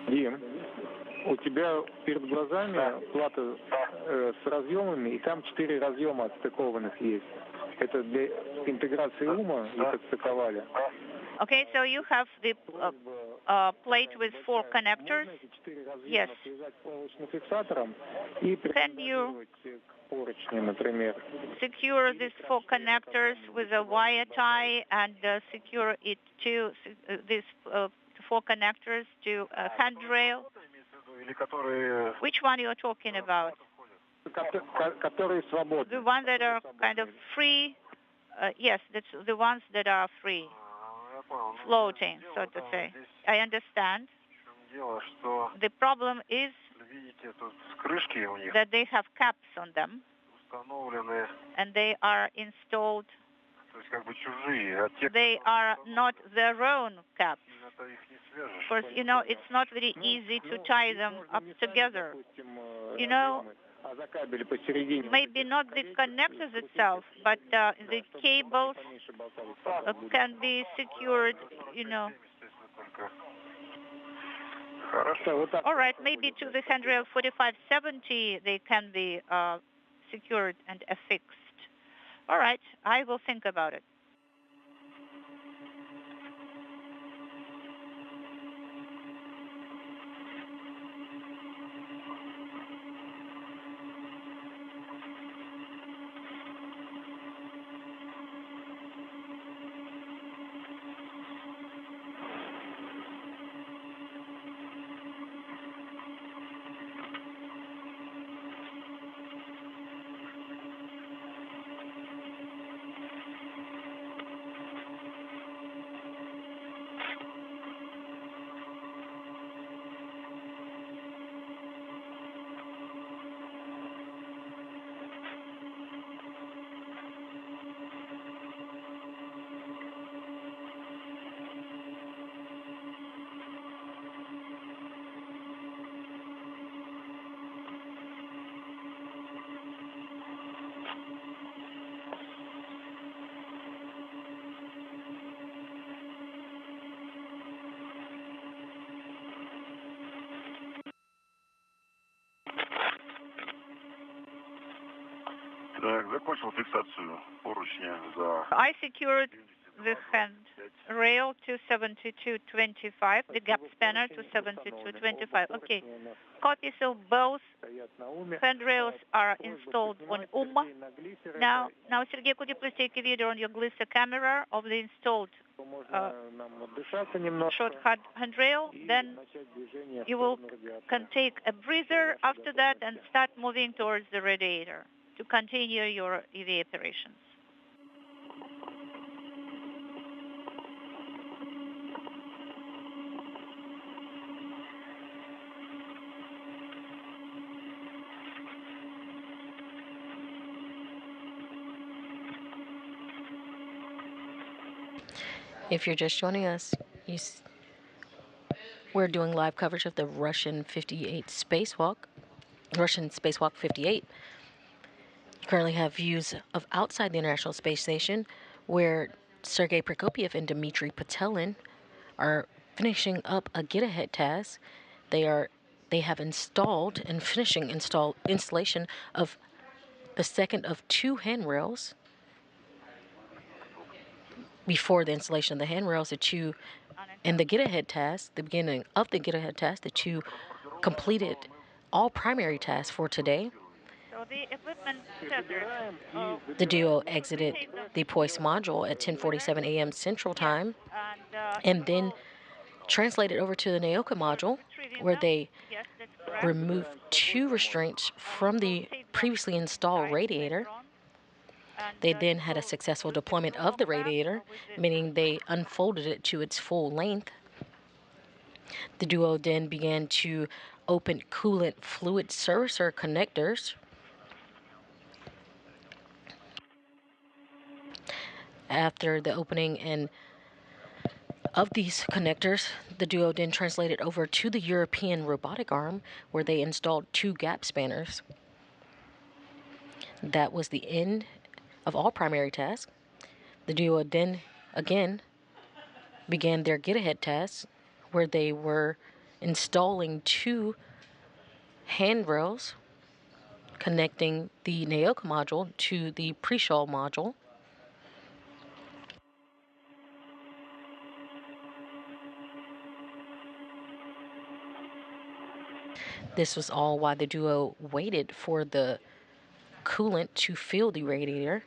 Дим, у тебя перед глазами плата с разъемами, и там 4 разъема отстыкованных есть. Это для интеграции ума их отстыковали. Okay, so you have the plate with 4 connectors. Yes. Can you secure these 4 connectors with a wire tie and secure it to these 4 connectors to a handrail? Which one you are talking about? The ones that are kind of free? Yes, that's the ones that are free, floating, so to say. I understand. The problem is that they have caps on them, and they are installed. They are not their own caps. Of course, it's not very easy to tie them up together. Maybe not the connectors itself, but the cables can be secured, All right, maybe to the handrail 4570, they can be secured and affixed. All right, I will think about it. I secured the handrail to 7225, the gap spanner to 7225. Okay, copy. So both handrails are installed on Now, Sergey, could you please take a video on your Glissa camera of the installed short handrail? Then you can take a breather after that and start moving towards the radiator to continue your EV operations. If you're just joining us, we're doing live coverage of the Russian spacewalk 58. You currently have views of outside the International Space Station, where Sergey Prokopyev and Dmitri Petelin are finishing up a get-ahead task. They have installed and finishing installation of the second of two handrails. Before the installation of the handrails, the two and the get-ahead task, the beginning of the get-ahead task, the two completed all primary tasks for today. So the equipment The duo exited the Poise module at 10:47 a.m. Central Time, and then translated over to the Naoka module, where they removed two restraints from the previously installed radiator. They then had a successful deployment of the radiator, meaning they unfolded it to its full length. The duo then began to open coolant fluid servicer connectors. After the opening of these connectors, the duo then translated over to the European robotic arm, where they installed two gap spanners. That was the end of all primary tasks. The duo then again began their get-ahead tasks, where they were installing two handrails connecting the Naoka module to the pre-shell module. This was all while the duo waited for the coolant to fill the radiator.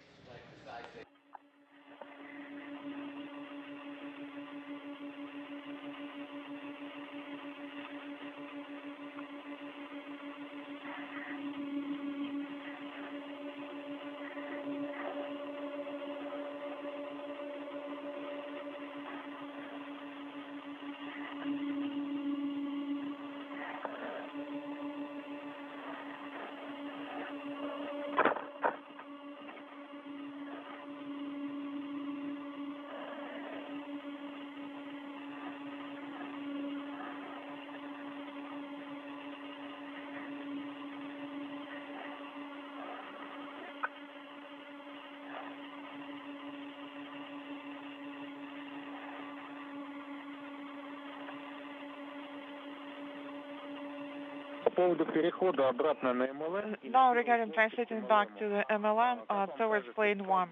По поводу перехода обратно на МЛМ. Now, regarding translating back to the MLM towards plane 1,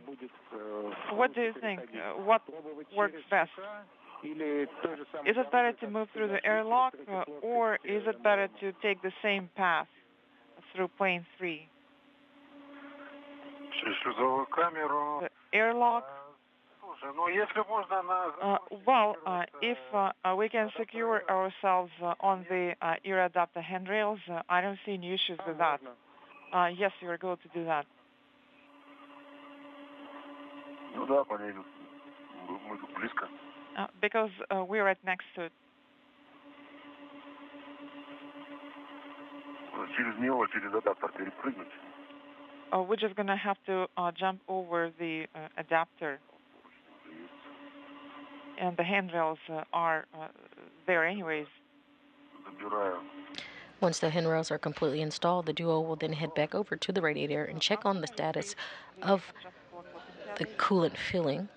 what do you think? What works best? Is it better to move through the airlock, or is it better to take the same path through plane 3? The airlock. If we can secure ourselves on the ear adapter handrails, I don't see any issues with that. Yes, you are going to do that. Because we're right next to it. We're just going to have to jump over the adapter. And the handrails are there anyways. Once the handrails are completely installed, the duo will then head back over to the radiator and check on the status of the coolant filling.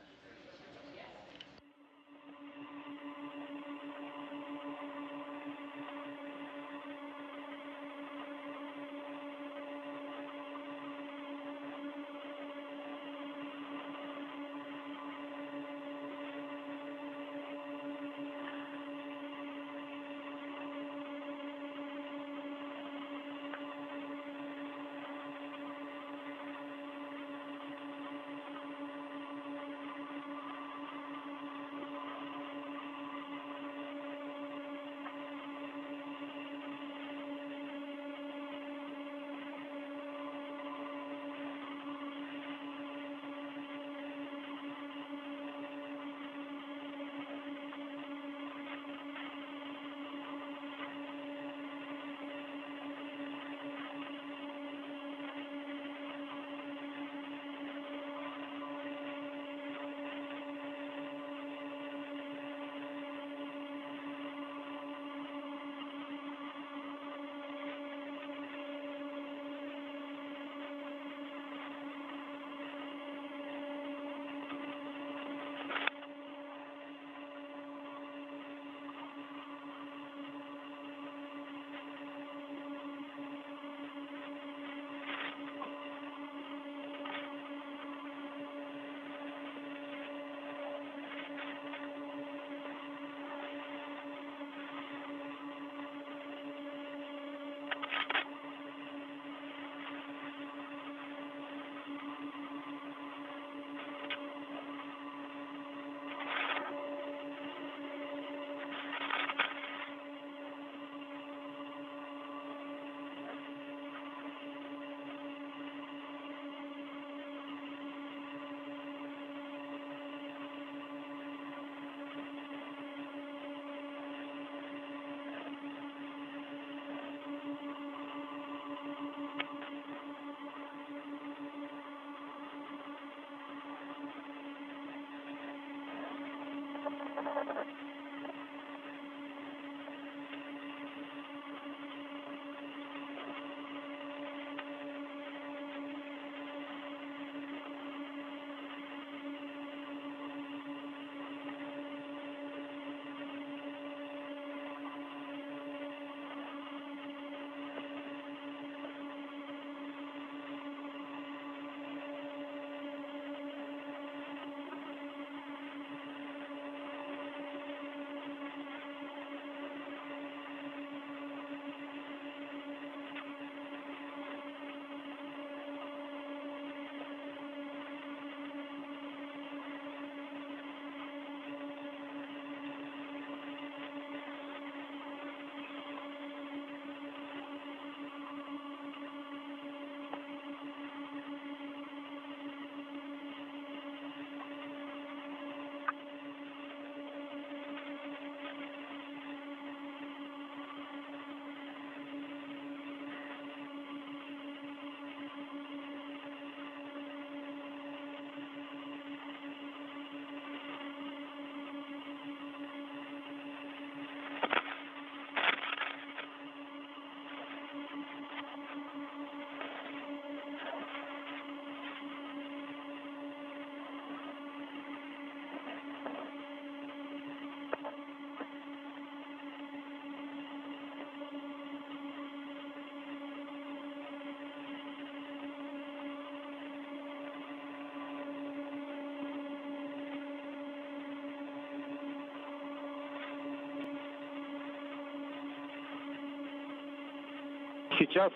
Сейчас,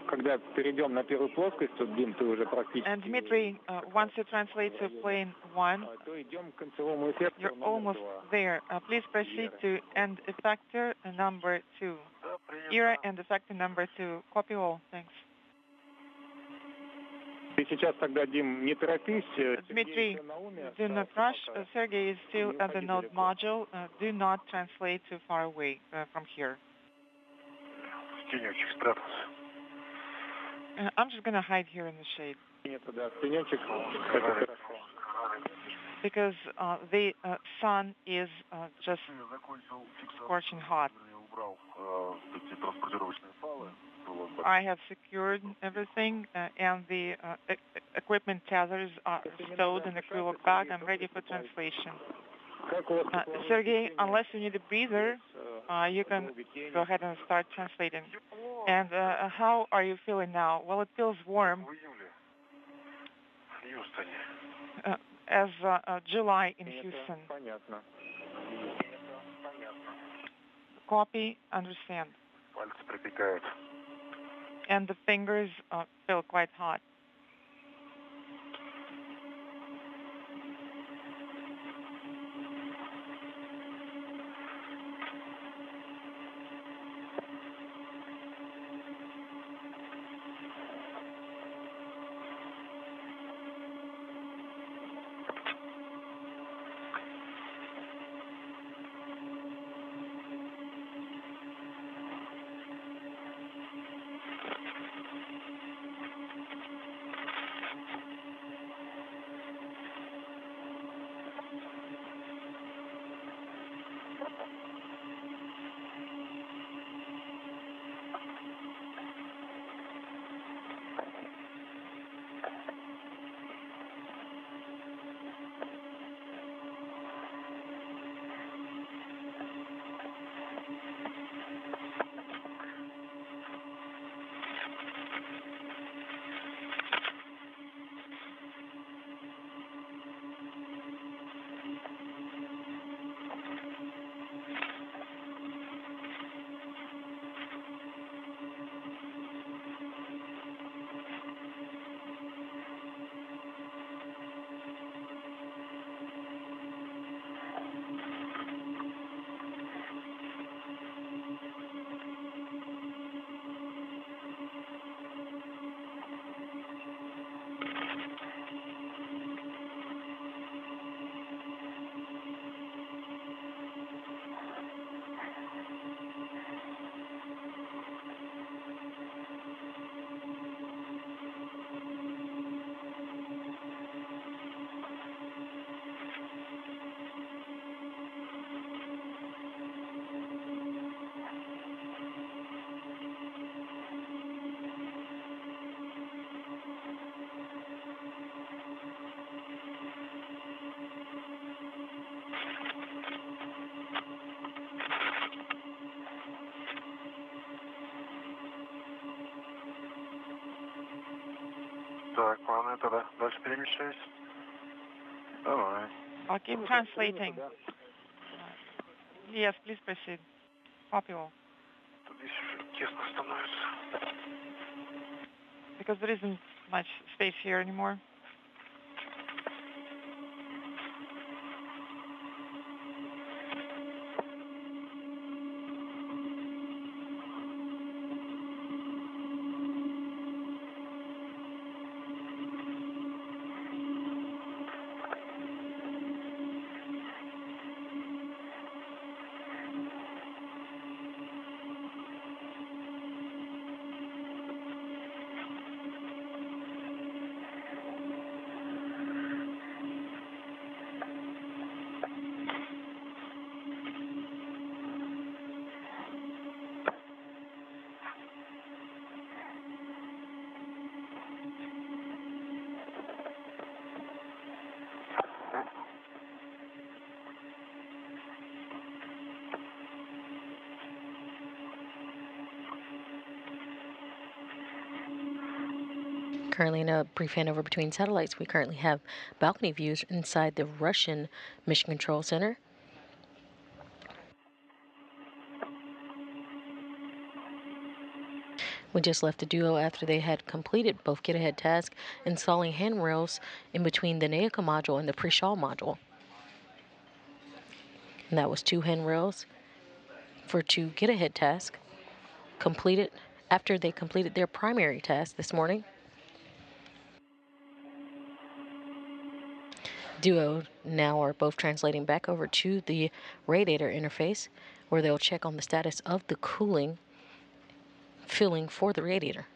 когда перейдем на первую плоскость, тут, Дим, ты уже практически... And Dmitri, once you translate to plane 1, то идем к концевому эффекту you're номер almost 2. there. Please proceed to end effector number 2. Era end effector number 2. Copy all. Thanks. Ты сейчас тогда, Дим, не торопись. Dmitri, do not rush. Sergey is still at the node module. Do not translate too far away from here. Тенечек спрятался. I'm just going to hide here in the shade. Нету, да, тенечек. Это хорошо. Because the sun is just scorching hot. I have secured everything, and the equipment tethers are stowed in the crew bag. I'm ready for translation. Sergey, unless you need a breather, you can go ahead and start translating. And how are you feeling now? Well, it feels warm. As July in Houston. Copy, understand. And the fingers feel quite hot. Так, ладно, тогда дальше перемещаюсь. Давай. I'll keep translating. Yes, please proceed. Copy all. Тут здесь уже тесно становится. Because there isn't much space here anymore. Currently, in a brief handover between satellites, we currently have balcony views inside the Russian Mission Control Center. We just left the duo after they had completed both get-ahead tasks, installing handrails in between the NAICA module and the pre-shawl module. And that was 2 handrails for 2 get-ahead tasks completed after they completed their primary task this morning. Duo now are both translating back over to the radiator interface, where they'll check on the status of the cooling filling for the radiator.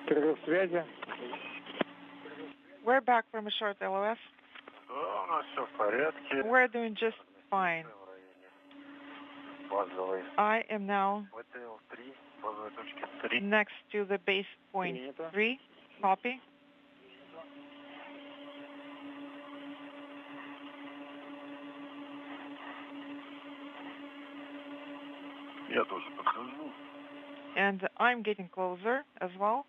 Перерыв связи. We're back from a short LOS. У нас все в порядке. We're doing just fine. Базовый. I am now ВТЛ-3, базовой точки 3. next to the base point 3. Copy. Я тоже подхожу. And I'm getting closer as well.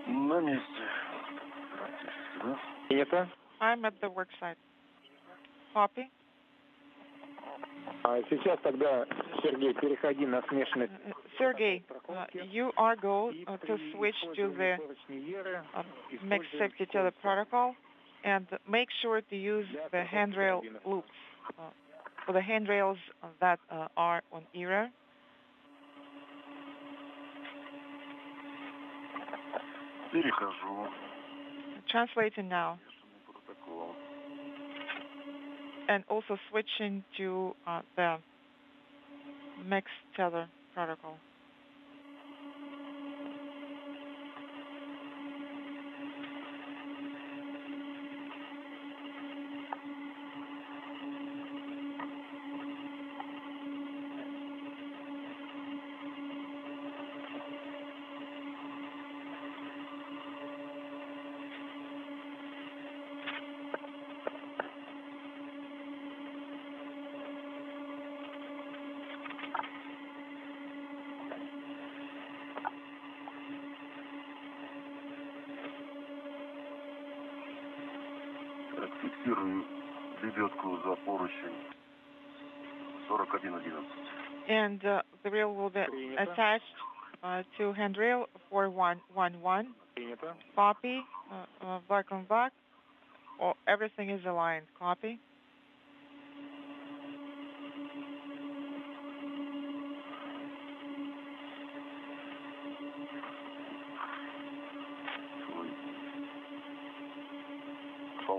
На месте. Это? I'm at the work site. Copy. Сейчас тогда, Сергей, переходи на смешанный... Sergey, you are go to switch to the mixed safety tether protocol and make sure to use the handrail loops for the handrails that are on error. Перехожу. Translating now. And also switching to the mixed tether protocol. Фиксирую лебедку за поручень 4111. And the reel will be attached to handrail 4111. Copy, black on black. Everything is aligned. Copy.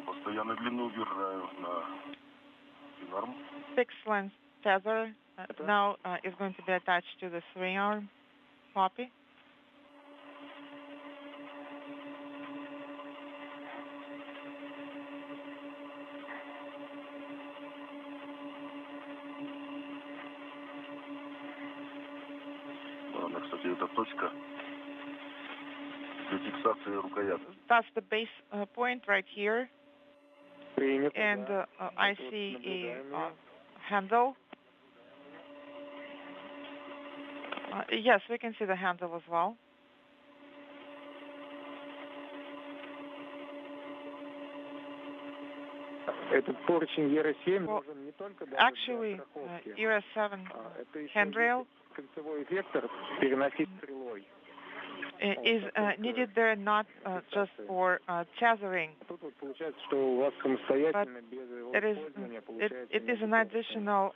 Постоянно длину держаю на арм. Fixed length tether now is going to be attached to the swing arm. Copy. That's the base point right here. And I see a handle. Yes, we can see the handle as well. Well, actually, ERA-7 handrail is needed there not just for tethering, but it is an additional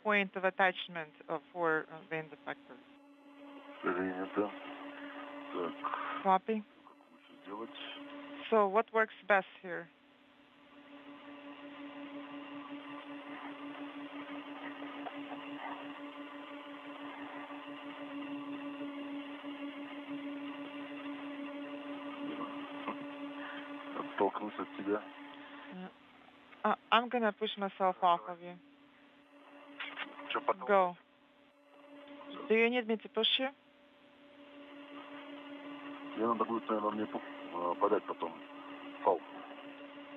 point of attachment for the end effector. Copy. So what works best here? I'm gonna push myself off of you. Go. Do you need me to push you?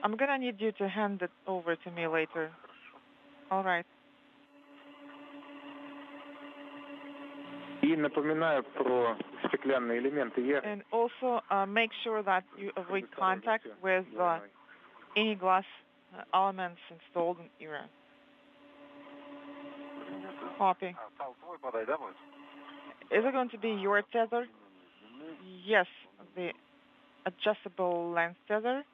I'm gonna need you to hand it over to me later. All right. And also make sure that you avoid contact with any glass elements installed in ERA. Copy. Is it going to be your tether? Yes, the adjustable length tether.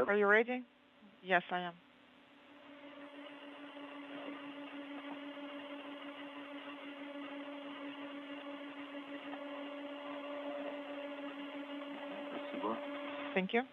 Are you ready? Yes, I am. Thank you.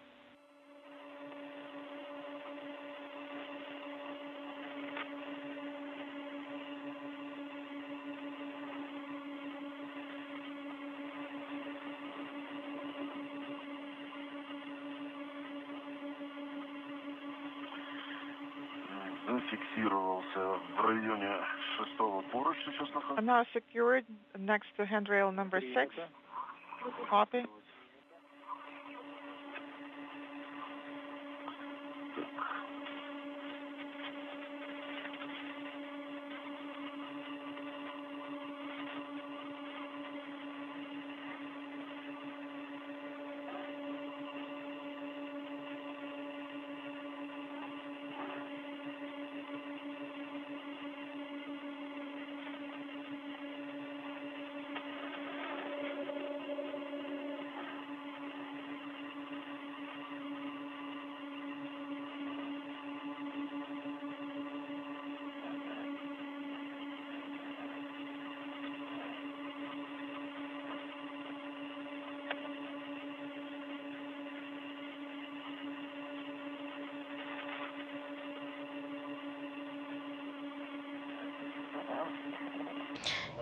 I'm now secured next to handrail number 6. Copy.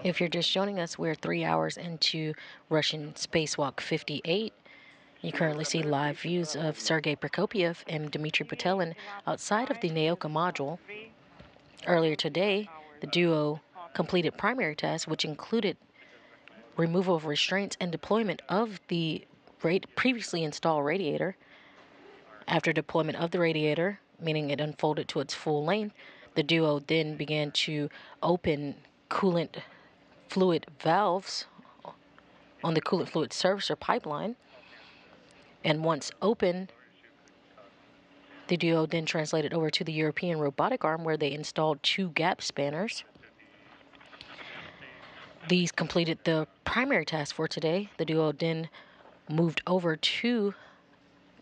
If you're just joining us, we're 3 hours into Russian spacewalk 58. You currently see live views of Sergey Prokopyev and Dmitri Petelin outside of the Naoka module. Earlier today, the duo completed primary tasks, which included removal of restraints and deployment of the previously installed radiator. After deployment of the radiator, meaning it unfolded to its full length, the duo then began to open coolant fluid valves on the coolant fluid servicer pipeline. And once open, the duo then translated over to the European robotic arm, where they installed 2 gap spanners. These completed the primary task for today. The duo then moved over to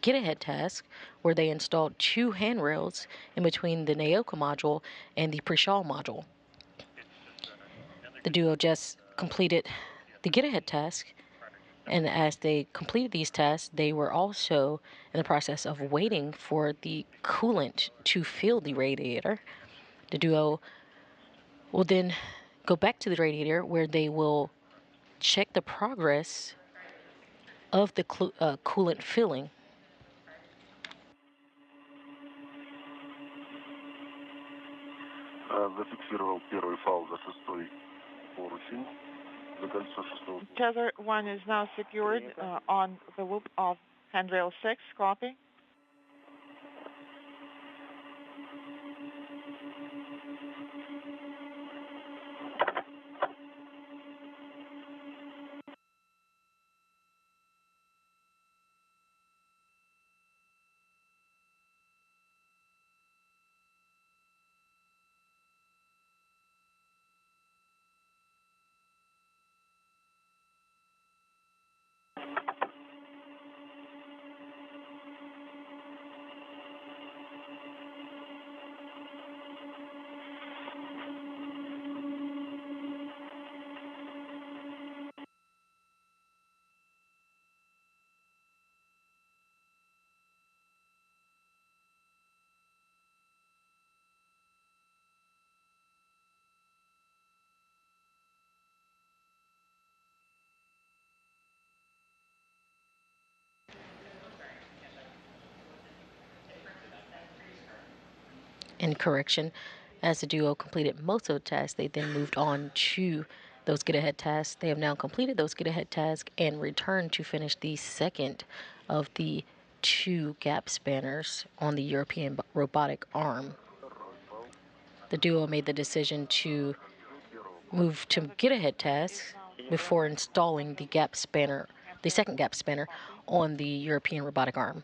get ahead task, where they installed 2 handrails in between the Naoka module and the Prishal module. The duo just completed the get ahead task, And as they completed these tests, they were also in the process of waiting for the coolant to fill the radiator. The duo will then go back to the radiator where they will check the progress of the coolant filling. Tether 1 is now secured on the loop of handrail 6. Copy. In correction, as the duo completed most of the tasks, they then moved on to those get-ahead tasks. They have now completed those get-ahead tasks and returned to finish the second of the 2 gap spanners on the European robotic arm. The duo made the decision to move to get-ahead tasks before installing the second gap spanner on the European robotic arm.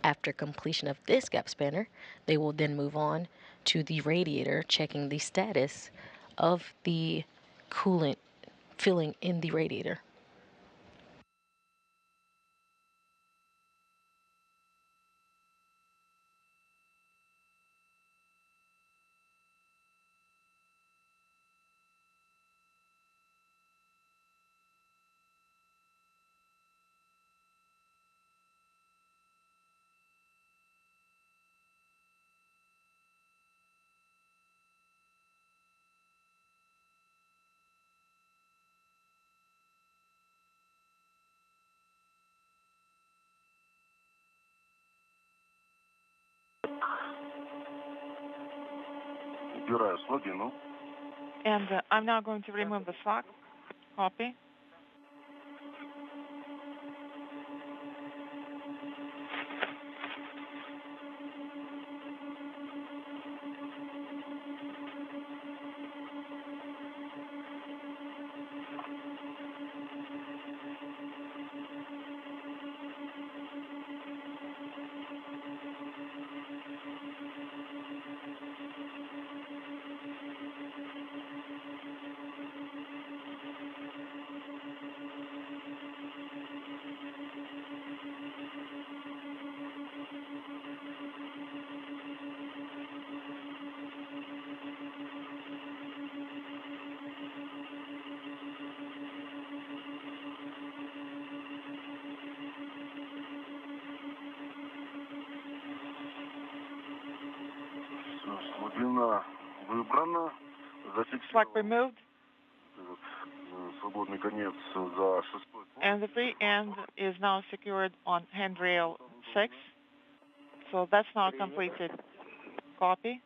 After completion of this gap spanner, they will then move on to the radiator, checking the status of the coolant filling in the radiator. And I'm now going to remove the sock. Copy. Slack removed. And the free end is now secured on handrail 6. So that's now completed. Copy.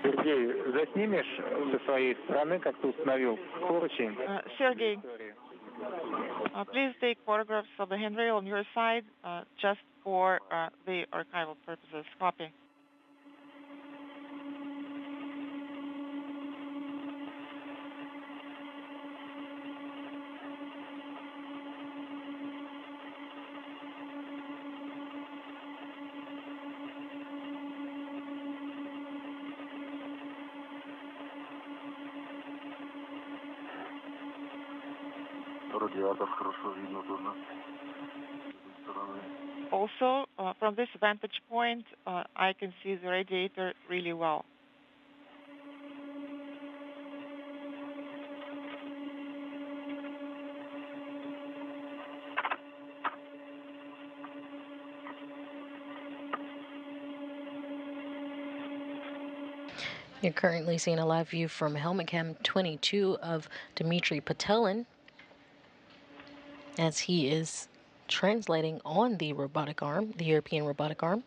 Сергей, заснимешь со своей стороны, как ты установил поручень? Sergey, please take photographs of the handrail on your side, just for the archival purposes. Copy. Also, from this vantage point, I can see the radiator really well. You're currently seeing a live view from helmet cam 22 of Dmitri Petelin as he is translating on the robotic arm, the European robotic arm.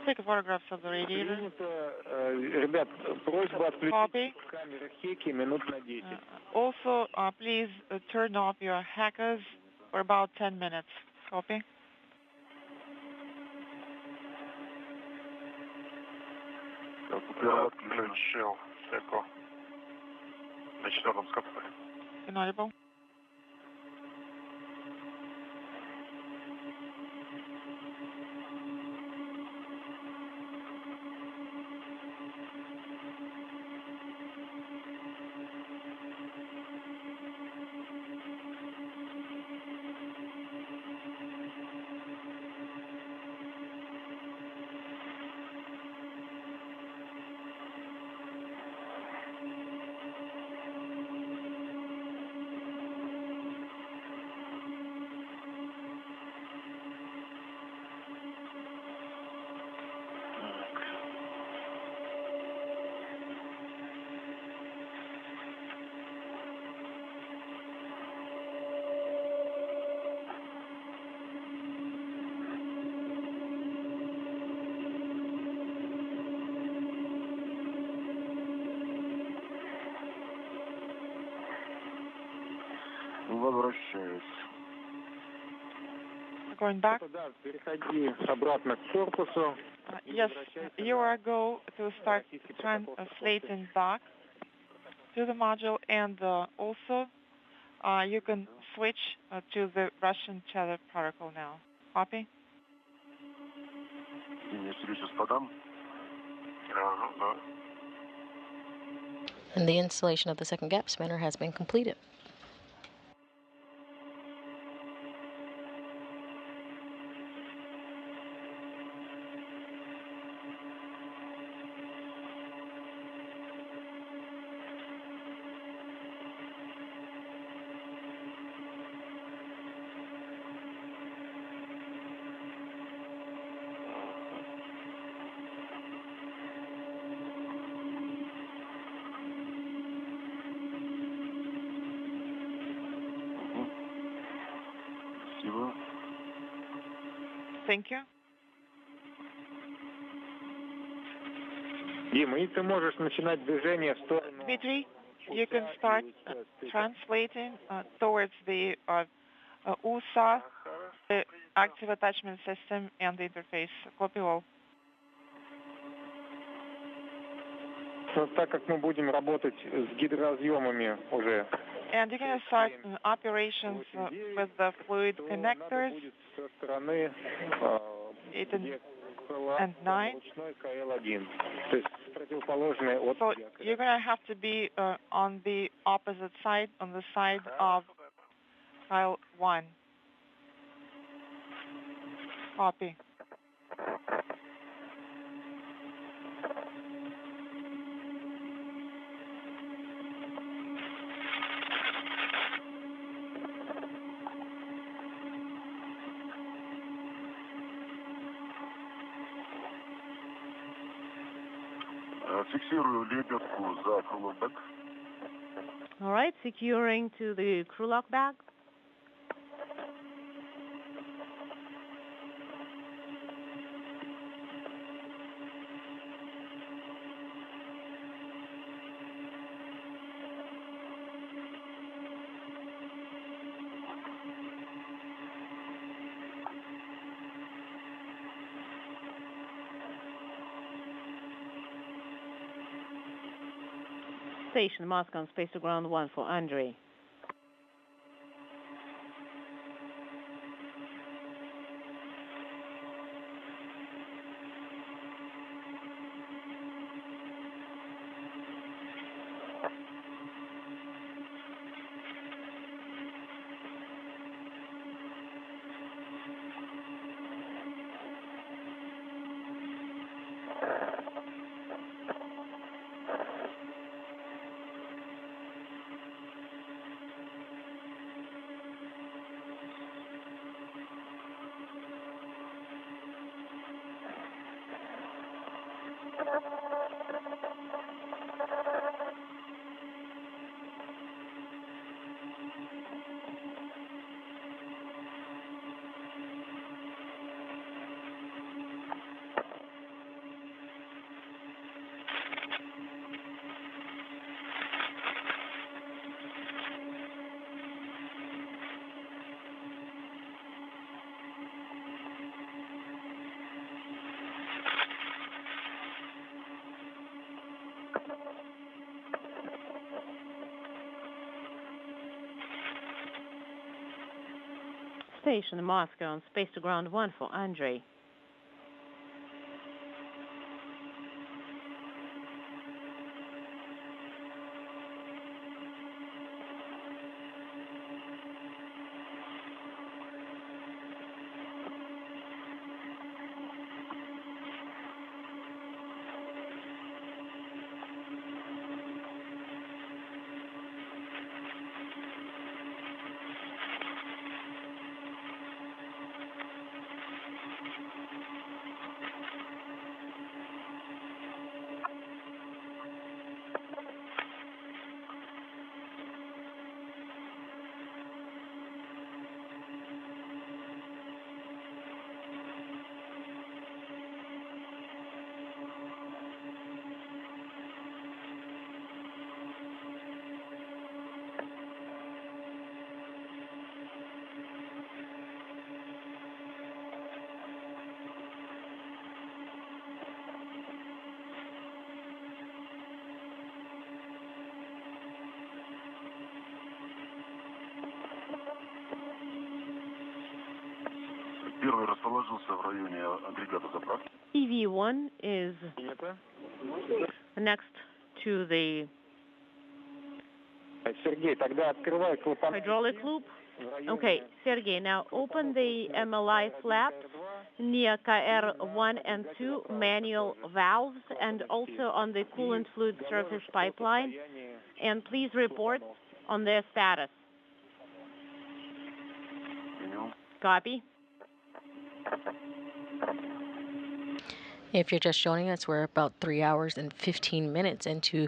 Take photographs of the radiator. Ребят, просьба отключить Copy. камеры Хеки минут на 10. Also, please turn off your hackers for about 10 minutes. Copy. Отключил. Эко. На 4-м скопе. Inaudible. Возвращаюсь. Going back. Да, переходи обратно к корпусу. Yes, you are go to start translating back to the module, and also you can switch to the Russian tether protocol now. Copy. Я сейчас подам. Да. And the installation of the second gap spanner has been completed. Thank you. Дима, и ты можешь начинать движение в сторону. Dmitry, you can start translating towards the USA, the active attachment system, and the interface. Copy all. Так как мы будем работать с гидроразъемами уже. And you're going to start operations with the fluid connectors, 8 and 9. So you're going to have to be on the opposite side, on the side of file 1. Copy. Фиксирую лебедку за крылом бэк. All right, securing to the crew lock bag. Station Moscow on space to ground 1 for Andrei. Station Moscow on space to ground 1 for Andrei. Первый расположился в районе агрегата заправки. EV1 is next to the Сергей, тогда открывай клапан. hydraulic loop. Okay, Sergey, now open the MLI flaps near KR1 and 2 manual valves and also on the coolant fluid surface pipeline, and please report on their status. Copy. If you're just joining us, we're about 3 hours and 15 minutes into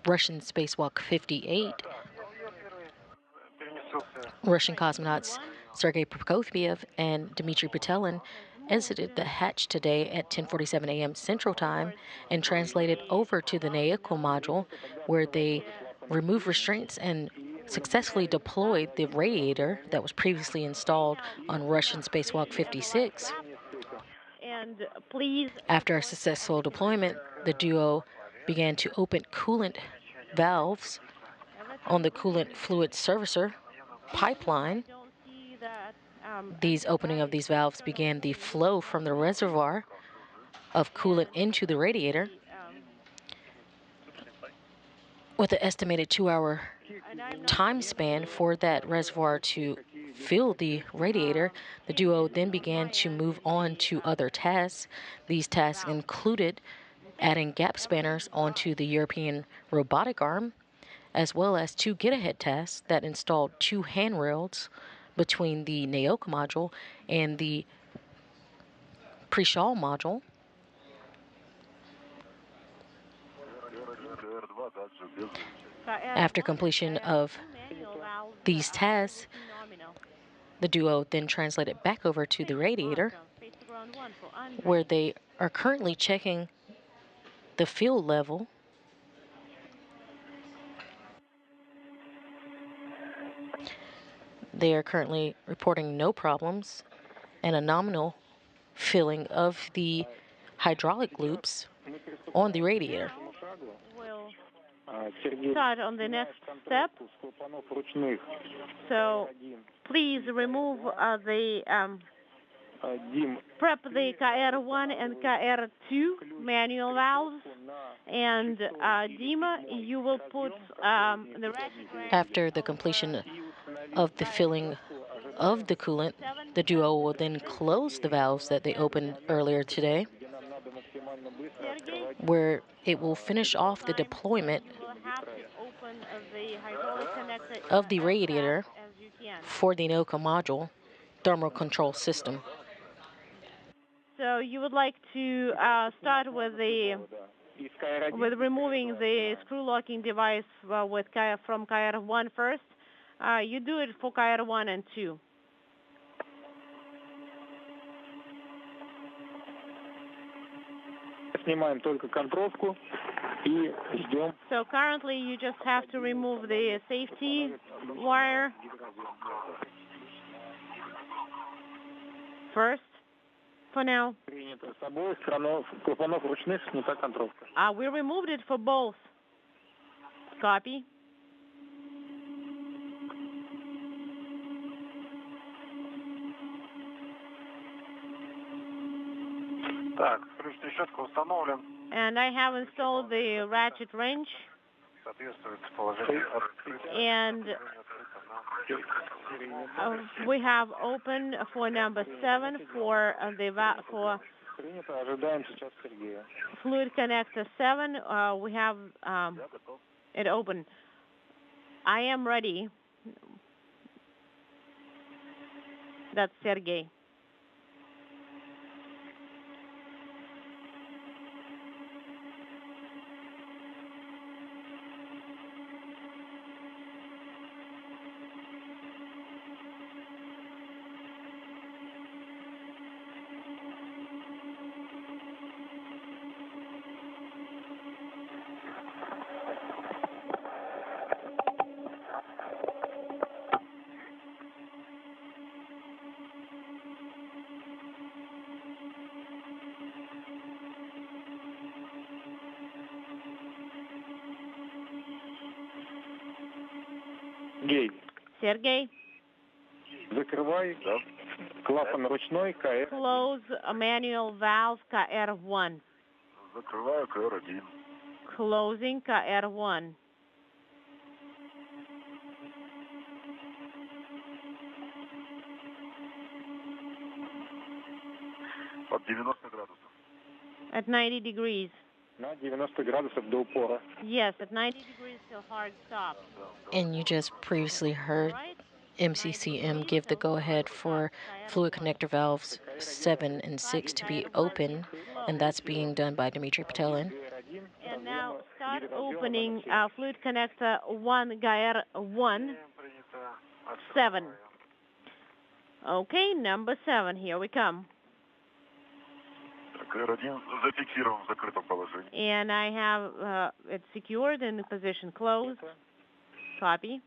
Russian spacewalk 58. Russian cosmonauts Sergey Prokopyev and Dmitri Petelin exited the hatch today at 10:47 a.m. Central Time and translated over to the Naoko module, where they removed restraints and successfully deployed the radiator that was previously installed on Russian spacewalk 56. And please, after a successful deployment, the duo began to open coolant valves on the coolant fluid servicer pipeline. These opening of these valves began the flow from the reservoir of coolant into the radiator. With an estimated 2-hour time span for that reservoir to fill the radiator, the duo then began to move on to other tasks. These tasks included adding gap spanners onto the European robotic arm, as well as 2 get-ahead tasks that installed 2 handrails between the Naoko module and the Prishal module. After completion of these tasks, the duo then translated back over to the radiator, where they are currently checking the fuel level. They are currently reporting no problems and a nominal filling of the hydraulic loops on the radiator. start on the next step. So please remove prep the KR1 and KR2 manual valves, and Dima, you will put the ratchet ring. After the completion of the filling of the coolant, the duo will then close the valves that they opened earlier today, where it will finish off the deployment of the radiator for the NOCA module thermal control system. So you would like to start with removing the screw locking device from KR1 first. You do it for KR1 and 2. So currently you just have to remove the safety wire first for now. We removed it for both. Copy. And I have installed the ratchet wrench. And we have open for number 7 for fluid connector 7. We have it open. I am ready. That's Sergey. Sergey? Close a manual valve KR1. Closing KR1. At 90 degrees. Yes, at 90 degrees till hard stop. And you just previously heard MCCM give the go-ahead for fluid connector valves 7 and 6 to be open, and that's being done by Dmitri Petelin. And now start opening fluid connector 1, GR1, 7. Okay, number 7, here we come. And I have it secured in the position closed. Copy.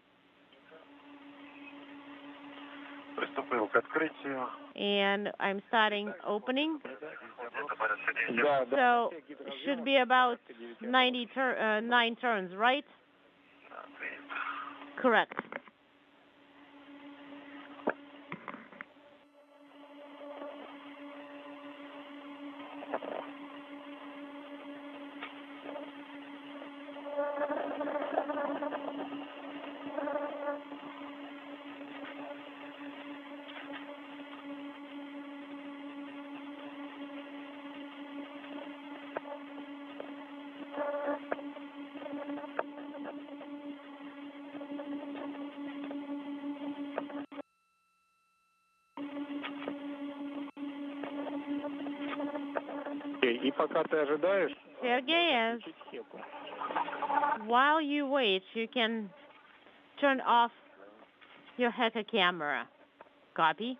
And I'm starting opening. So should be about 9 turns, right? Correct. Sergey, while you wait, you can turn off your hacker camera. Copy.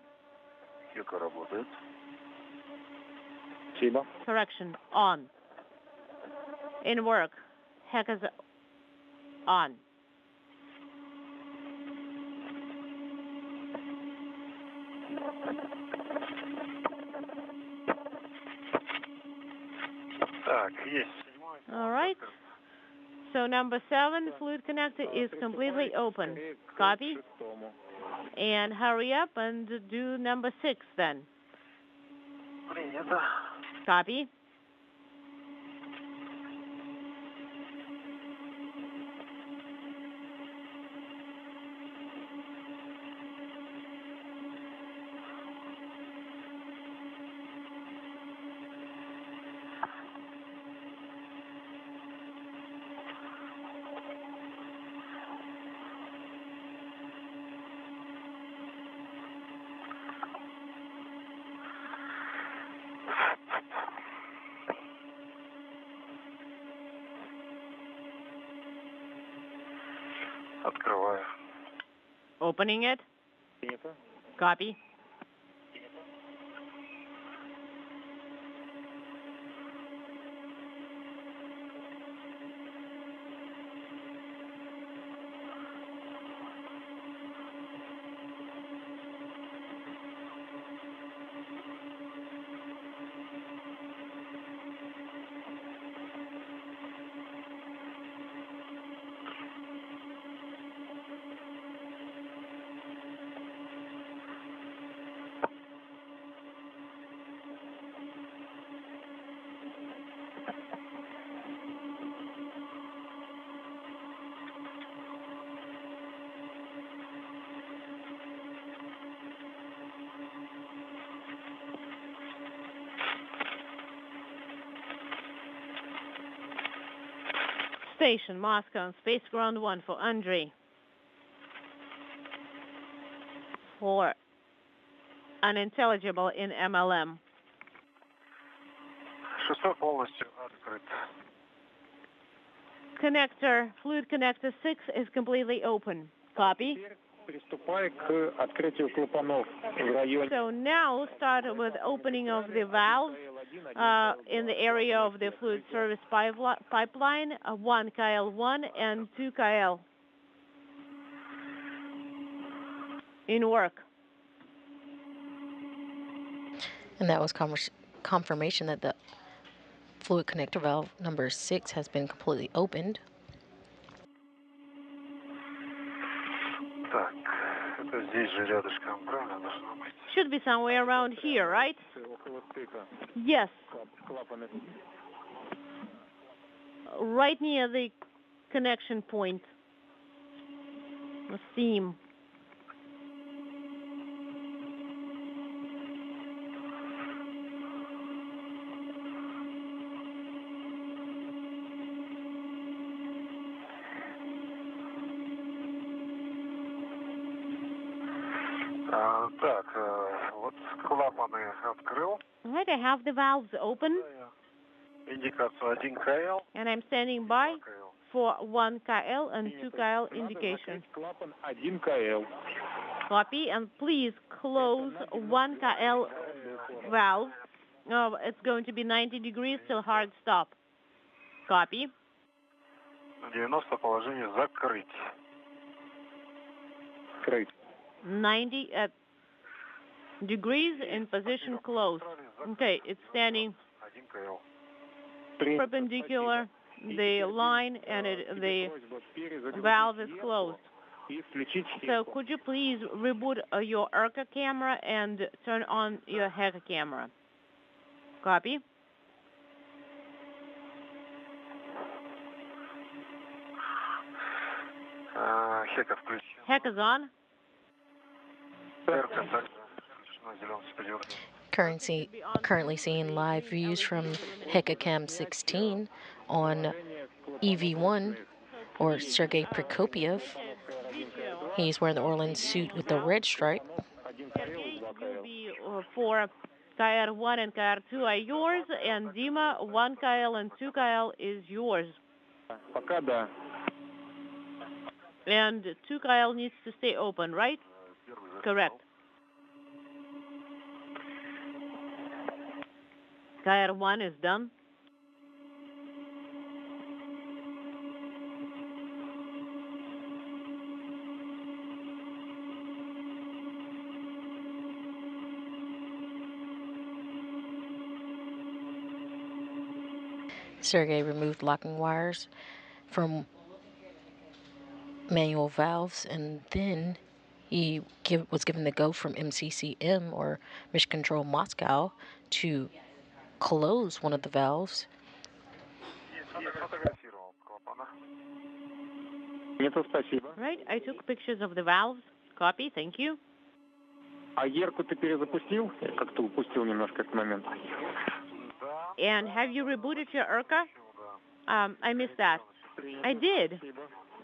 Correction, on. In work, hackers on. All right. So number 7 fluid connector is completely open. Copy. And hurry up and do number 6 then. Copy. Открываю. Opening it. Copy. Station, Moscow, on Space Ground 1 for Andrei. For unintelligible in MLM. Шестой полностью открыт. Connector, fluid connector 6 is completely open. Copy. Приступай к открытию клапанов в районе. So now start with opening of the valves in the area of the fluid service pipeline, 1 KL1 and 2 KL. In work. And that was confirmation that the fluid connector valve number 6 has been completely opened. Так, это здесь же рядышком, правильно должно быть? Should be somewhere around here, right? Yes. Right near the connection point. The seam. Так, вот клапаны открыл. Right, I have the valves open. Индикацию 1 КЛ. And I'm standing by for 1 KL and 2 KL indication. Клапан 1 КЛ. Copy, and please close 1 KL valve. Oh, it's going to be 90 degrees till hard stop. Copy. 90 положение закрыть. Открыть. 90 degrees in position closed. Okay, it's standing perpendicular, the line, and the valve is closed. So could you please reboot your ERCA camera and turn on your HECA camera? Copy. HECA включен. HECA's on. Currently seeing live views from HECA 16 on EV1 or Sergey Prokopyev. He's wearing the Orlan suit with the red stripe. You'll be for KR1 and KR2 are yours, and Dima, 1 KL and 2 KL is yours. Пока да. And 2 KL needs to stay open, right? Correct. KR1 is done. Sergey removed locking wires from manual valves, and then he was given the go from MCCM, or Mission Control Moscow, to close one of the valves. Right, I took pictures of the valves. Copy, thank you. А Ерку ты перезапустил? Я как-то упустил немножко этот момент. And have you rebooted your ERCA? I missed that. I did.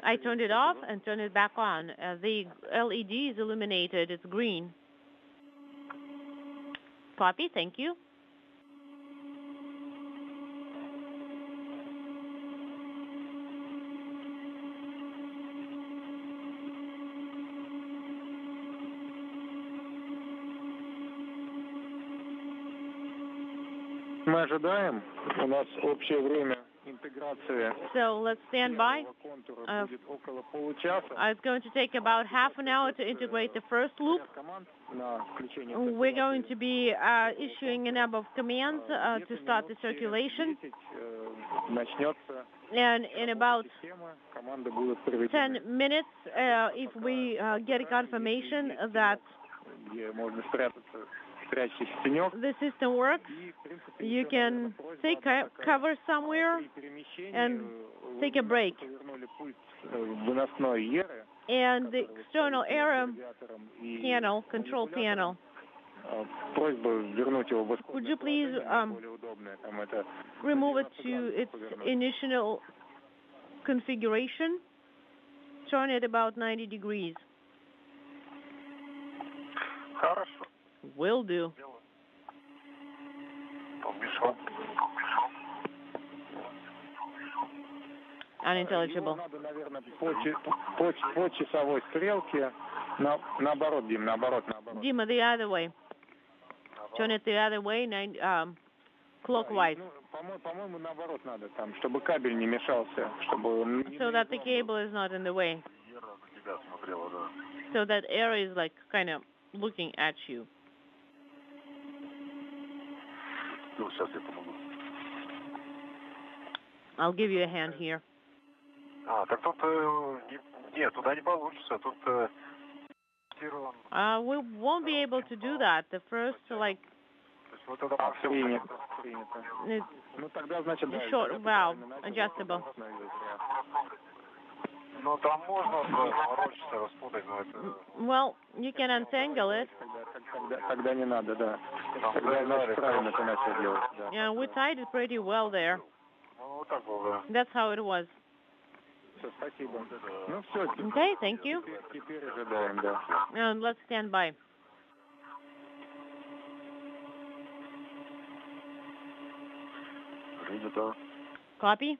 I turned it off and turned it back on. The LED is illuminated. It's green. Copy, thank you. Мы ожидаем. У нас общее время интеграции. So let's stand by. Будет около получаса. It's going to take about half an hour to integrate the first loop. We're going to be issuing a number of commands to start the circulation. And in about 10 minutes, if we get a confirmation that the system works, you can take cover somewhere and take a break. And the external air panel, control panel, would you please remove it to its initial configuration? Turn it about 90 degrees. Will do. Unintelligible. По часовой стрелке, наоборот, Дим, наоборот. Dima, the other way. Turn it the other way, clockwise. По-моему, наоборот надо, там, чтобы кабель не мешался, чтобы... So that the cable is not in the way. So that air is like kind of looking at you. I'll give you a hand here. Так тут нет, туда не получится. Тут we won't be able to do that. The first, like, Ну тогда, значит, the short valve, adjustable. Ну там можно ворочаться, распутать, но это... Well, you can untangle it. Тогда не надо, да. Тогда, значит, правильно ты начал делать. Yeah, we tied it pretty well there. Ну вот так было, да. That's how it was. Все, спасибо. Ну все. Okay, thank you. Теперь ожидаем, да. Let's stand by. Copy.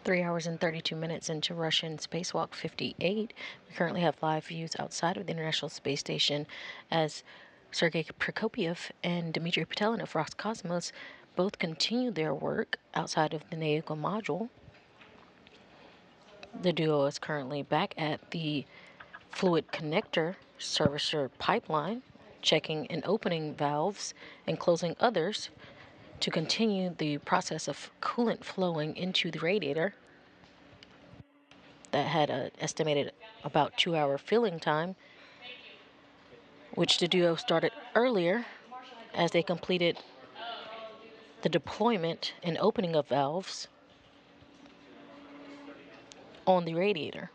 3 hours and 32 minutes into Russian spacewalk 58. We currently have live views outside of the International Space Station as Sergey Prokopyev and Dmitri Petelin of Roscosmos both continue their work outside of the Naoko module. The duo is currently back at the fluid connector servicer pipeline, checking and opening valves and closing others to continue the process of coolant flowing into the radiator that had an estimated about 2-hour filling time, which the duo started earlier as they completed the deployment and opening of valves on the radiator.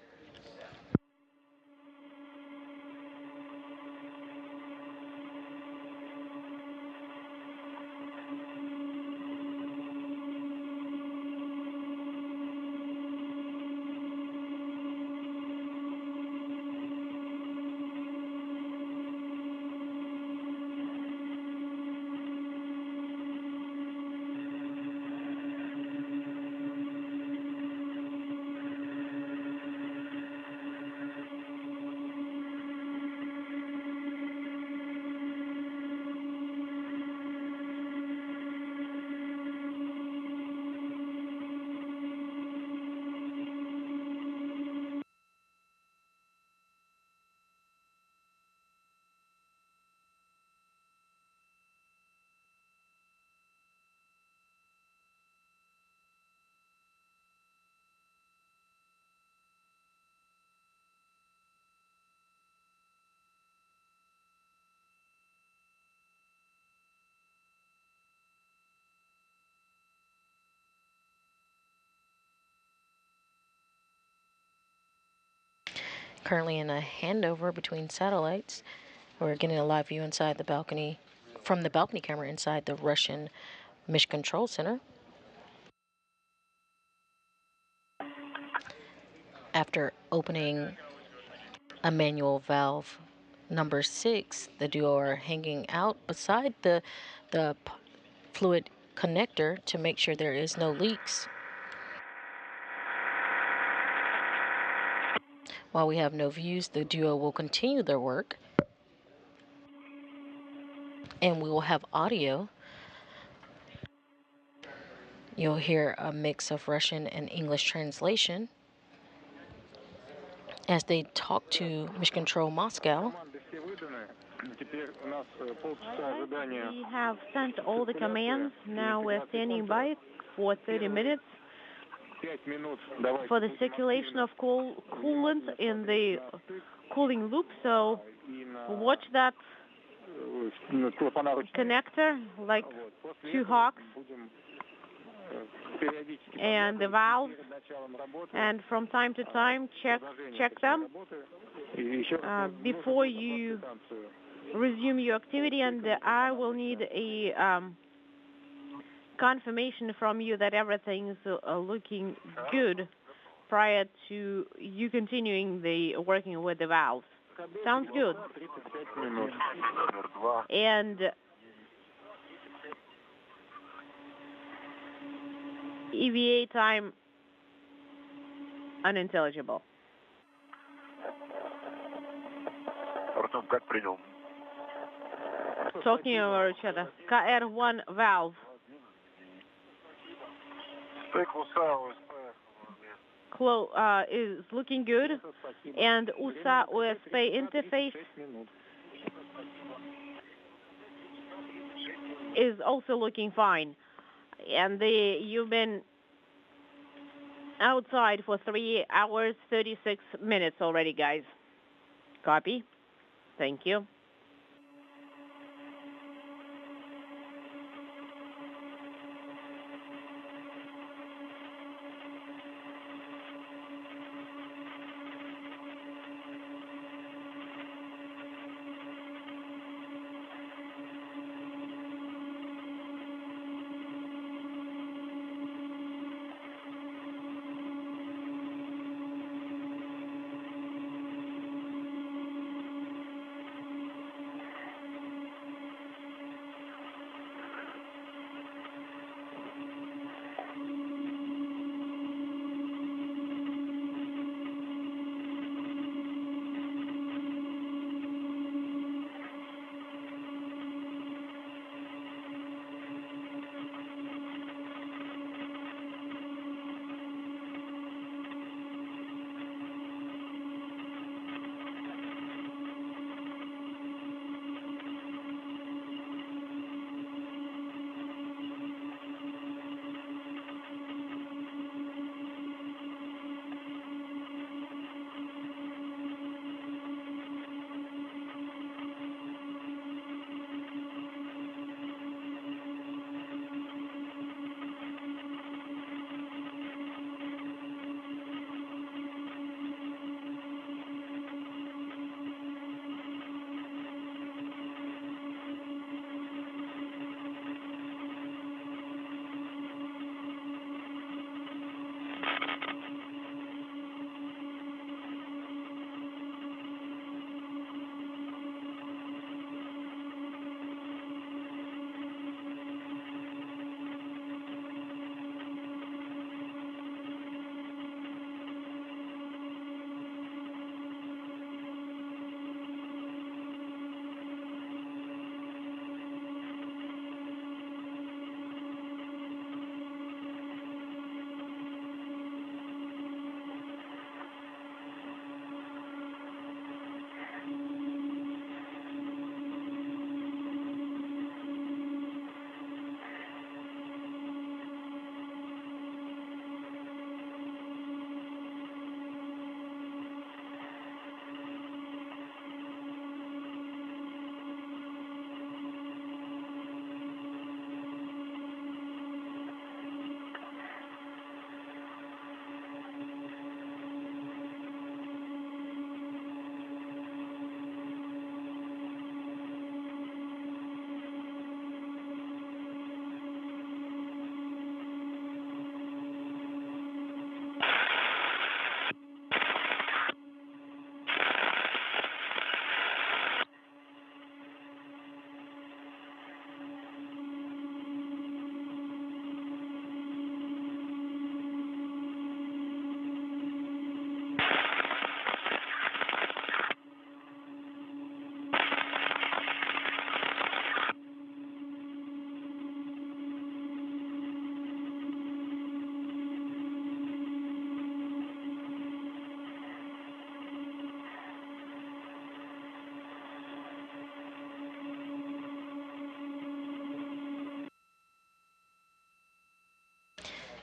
Currently in a handover between satellites. We're getting a live view inside the balcony, from the balcony camera inside the Russian Mission Control Center. After opening a manual valve number 6, the duo are hanging out beside the fluid connector to make sure there is no leaks. While we have no views, the duo will continue their work, and we will have audio. You'll hear a mix of Russian and English translation as they talk to Mission Control Moscow. We have sent all the commands. Now we're standing by for 30 minutes for the circulation of coolant in the cooling loop. So watch that connector like two hawks and the valves, and from time to time check them before you resume your activity, and I will need a confirmation from you that everything is looking good prior to you continuing the working with the valves. Sounds good. And EVA time unintelligible. Talking over each other. KR1 valve. Is looking good, and USA OSP interface is also looking fine. And you've been outside for 3 hours, 36 minutes already, guys. Copy. Thank you.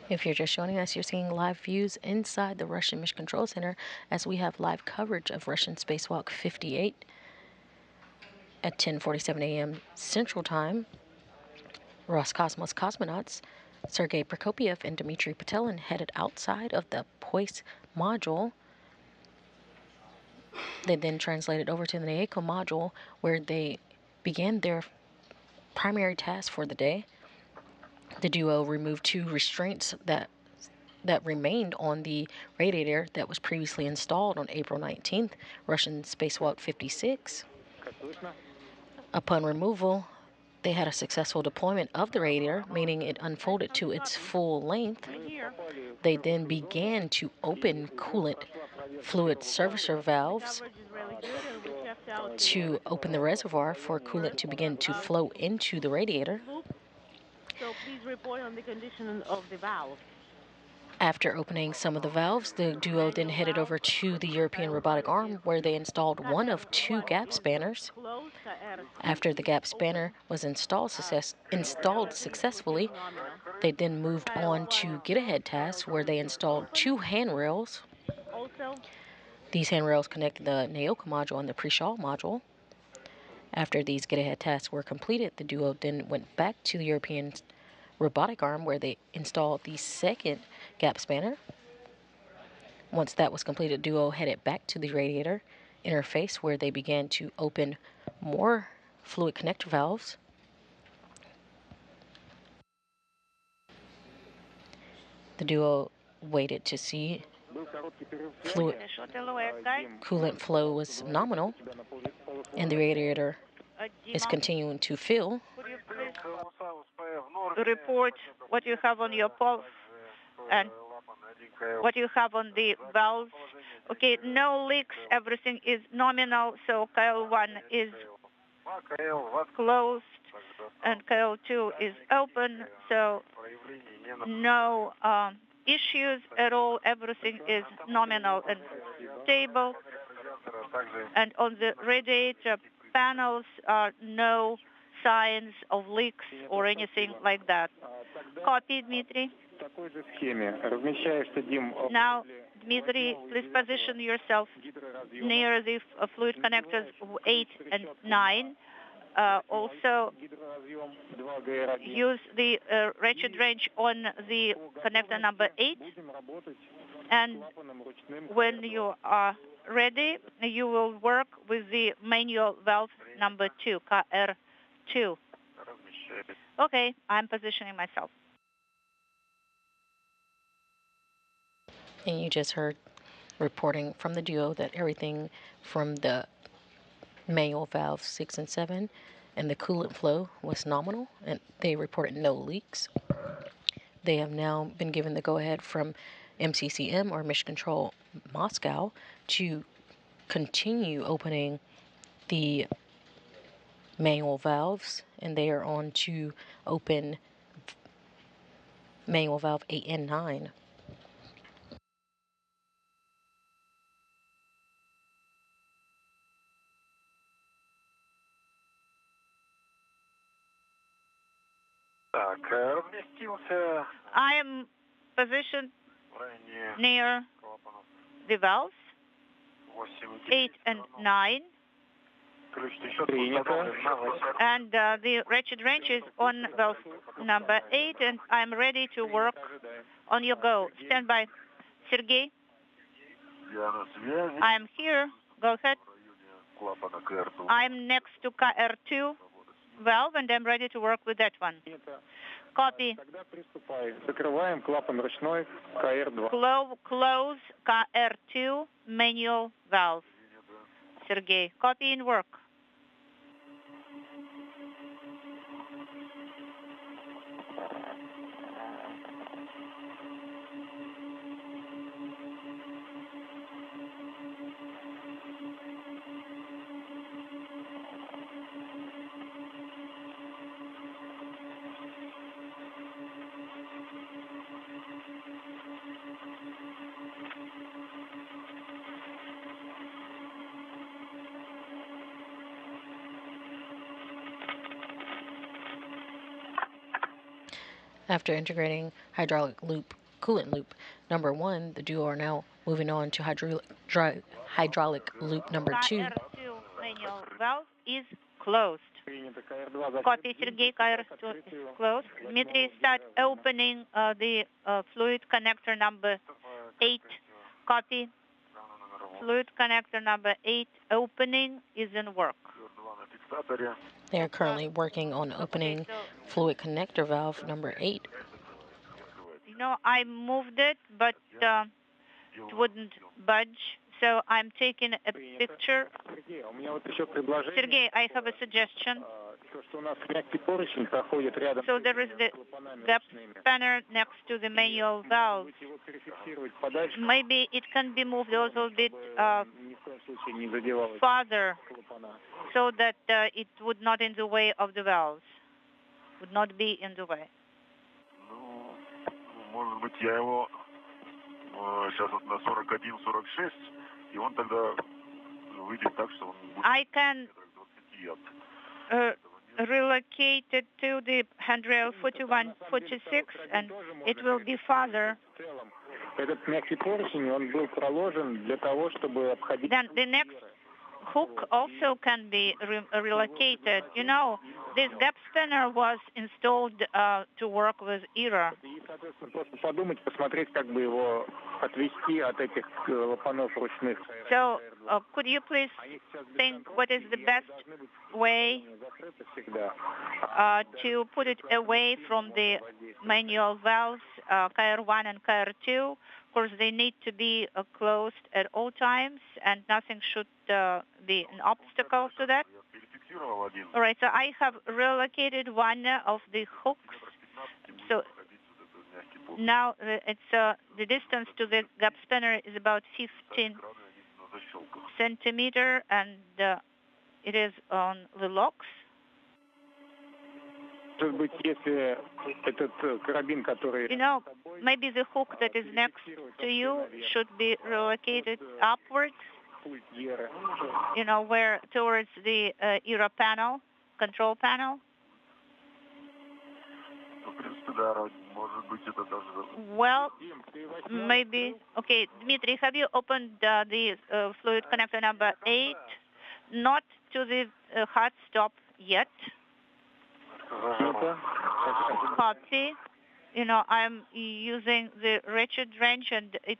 If you're just joining us, you're seeing live views inside the Russian Mission Control Center as we have live coverage of Russian Spacewalk 58 at 10:47 a.m. Central Time. Roscosmos cosmonauts Sergey Prokopyev and Dmitri Petelin headed outside of the POIS module. They then translated over to the NAECO module, where they began their primary task for the day. The duo removed two restraints that remained on the radiator that was previously installed on April 19th, Russian Spacewalk 56. Upon removal, they had a successful deployment of the radiator, meaning it unfolded to its full length. They then began to open coolant fluid servicer valves to open the reservoir for coolant to begin to flow into the radiator. So please report on the condition of the valve. After opening some of the valves, the duo then headed over to the European robotic arm, where they installed one of two gap spanners. After the gap spanner was installed successfully, they then moved on to get-ahead tasks, where they installed two handrails. These handrails connected the NAECO module and the pre-shawl module. After these get-ahead tasks were completed, the duo then went back to the European robotic arm, where they installed the second gap spanner. Once that was completed, duo headed back to the radiator interface, where they began to open more fluid connector valves. The duo waited to see fluid coolant flow was nominal, and the radiator is continuing to fill. Report what you have on your pulse and what you have on the valves. Okay, no leaks, everything is nominal, so KL1 is closed and KL2 is open, so no issues at all, everything is nominal and stable. And on the radiator panels are no signs of leaks or anything like that. Copy, Dmitri. Now, Dmitri, please position yourself near the fluid connectors 8 and 9. Also, use the ratchet wrench on the connector number 8. And when you are ready, you will work with the manual valve number 2, KR2. Okay, I'm positioning myself. And you just heard reporting from the duo that everything from the manual valves 6 and 7 and the coolant flow was nominal, and they reported no leaks. They have now been given the go-ahead from MCCM, or Mission Control Moscow, to continue opening the manual valves, and they are on to open manual valve 8 and 9. I am positioned near the valves 8 and 9. And the ratchet wrench is on valve number 8, and I'm ready to work. On your go. Stand by. Sergey? I'm here. Go ahead. I'm next to KR2 valve, and I'm ready to work with that one. Copy. Close KR2 manual valve. Sergey, copy and work. After integrating hydraulic loop, coolant loop number 1, the duo are now moving on to hydraulic loop number 2. KR2 manual valve is closed. Copy, Sergey. KR2 is closed. Dmitry, start opening the fluid connector number 8. Copy. Fluid connector number 8 opening is in work. They are currently working on opening fluid connector valve number 8. You know, I moved it, but it wouldn't budge. So I'm taking a picture. Sergey, I have a suggestion. So there is the gap spanner next to the manual valve. Maybe it can be moved a little bit farther so that it would not in the way of the valves, would not be in the way. Может быть, я его сейчас вот на 41-46, и он тогда выйдет так, что он будет... I can relocate it to the handrail 41-46, and it will be farther. Этот мягкий поручень, он был проложен для того, чтобы обходить... Then the next hook also can be relocated. You know, this gap spanner was installed to work with ERA. Подумать, посмотреть, как бы его отвести от этих клапанов ручных. So, could you please think what is the best way to put it away from the manual valves, KR1 and KR2? Of course, they need to be closed at all times, and nothing should be an obstacle to that. All right, so I have relocated one of the hooks. So now it's the distance to the gap spanner is about 15 centimeter, and it is on the locks. You know, maybe the hook that is next to you should be relocated upwards, you know, where towards the ERA panel, control panel. Well, maybe. Okay, Dmitry, have you opened the fluid connector number 8? Not to the hard stop yet. Copy. You know, I'm using the ratchet wrench, and it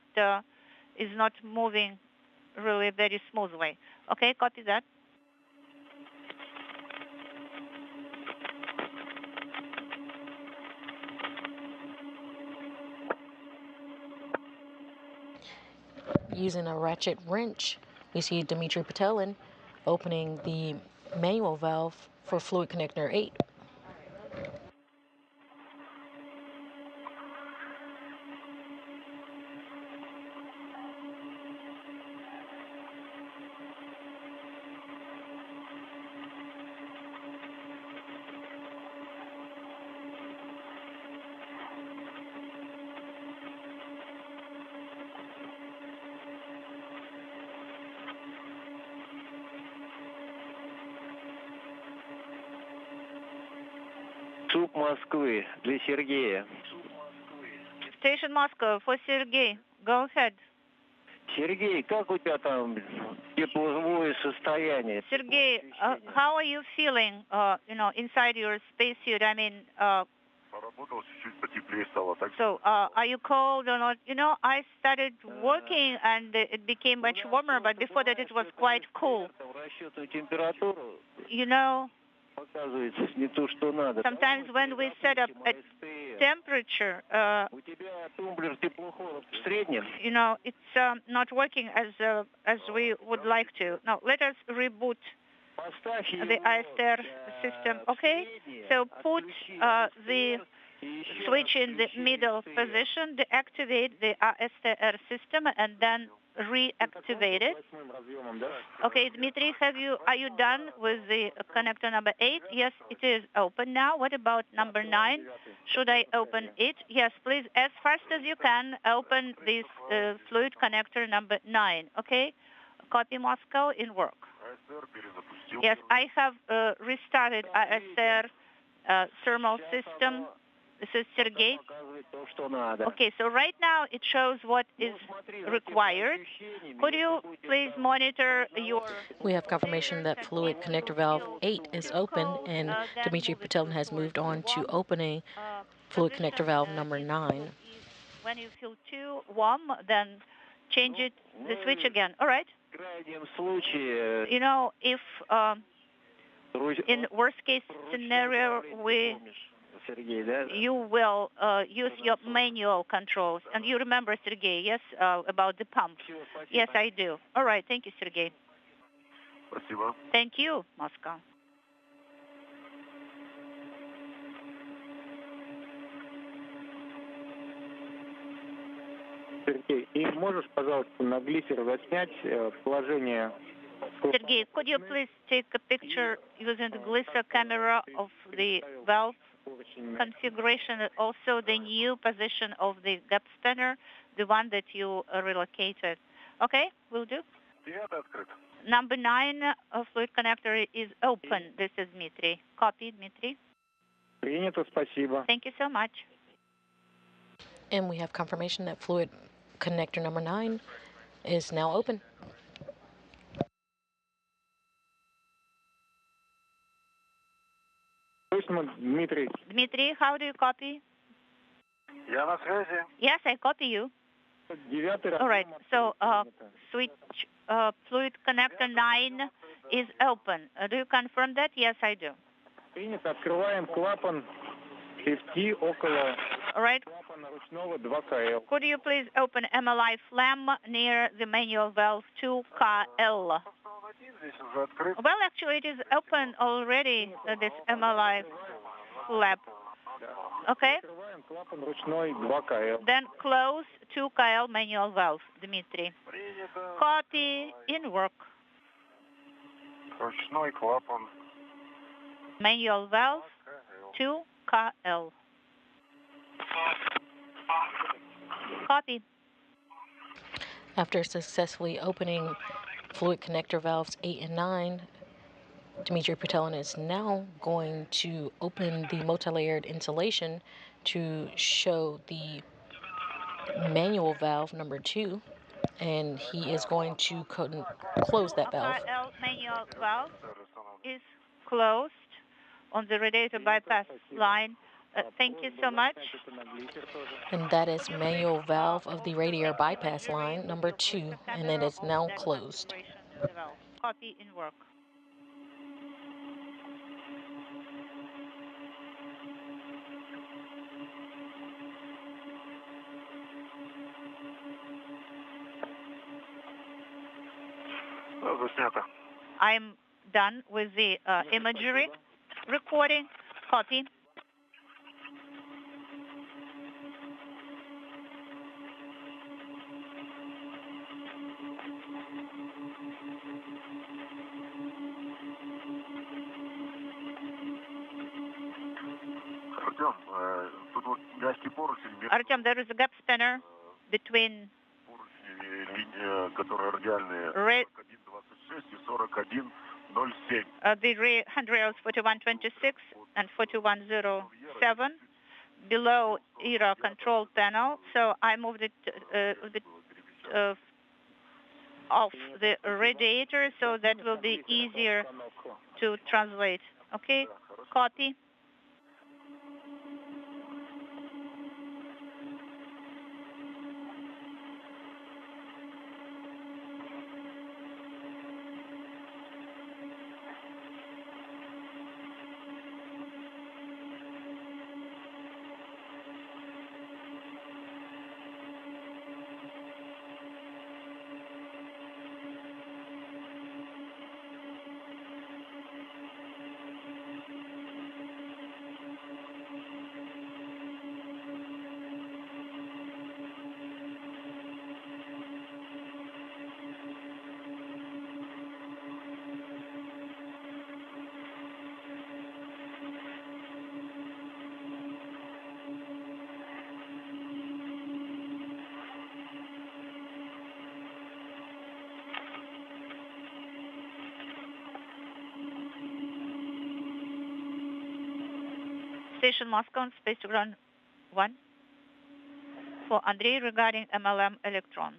is not moving really very smoothly. Okay, copy that. Using a ratchet wrench, we see Dmitri Petelin opening the manual valve for fluid connector 8. Суп Москвы для Сергея. Station Moscow for Sergey. Go ahead. Сергей, как у тебя там тепловое состояние? Sergey, how are you feeling, you know, inside your spacesuit? I mean, so are you cold or not? You know, I started working and it became much warmer, but before that it was quite cool. You know, sometimes when we set up a temperature, you know, it's not working as we would like to. Now, let us reboot the ISR system, okay? So put the switch in the middle position, deactivate the ISR system, and then reactivate it. Okay, Dmitry, are you done with the connector number 8? Yes, it is open now. What about number 9? Should I open it? Yes, please, as fast as you can, open this fluid connector number 9, okay? Copy Moscow, in work. Yes, I have restarted ISR thermal system This is Sergey. Okay, so right now it shows what is required. Could you please monitor your... We have confirmation that fluid connector valve 8 is open, and Dmitri Petelin has moved on to opening fluid connector valve number 9. When you feel too warm, then change it, the switch again. All right. You know, if in worst case scenario, you will use your manual controls. And you remember, Sergey, yes, about the pump? Yes, I do. All right. Thank you, Sergey. Спасибо. Thank you, Moscow. Сергей, и можешь, пожалуйста, на глиссер заснять положение... Sergey, could you please take a picture using the glisser camera of the valve configuration and also the new position of the gap spanner, the one that you relocated? Okay, will do. Number 9 fluid connector is open. This is Dmitri. Copy, Dmitri. Принято, спасибо. Thank you so much. And we have confirmation that fluid connector number 9 is now open. Дмитрий. Dmitri, how do you copy? Я на связи. Yes, I copy you. All right, so switch fluid connector 9 is open. Do you confirm that? Yes, I do. Принято, открываем клапан FT около клапана ручного 2КЛ. Could you please open MLI flam near the manual valve 2KL? Well, actually, it is open already, this MLI flap. Okay? Открываем клапан ручной 2КЛ. Then close 2KL manual valve, Dmitri. Copy, in work. Ручной клапан. Manual valve 2KL. Copy. After successfully opening fluid connector valves 8 and 9, Dmitri Petelin is now going to open the multi-layered insulation to show the manual valve number 2, and he is going to close that valve. Manual valve is closed on the radiator bypass line. Thank you so much. And that is manual valve of the radiator bypass line number 2, and it is now closed. Copy, in work. Заснято. I'm done with the imagery recording. Copy. Артем, тут вот мягкий поручень Artyom, there is a gap spanner between которые радиальные 4126 и 4107. The handrails 4126 and 4107 below ERA control panel. So I moved it off the radiator so that will be easier to translate. Okay, copy. Station Moscow, space to ground 1. For Andrei regarding MLM electron.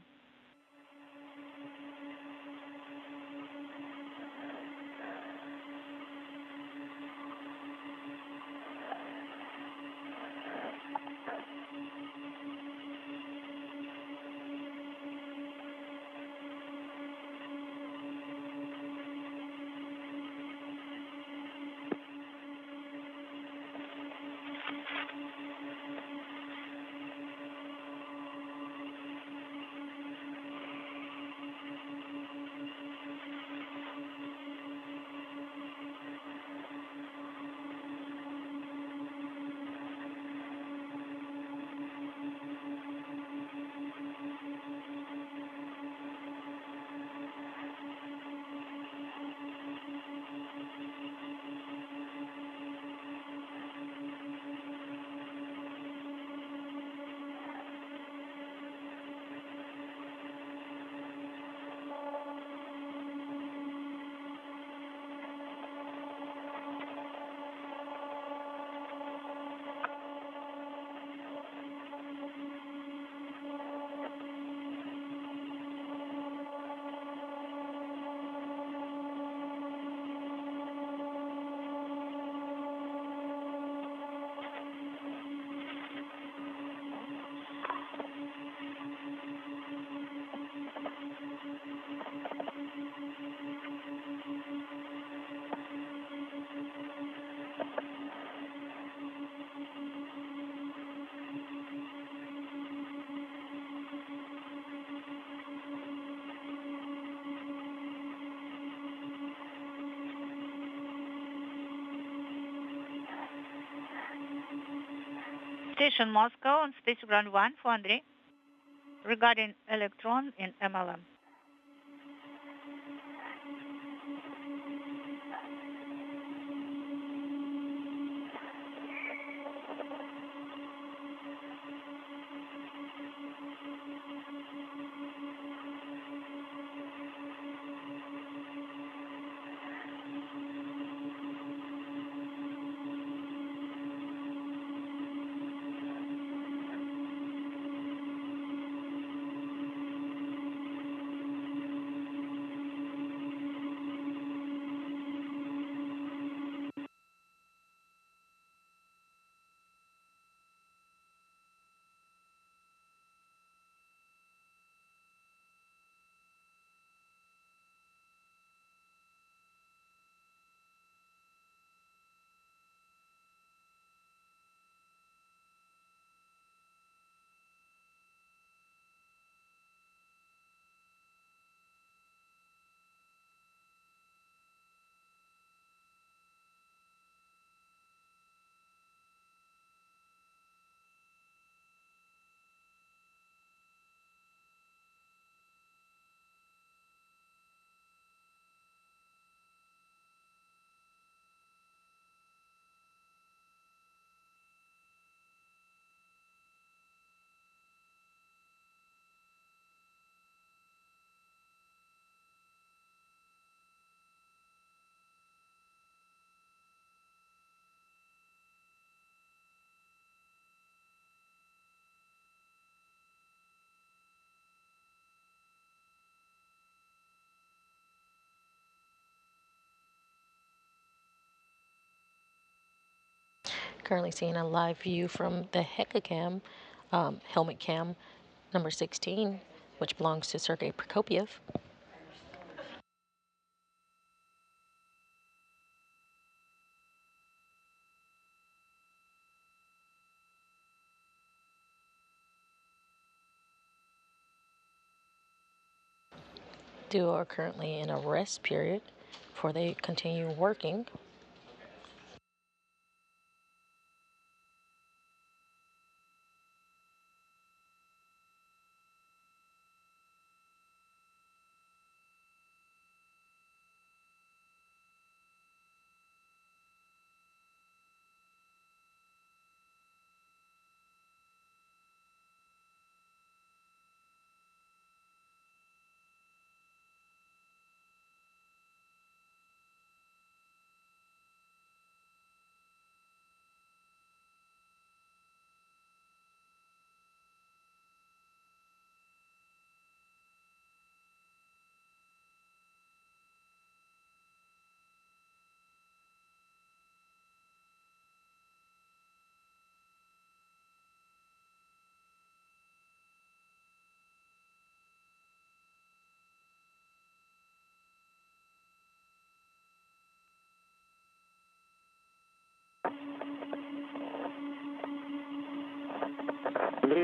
Station Moscow on Space Ground 1 for Andrei regarding electron in MLM. Currently seeing a live view from the Heka cam, helmet cam number 16, which belongs to Sergey Prokopyev. Duo are currently in a rest period before they continue working.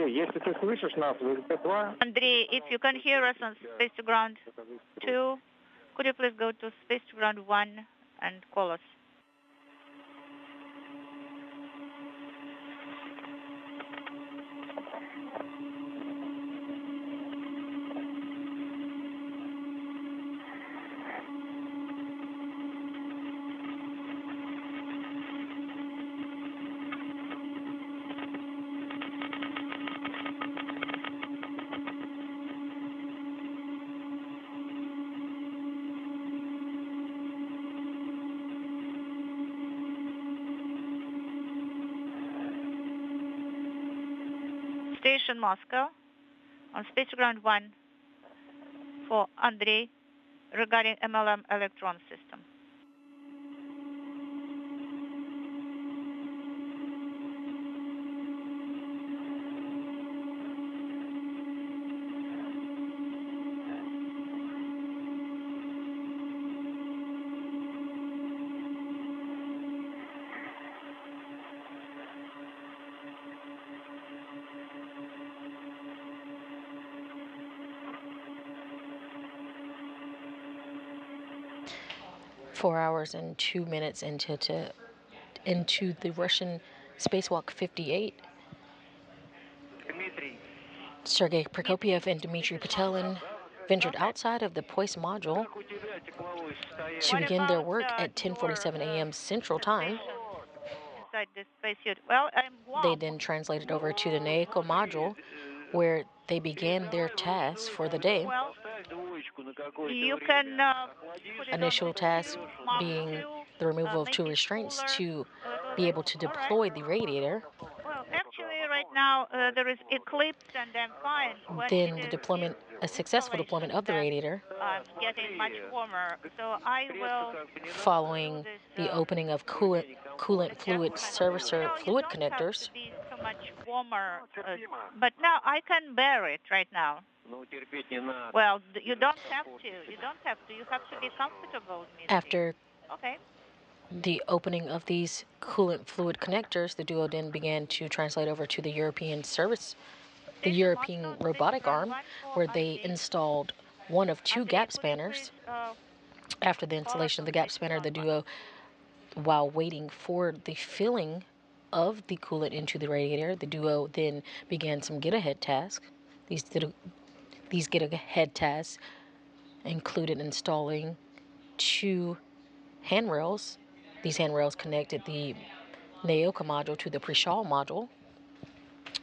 Андрей, если ты слышишь нас, ВКД-2... Andrei, if you can hear us on Space to Ground 2, could you please go to Space to Ground 1 and call us? Station Moscow on Space to Ground 1 for Andrei regarding MLM electron system. Four hours and 2 minutes into the Russian spacewalk 58. Sergey Prokopyev and Dmitri Petelin ventured outside of the Poise module to begin their work at 10:47 a.m. Central Time. Inside this spacesuit. Well, They then translated over to the NAECO module, where they began their tasks for the day. Well, you can Initial task being the removal of two restraints to be able to deploy the radiator. Well, actually, right now there is eclipse, and I'm fine. When Then the deployment, a successful deployment of the radiator, getting much warmer, so I will. following the opening of coolant fluid servicer fluid connectors. Have to be so much warmer, but now I can bear it right now. Well, you don't have to. You don't have to. You have to be comfortable, Dmitri. After Okay. the opening of these coolant fluid connectors, the duo then began to translate over to the European robotic arm, where they installed one of two gap spanners. After the installation of the gap spanner, the duo, while waiting for the filling of the coolant into the radiator, the duo then began some get-ahead tasks. These get-ahead tasks included installing two handrails. These handrails connected the NAECO module to the pre-shawl module.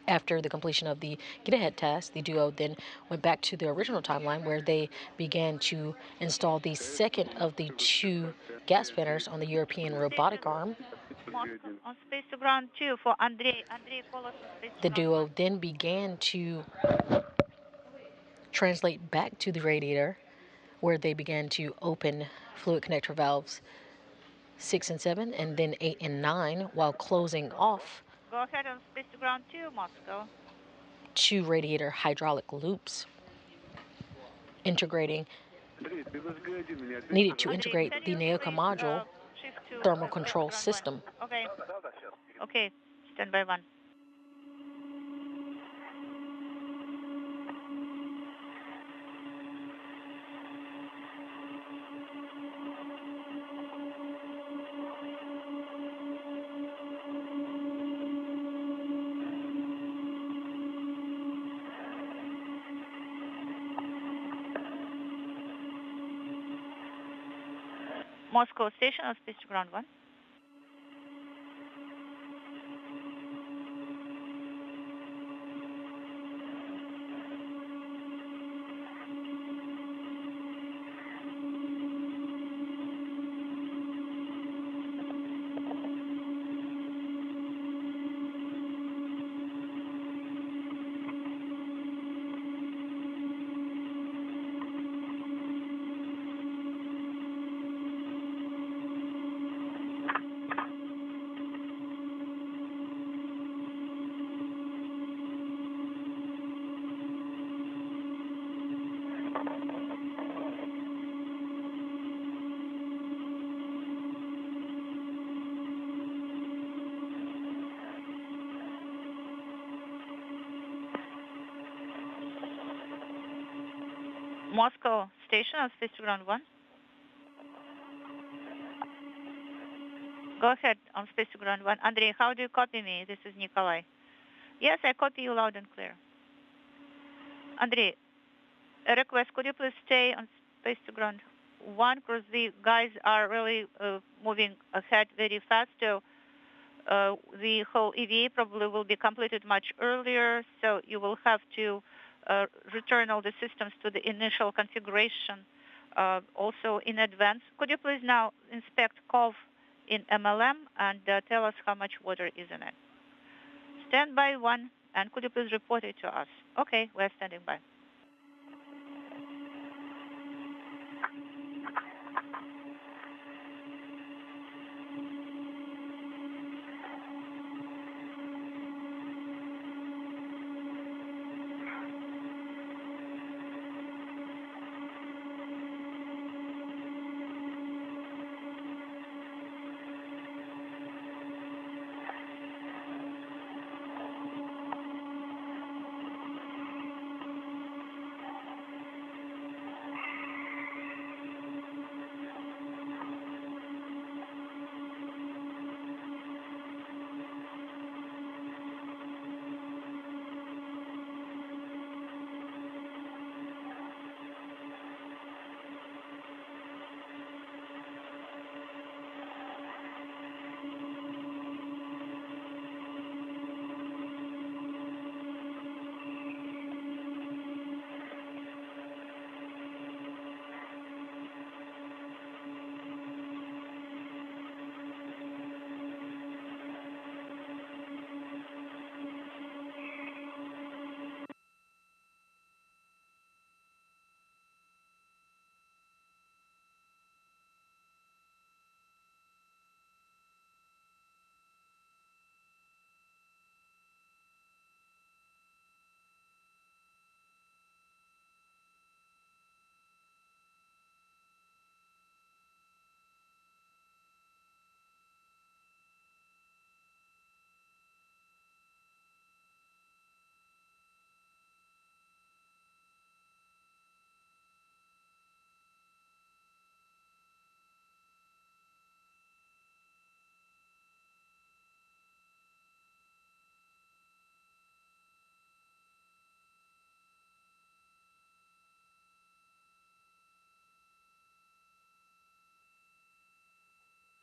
After the completion of the get-ahead task, the duo then went back to the original timeline, where they began to install the second of the two gap spanners on the European robotic arm. On Space to Ground 2 for Andrei. Andrei, call us on Space to The Ground duo 1. then began to translate back to the radiator, where they began to open fluid connector valves 6 and 7, and then 8 and 9, while closing off Go ahead on Space to Ground 2, Moscow. two radiator hydraulic loops, needed to integrate the NAECO module thermal control system. Okay. Okay. Stand by 1. Moscow station or Space to Ground 1? Moscow station on space to ground 1. Go ahead on space to ground 1. Andrei, how do you copy me? This is Nikolai. Yes, I copy you loud and clear. Andrei, a request, could you please stay on space to ground 1 because the guys are really moving ahead very fast. So the whole EVA probably will be completed much earlier, so you will have to return all the systems to the initial configuration also in advance. Could you please now inspect COV in MLM and tell us how much water is in it? Stand by 1, and could you please report it to us? Okay, we're standing by.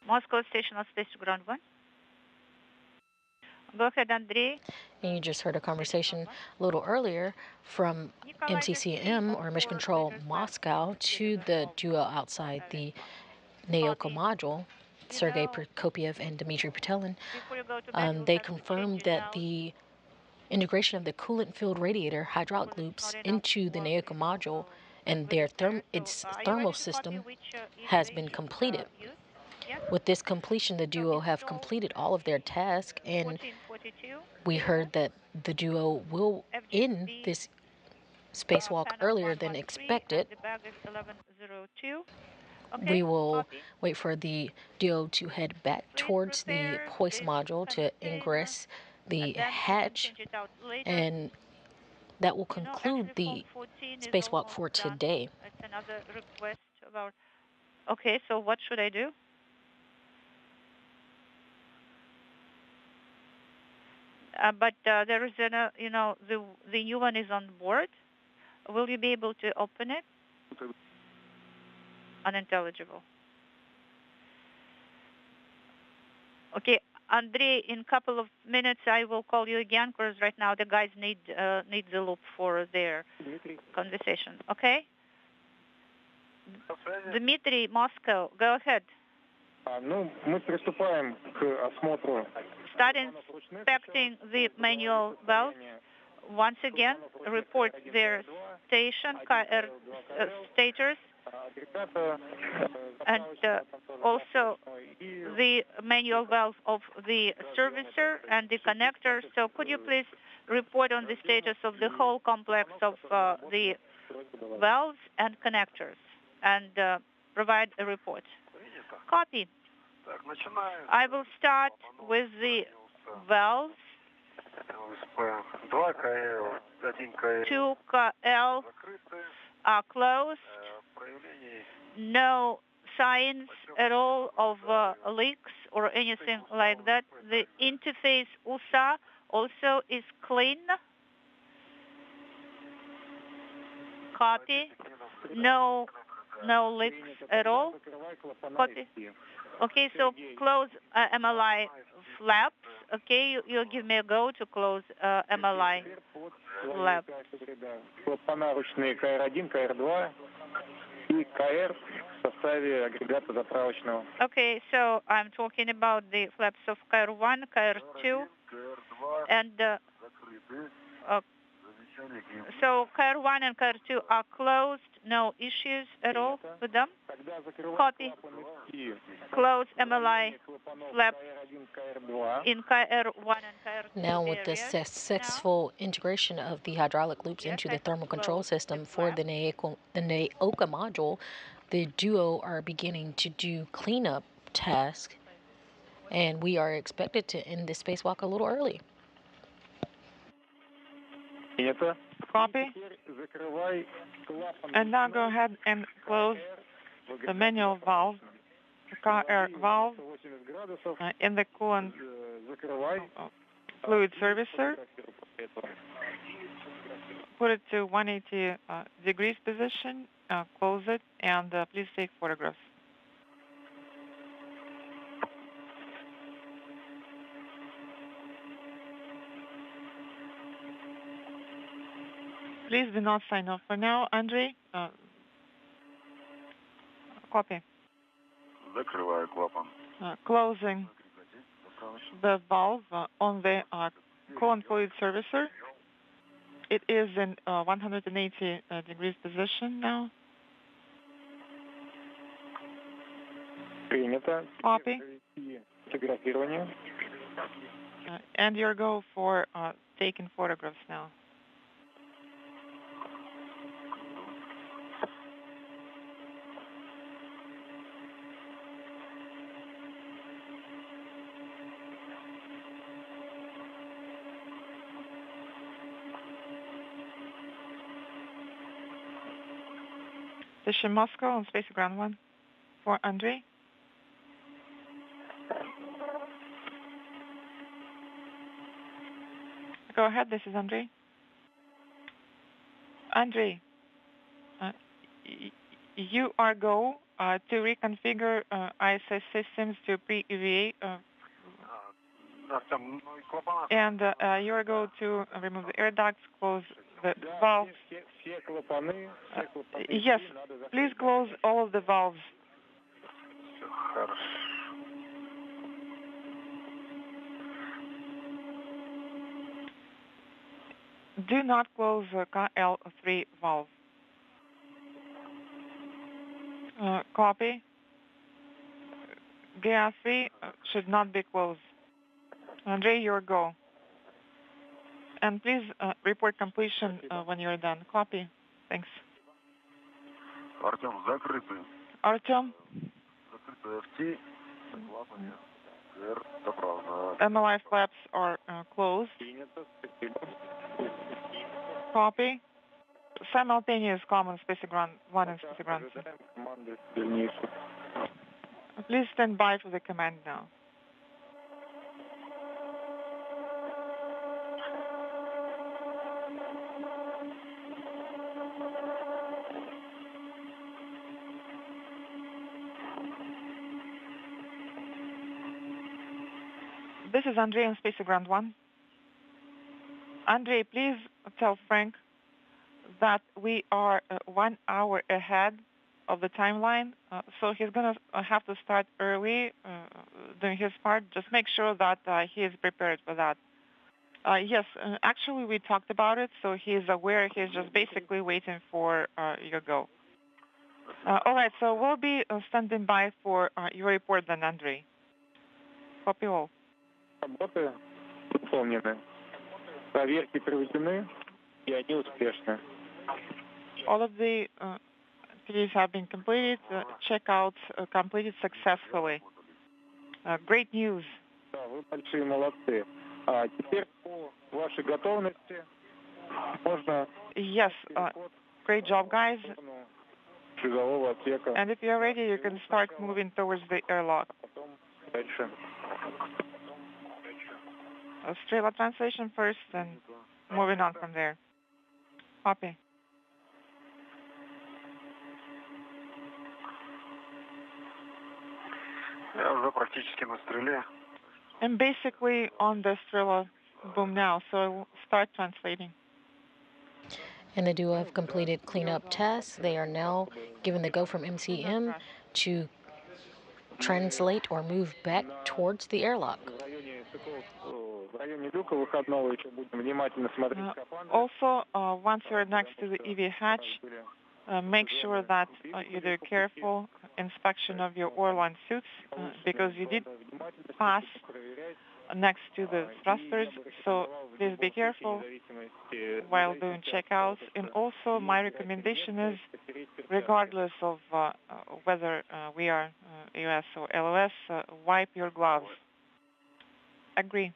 Moscow station on space to ground 1. Go ahead, Andrei. And you just heard a conversation a little earlier from MCCM, or Mission Control Moscow, to the duo outside the Naoka module, Sergey Prokopyev and Dmitri Petelin. They confirmed that the integration of the coolant filled radiator hydraulic loops into the Naoka module and its thermal system has been completed. With this completion, the duo have completed all of their tasks, and we heard that the duo will end this spacewalk earlier than expected. We will wait for the duo to head back towards the hoist module to ingress the hatch, and that will conclude the spacewalk for today. Okay, so what should I do? But there is the new one is on board. Will you be able to open it? Unintelligible. Okay, Andrei, in a couple of minutes I will call you again because right now the guys need the loop for their conversation. Okay? Dmitri, Moscow, go ahead. Мы приступаем к осмотру. Start inspecting the manual valves. Once again, report their station status and also the manual valve of the servicer and the connector. So could you please report on the status of the whole complex of the valves and connectors and provide a report? Copy. I will start with the valves. 2KL are closed. No signs at all of leaks or anything like that. The interface USA also is clean. Copy. No leaks at all. Copy. Okay, so close MLI flaps. Okay, you give me a go to close MLI flaps. Клапана ручные КР-1, КР-2 и КР в составе агрегата заправочного. Okay, so I'm talking about the flaps of KR1, KR2, and so KR1 and KR2 are closed. No issues at all with them. Copy. Close MLI flaps in KR1 and KR2 Now, with the areas. successful integration of the hydraulic loops into the thermal control system for the NAOCA module, the duo are beginning to do cleanup tasks, and we are expected to end the spacewalk a little early. Copy. And now go ahead and close the manual valve, the car air valve, in the coolant fluid servicer. Put it to 180 degrees position, close it, and please take photographs. Please do not sign off for now. Andrei, copy. Closing the valve on the coolant fluid servicer. It is in 180 degrees position now. Copy. And your go for taking photographs now. Station Moscow on Space Ground 1 for Andrei. Go ahead, this is Andrei. Andrei, you are go to reconfigure ISS systems to pre-EVA and you are go to remove the air ducts, close the valves. Yes, please close all of the valves. Do not close the KL3 valve. Copy. GA3 should not be closed. Andrei, your go. And please report completion when you're done. Copy. Thanks. Artyom. MLI flaps are closed. Copy. Simultaneous common Space Ground 1 and Space Ground 2. Please stand by for the command now. This is Andrei on Space Ground 1. Andrei, please tell Frank that we are 1 hour ahead of the timeline, so he's going to have to start early doing his part. Just make sure that he is prepared for that. Yes, actually we talked about it, so he's aware. He's just basically waiting for your go. All right, so we'll be standing by for your report then, Andrei. Copy all. Работы выполнены. Проверки проведены, и они успешны. All of the activities have been completed. Checkouts completed successfully. Great news. Да, вы большие молодцы. Теперь по вашей готовности можно... Yes. Great job, guys. Грузового отсека. And if you're ready, you can start moving towards the airlock. Дальше. Strela translation first, and moving on from there. Copy. Я уже практически на стреле. I'm basically on the Strela boom now, so I will start translating. And the duo have completed cleanup tasks. They are now given the go from MCM to translate or move back towards the airlock. Also, once you're next to the EV hatch, make sure that you do a careful inspection of your oil line suits because you did pass next to the thrusters, so please be careful while doing checkouts. And also, my recommendation is, regardless of whether we are US or LOS, wipe your gloves. Agree.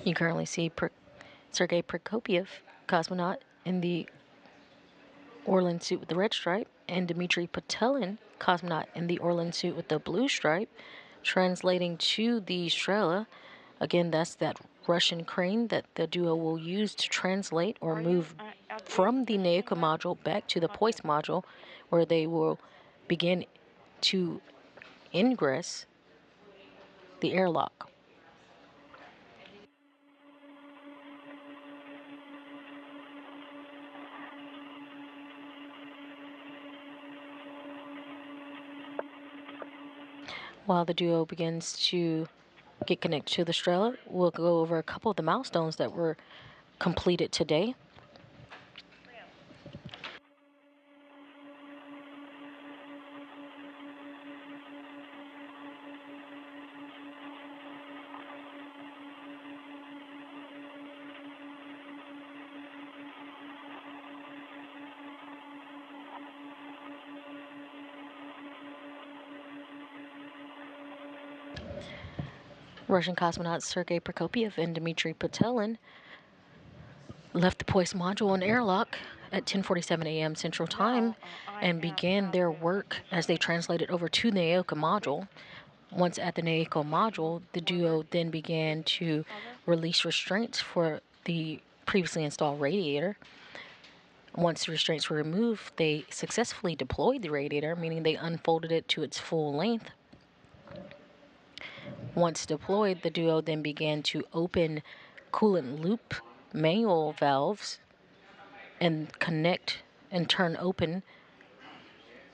You currently see Sergey Prokopyev, cosmonaut in the Orlan suit with the red stripe, and Dmitri Petelin, cosmonaut in the Orlan suit with the blue stripe, translating to the Strela. Again, that's that Russian crane that the duo will use to translate or move from the Neoka module back to the Poist module, where they will begin to ingress the airlock. While the duo begins to get connected to the Strela, we'll go over a couple of the milestones that were completed today. Russian cosmonauts Sergey Prokopyev and Dmitri Petelin left the Poist module and airlock at 10:47 a.m. Central Time and began their work as they translated over to the Neoka module. Once at the Neoka module, the duo then began to release restraints for the previously installed radiator. Once the restraints were removed, they successfully deployed the radiator, meaning they unfolded it to its full length. Once deployed, the duo then began to open coolant loop manual valves and connect and turn open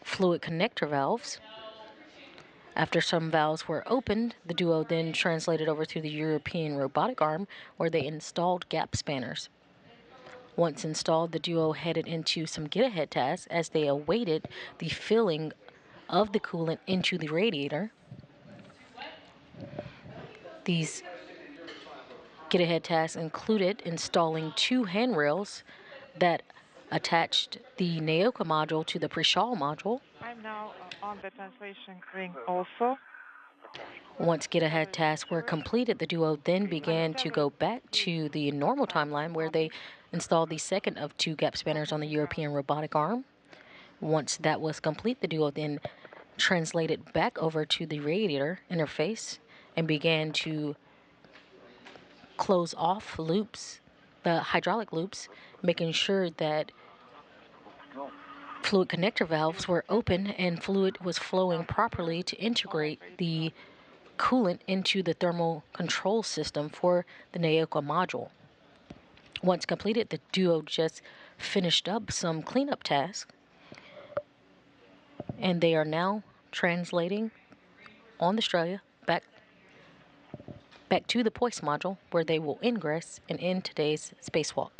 fluid connector valves. After some valves were opened, the duo then translated over to the European robotic arm, where they installed gap spanners. Once installed, the duo headed into some get-ahead tasks as they awaited the filling of the coolant into the radiator. These get-ahead tasks included installing 2 handrails that attached the Naoka module to the Prishal module. I'm now on the translation ring also. Once get-ahead tasks were completed, the duo then began to go back to the normal timeline, where they installed the second of 2 gap spanners on the European robotic arm. Once that was complete, the duo then translated back over to the radiator interface and began to close off loops, the hydraulic loops, making sure that fluid connector valves were open and fluid was flowing properly to integrate the coolant into the thermal control system for the Naoka module. Once completed, the duo just finished up some cleanup tasks, and they are now translating on the Australia back to the Poise module, where they will ingress and end today's spacewalk.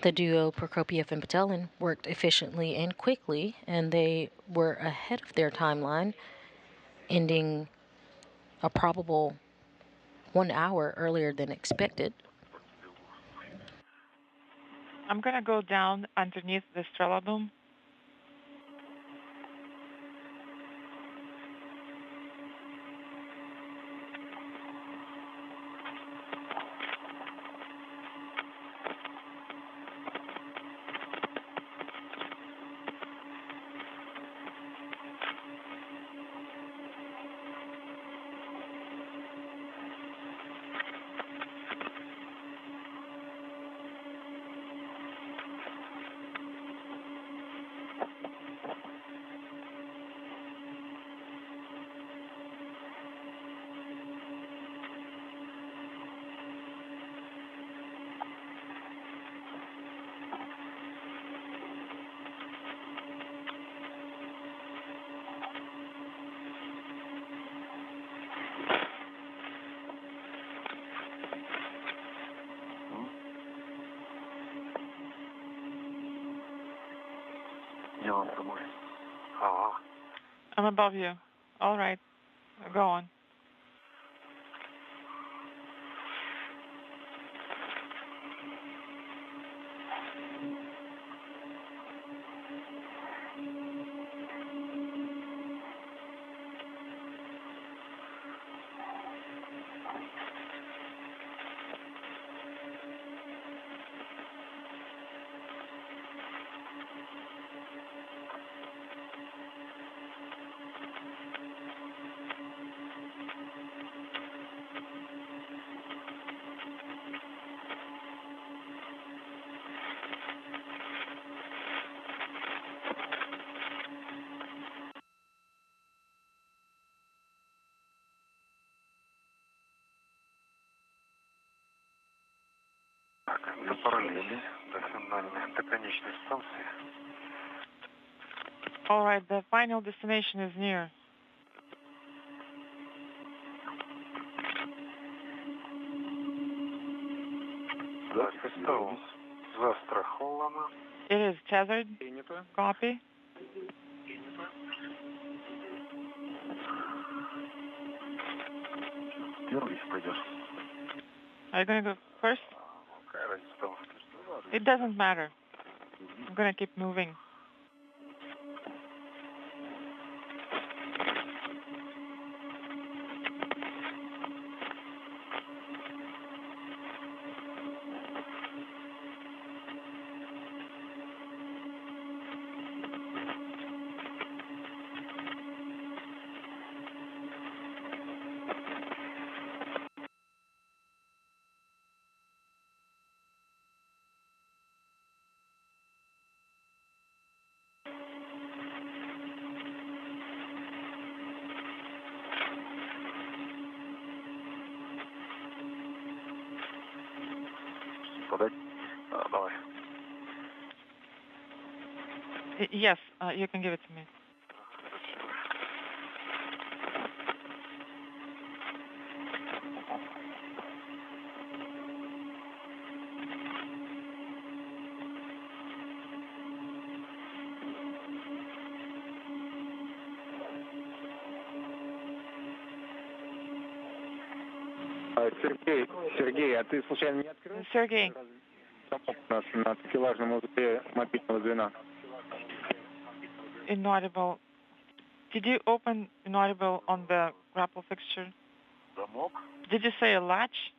The duo Prokopyev and Petelin worked efficiently and quickly, and they were ahead of their timeline, ending a probable 1 hour earlier than expected. I'm going to go down underneath the Strelabum. I'm above you. All right. Go on. All right, the final destination is near. It is tethered. Copy. Are you going to go first? It doesn't matter. I'm going to keep moving. Подать? Давай. Yes, you can give it to me. Сергей, а ты случайно не открыл? Sergey, У нас на такелажном узле мобильного звена. inaudible. Did you open inaudible on the grapple fixture? Замок. Did you say a latch?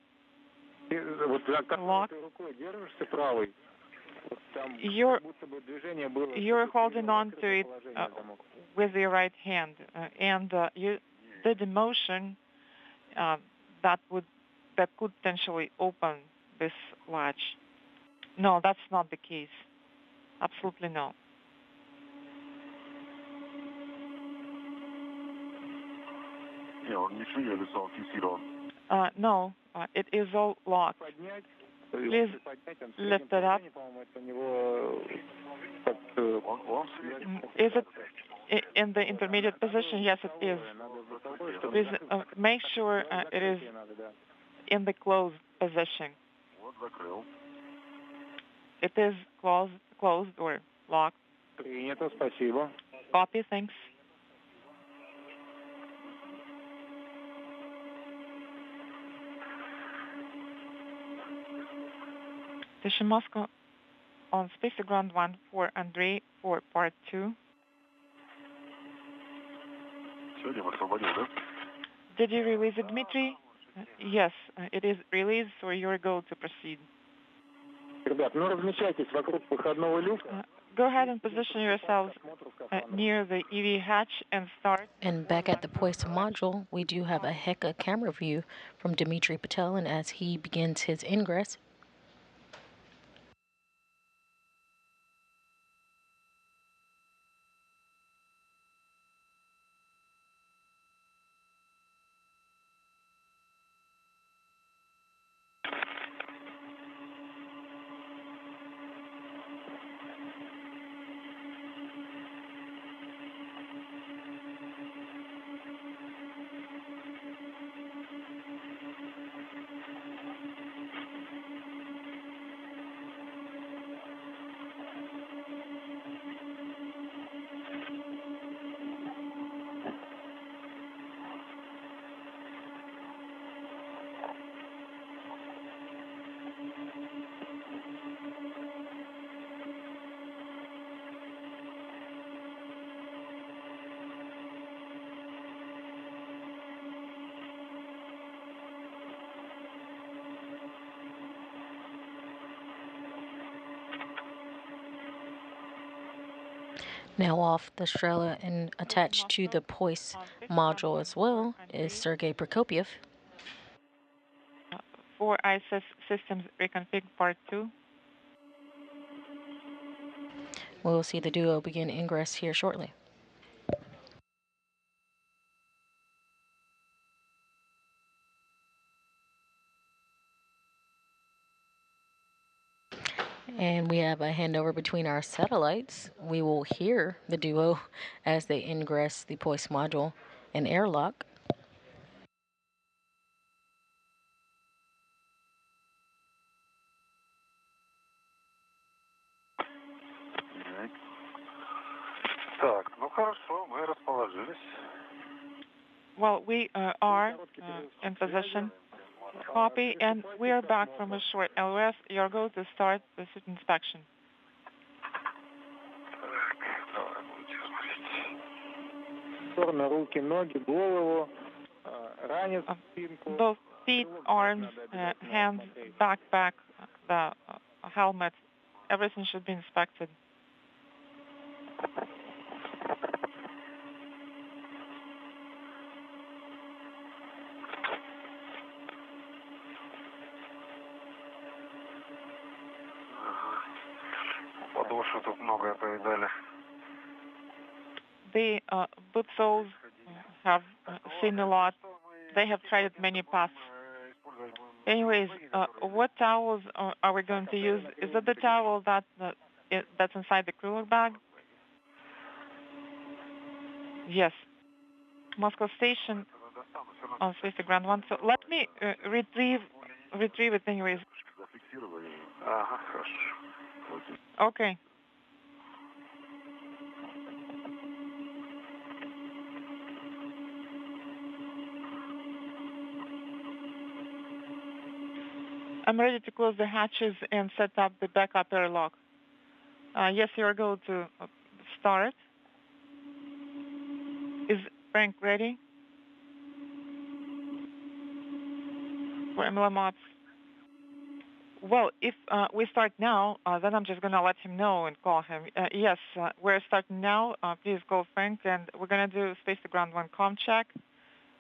Ты вот за Lock. ты рукой держишься правой. Вот там You're будто бы движение было. you're holding on to it with your right hand, and you did the motion that could potentially open this latch. No, that's not the case. Absolutely no. Не, он не шевелится, он фиксирован. No, it is all locked. Поднять. Please lift it up. По-моему, это у него Он Is it in the intermediate position? Yes, it is. Please make sure it is in the closed position. Вот закрыл. It is closed or locked. Принято, спасибо. Copy, thanks. Station Moscow on Space Ground 1 for Andrei for Part 2. Сегодня освободил, да? Did you release it, Dmitri? Yes, it is released, so you're go to proceed. Ребят, ну размещайтесь вокруг выходного люка. Go ahead and position yourselves near the EV hatch and start. And back at the Poise module, we do have a hingga camera view from Dmitri Petelin as he begins his ingress. Now off the Strela and attached to the Poise module as well is Sergey Prokopyev. For ISS systems reconfig Part 2. We'll see the duo begin ingress here shortly. And we have a handover between our satellites. We will hear the duo as they ingress the Poise module and airlock. Так, ну хорошо, мы расположились. Well, we are in position. Copy, and we are back from a short LOS. You're going to start the suit inspection. Стороны, руки, ноги, голову, ранец, спинку. Both feet, arms, hands, backpack, the helmet, everything should be inspected. Подошвы тут многое повидали. The boot soles have seen a lot. They have tried many paths. Anyways, what towels are we going to use? Is it the towel that's inside the cooler bag? Yes. Moscow Station on Space to Ground 1. So let me retrieve it anyways. Okay. I'm ready to close the hatches and set up the backup airlock. Yes, you're going to start. Is Frank ready? For MLM ops. Well, if we start now, then I'm just going to let him know and call him. Yes, we're starting now. Please call Frank, and we're going to do Space to Ground 1 comm check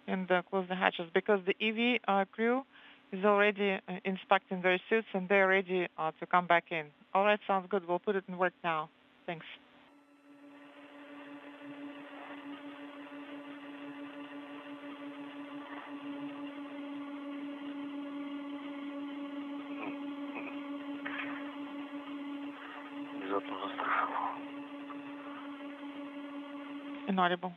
and close the hatches because the EV crew is already inspecting their suits, and they're ready to come back in. All right, sounds good. We'll put it in work now. Thanks. Inaudible.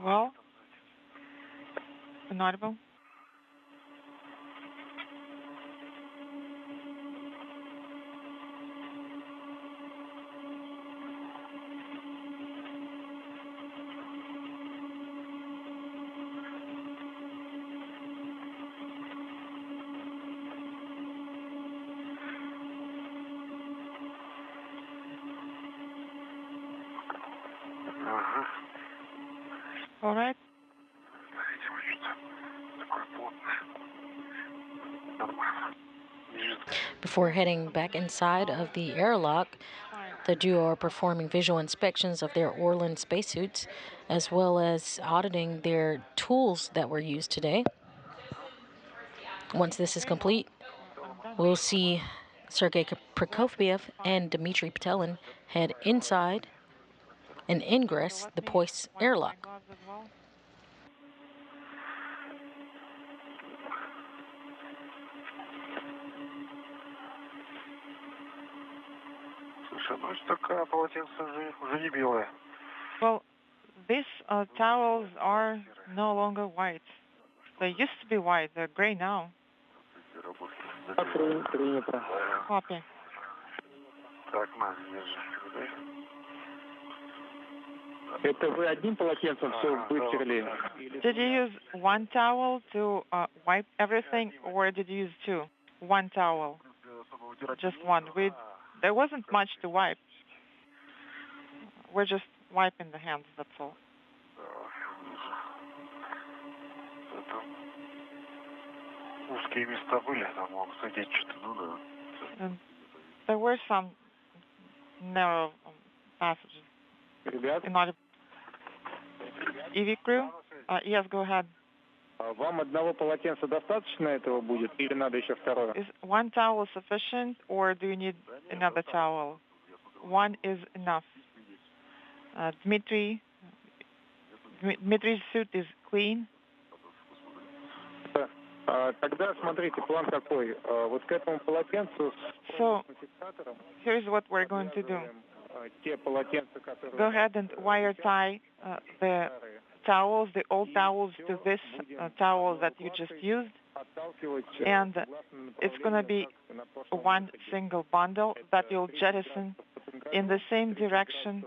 Well, inaudible. All right. Before heading back inside of the airlock, the duo are performing visual inspections of their Orlan spacesuits, as well as auditing their tools that were used today. Once this is complete, we'll see Sergey Prokopyev and Dmitri Petelin head inside and ingress the Poise airlock. Well, these towels are no longer white. They used to be white. They're gray now. Copy. Это вы одним полотенцем все вытерли? Did you use one towel to wipe everything, or did you use two? One towel. Just one. There wasn't much to wipe. We're just wiping the hands, that's all. And there were some narrow passages. EV crew? Yes, go ahead. Вам одного полотенца достаточно этого будет, или надо еще второе? Is one towel sufficient, or do you need another towel? One is enough. Dmitri's suit is clean. Тогда смотрите, план какой. Вот к этому полотенцу So, here's what we're going to do. Go ahead and wire tie the towels, the old towels, to this towel that you just used. And it's going to be one single bundle that you'll jettison in the same direction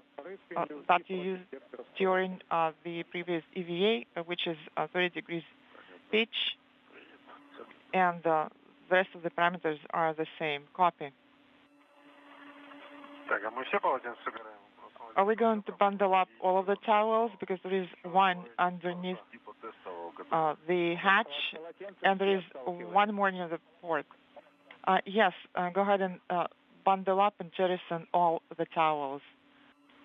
that you used during the previous EVA, which is 30 degrees pitch. And the rest of the parameters are the same. Copy. Are we going to bundle up all of the towels? Because there is one underneath the hatch, and there is one more near the port. Yes, go ahead and bundle up and jettison all the towels.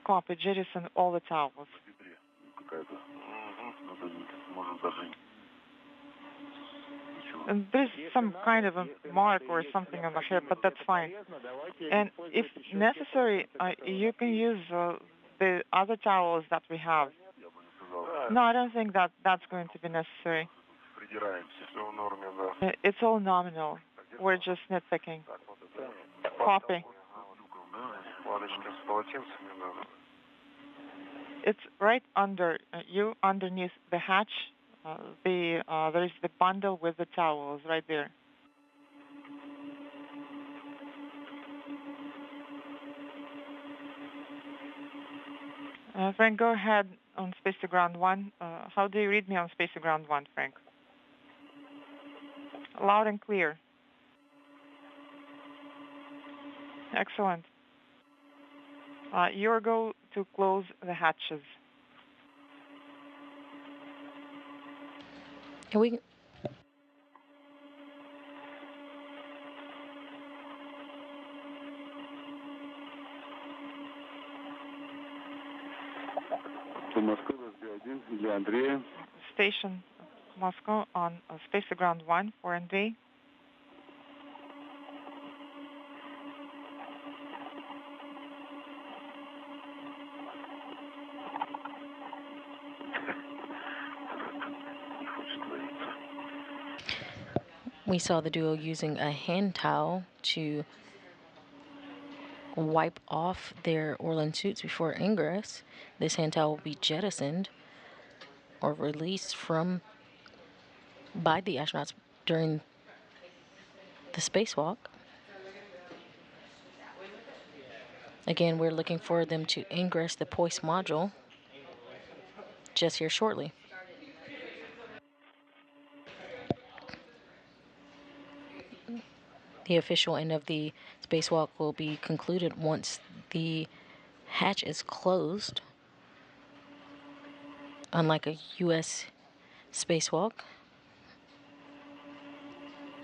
Copy, jettison all the towels. And there's some kind of a mark or something on the head, but that's fine. And if necessary, you can use the other towels that we have. No, I don't think that that's going to be necessary. It's all nominal. We're just nitpicking. Copy. It's right under you, underneath the hatch. There is the bundle with the towels right there. Frank, go ahead on space to ground 1. How do you read me on space to ground 1, Frank? Loud and clear. Excellent. You're go to close the hatches. Can we? Station Moscow on space to ground 1 for Andrei. We saw the duo using a hand towel to wipe off their Orlan suits before ingress. This hand towel will be jettisoned or released by the astronauts during the spacewalk. Again, we're looking for them to ingress the Poise module just here shortly. The official end of the spacewalk will be concluded once the hatch is closed. Unlike a U.S. spacewalk,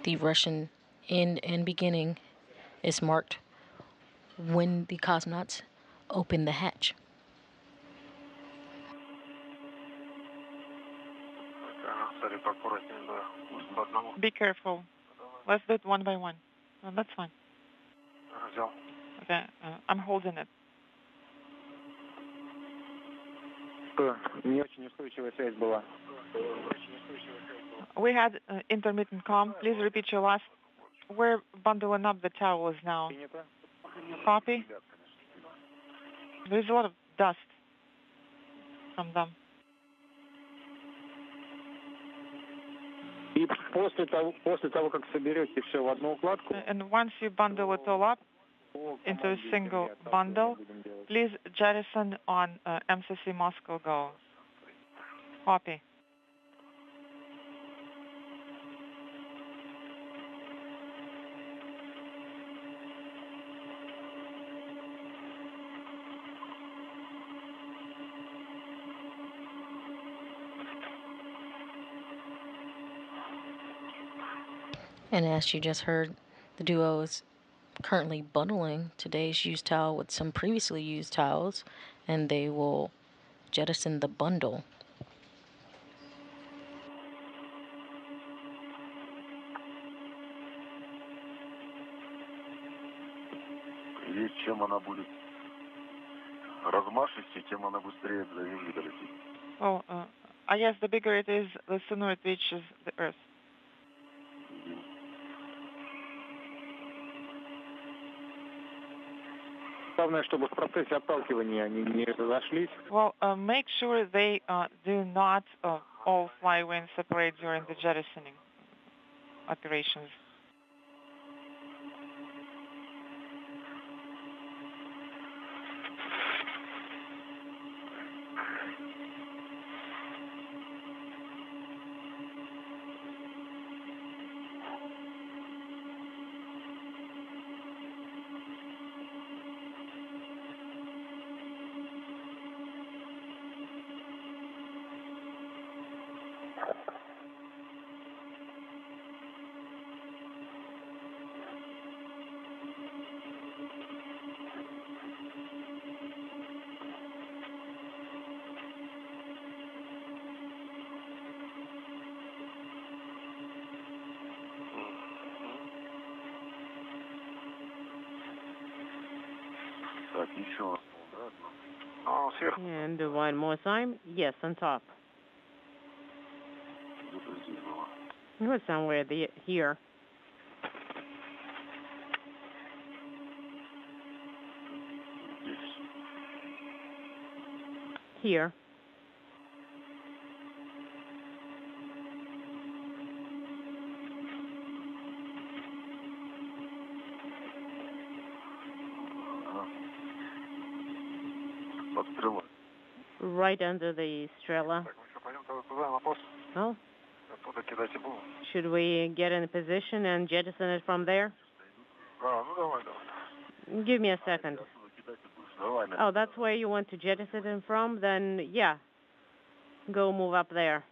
the Russian end and beginning is marked when the cosmonauts open the hatch. Be careful. Let's do it one by one. No, that's fine. Okay, I'm holding it. Не очень устойчивая связь была. We had intermittent comm. Please repeat your last. We're bundling up the towels now. Copy. There's a lot of dust from them. И после того, как соберете все в одну укладку, And once you bundle it all up into a single bundle, please jettison on MCC Moscow Go. Copy. And as you just heard, the duo is currently bundling today's used towel with some previously used towels, and they will jettison the bundle. И чем она будет размашистее, тем она быстрее до Земли долетит. Well, I guess the bigger it is, the sooner it reaches the Earth. главное, чтобы в процессе отталкивания они не разошлись. Well, make sure they do not all fly away and separate during the jettisoning operations. Так, еще раз, да, одно. А, сверху. And one more time. Yes, on top. Где-то здесь было. It was somewhere here. Здесь. Here. Под стрелой. Right under the Strela. Так, ну что, пойдем туда, на пост. Oh, Оттуда кидать и будем. should we get in a position and jettison it from there? А, ну давай, давай. Give me a second. Оттуда кидать и будешь. Давай, Oh, that's where you want to jettison it from? Then, yeah. Go move up there.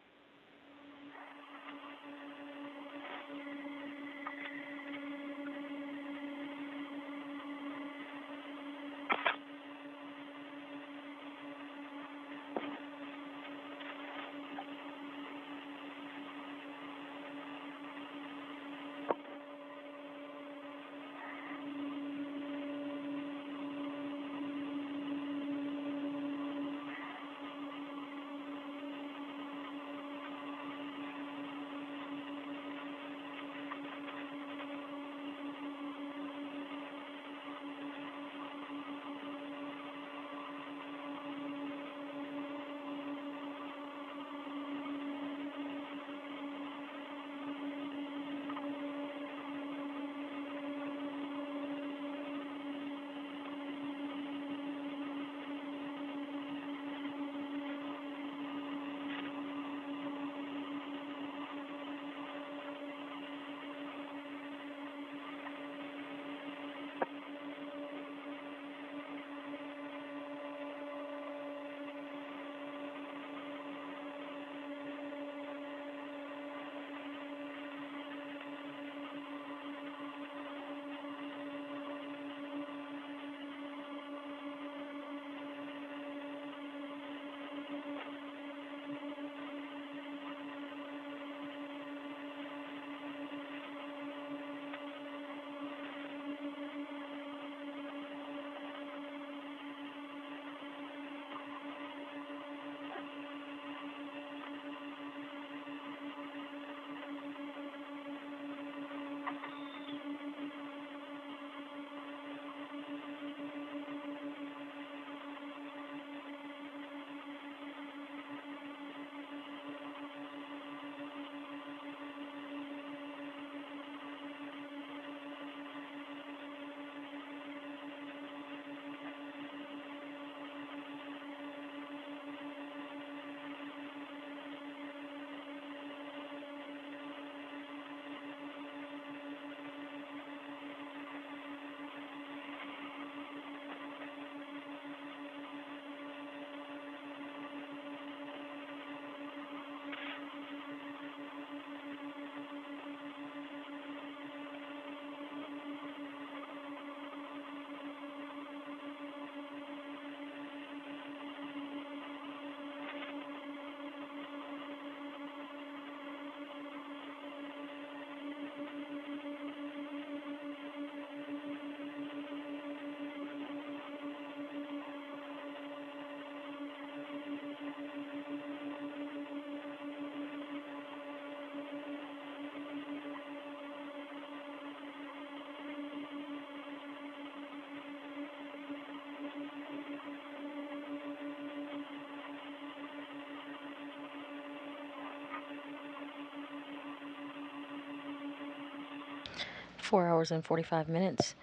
Four hours and 45 minutes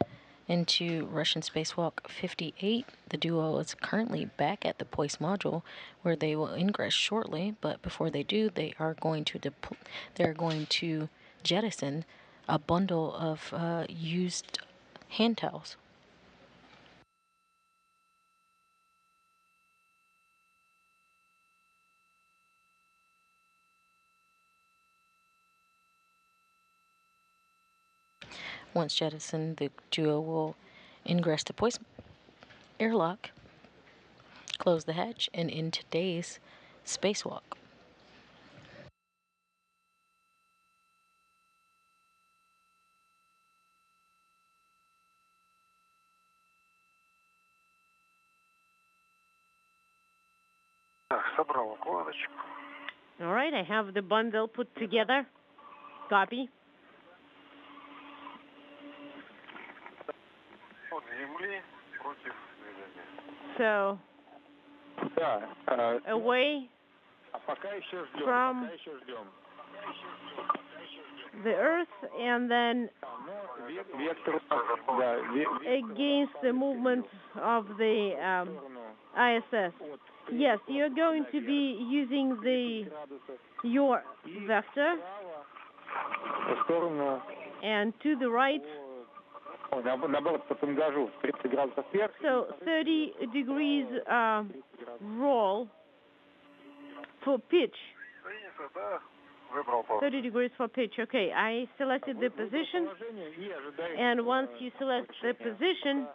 into Russian spacewalk 58. The duo is currently back at the Poise module, where they will ingress shortly. But before they do, they are going to jettison a bundle of used hand towels. Once jettisoned, the duo will ingress the Poise airlock, close the hatch, and end today's spacewalk. All right, I have the bundle put together. Copy. So, away from the Earth and then against the movement of the ISS. Yes, you're going to be using your vector, and to the right. So 30 degrees roll for pitch. 30 degrees for pitch. Okay, I selected the position, and once you select the position,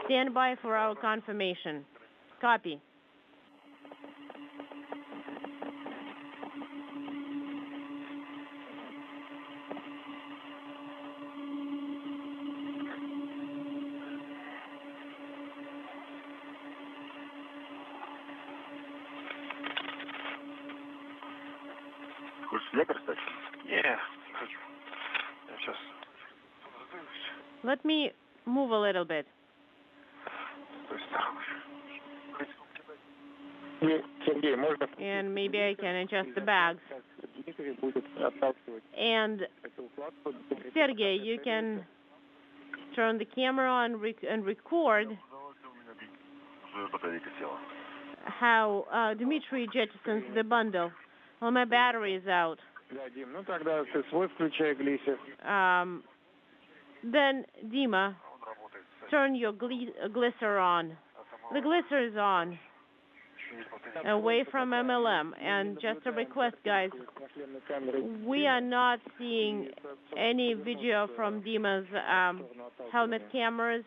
stand by for our confirmation. Copy. Let me move a little bit. And maybe I can adjust the bags. And Sergey, you can turn the camera on and record how Dmitri jettisons the bundle. Well, my battery is out. Then, Dima, turn your glisser on. The glisser is on. Away from MLM. And just a request, guys, we are not seeing any video from Dima's helmet cameras.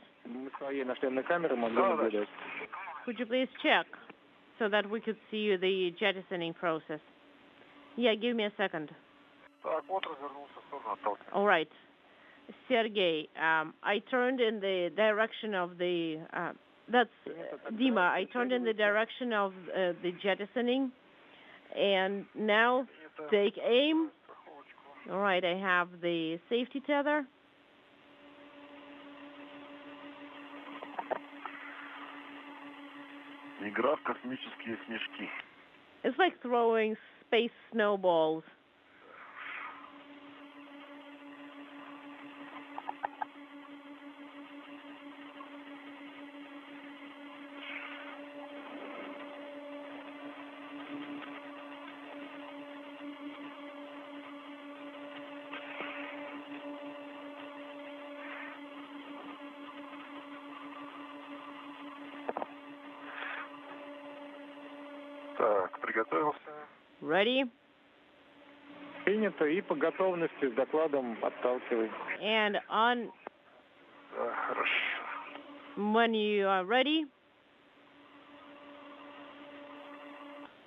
Could you please check so that we could see the jettisoning process? Yeah, give me a second. All right. Sergey, I turned in the direction of the, that's Dima, I turned in the direction of the jettisoning, and now take aim. All right, I have the safety tether. It's like throwing space snowballs. Ready? Принято и по готовности с докладом отталкивай. And on. When you are ready,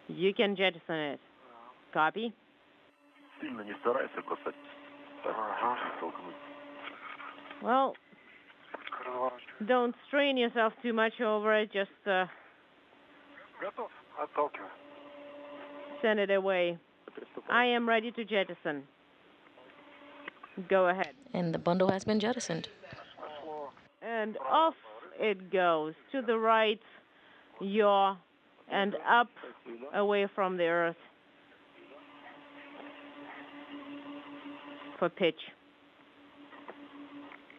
you can jettison it. Copy. Сильно не старайся бросать. Well, don't strain yourself too much over it. Just Готов. Отталкивай. Send it away. I am ready to jettison. Go ahead. And the bundle has been jettisoned. And off it goes. To the right, yaw, and up, away from the Earth. For pitch.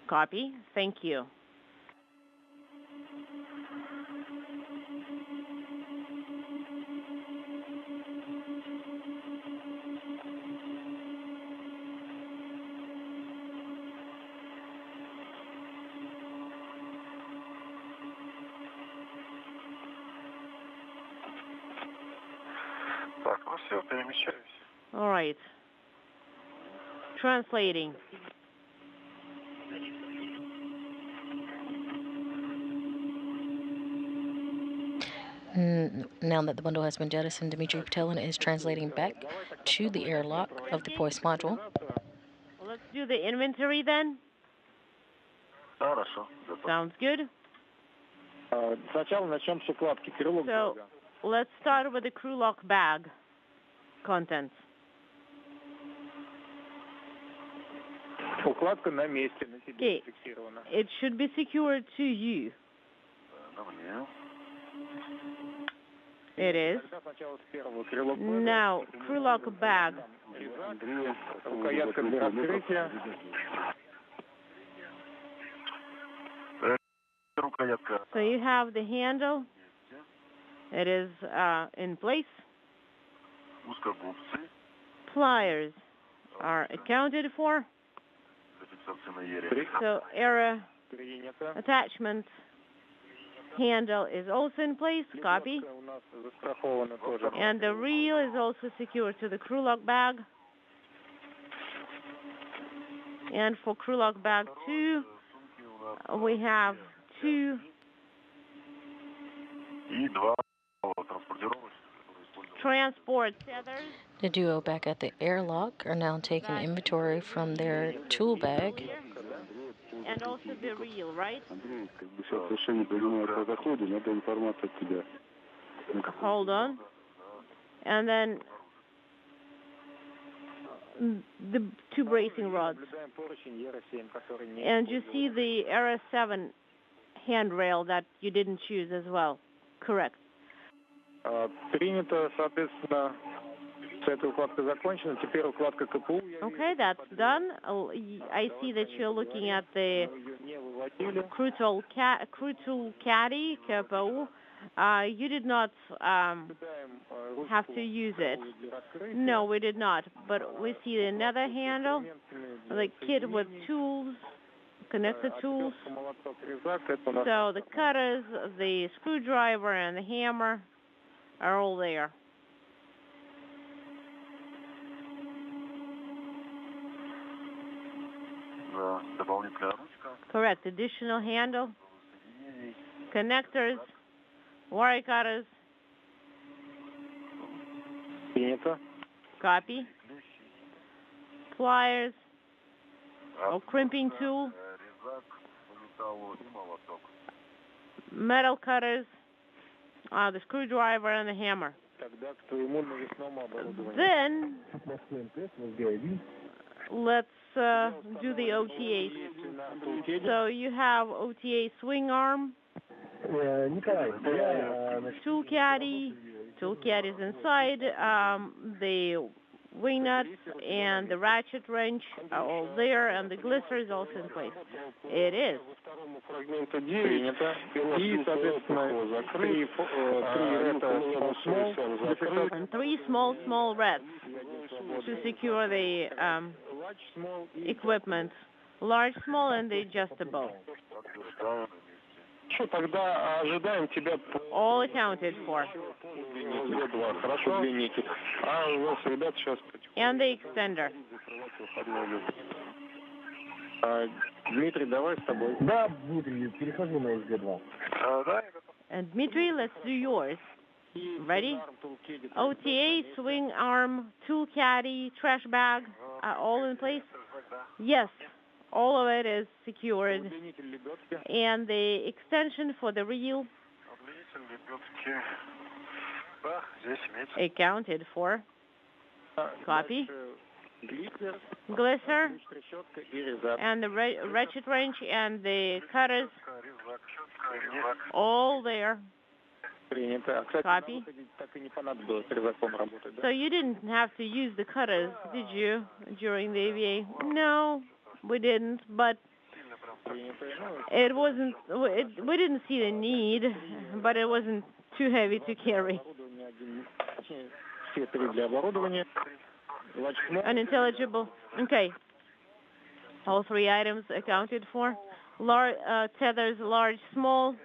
Copy. Thank you. All right. Translating. Now that the bundle has been jettisoned, Dmitri Petelin is translating back to the airlock of the POIS module. Let's do the inventory then. Sounds good. Сначала начнем с укладки крылок. So, let's start with the crew lock bag contents. Укладка на месте, на тебе зафиксирована. It should be secured to you. It is. Now, crew lock bag. Рукоятка для раскрытия. So you have the handle. It is in place. Pliers are accounted for. So error attachment handle is also in place. Copy. And the reel is also secured to the crew lock bag. And for crew lock bag 2, we have 2 transport tethers. The duo back at the airlock are now taking inventory from their tool bag. And also the reel, right? Hold on. And then the 2 bracing rods. And you see the RS7 handrail that you didn't choose as well. Correct. Принято, соответственно, эта укладка закончена. Теперь укладка КПУ. Okay, that's done. I see that you're looking at the crew tool caddy, KPU. You did not have to use it. No, we did not. But we see another handle, the kit with tools, connected tools. So the cutters, the screwdriver, and the hammer are all there. Correct. Additional handle, connectors, wire cutters. Copy. Pliers, or crimping tool, metal cutters, the screwdriver, and the hammer. Then let's do the OTAs. So you have OTA swing arm, tool caddy is inside, the wing nuts and the ratchet wrench are all there, and the glisser is also in place. It is. And 3 small reds to secure the equipment. Large, small, and the adjustable. All accounted for. And the extender. Дмитрий, давай с тобой. Да, Дмитрий, перехожу на СГ-2. And Dmitri, let's do yours. Ready? OTA, swing arm, tool caddy, trash bag, all in place? Yes, all of it is secured. And the extension for the reel accounted for. Copy. Glisser and the ratchet wrench and the cutters, all there. Copy. So you didn't have to use the cutters, did you, during the AVA? No, we didn't, but it wasn't, we didn't see the need, but it wasn't too heavy to carry. Unintelligible. Okay. All 3 items accounted for. Tethers, large, small,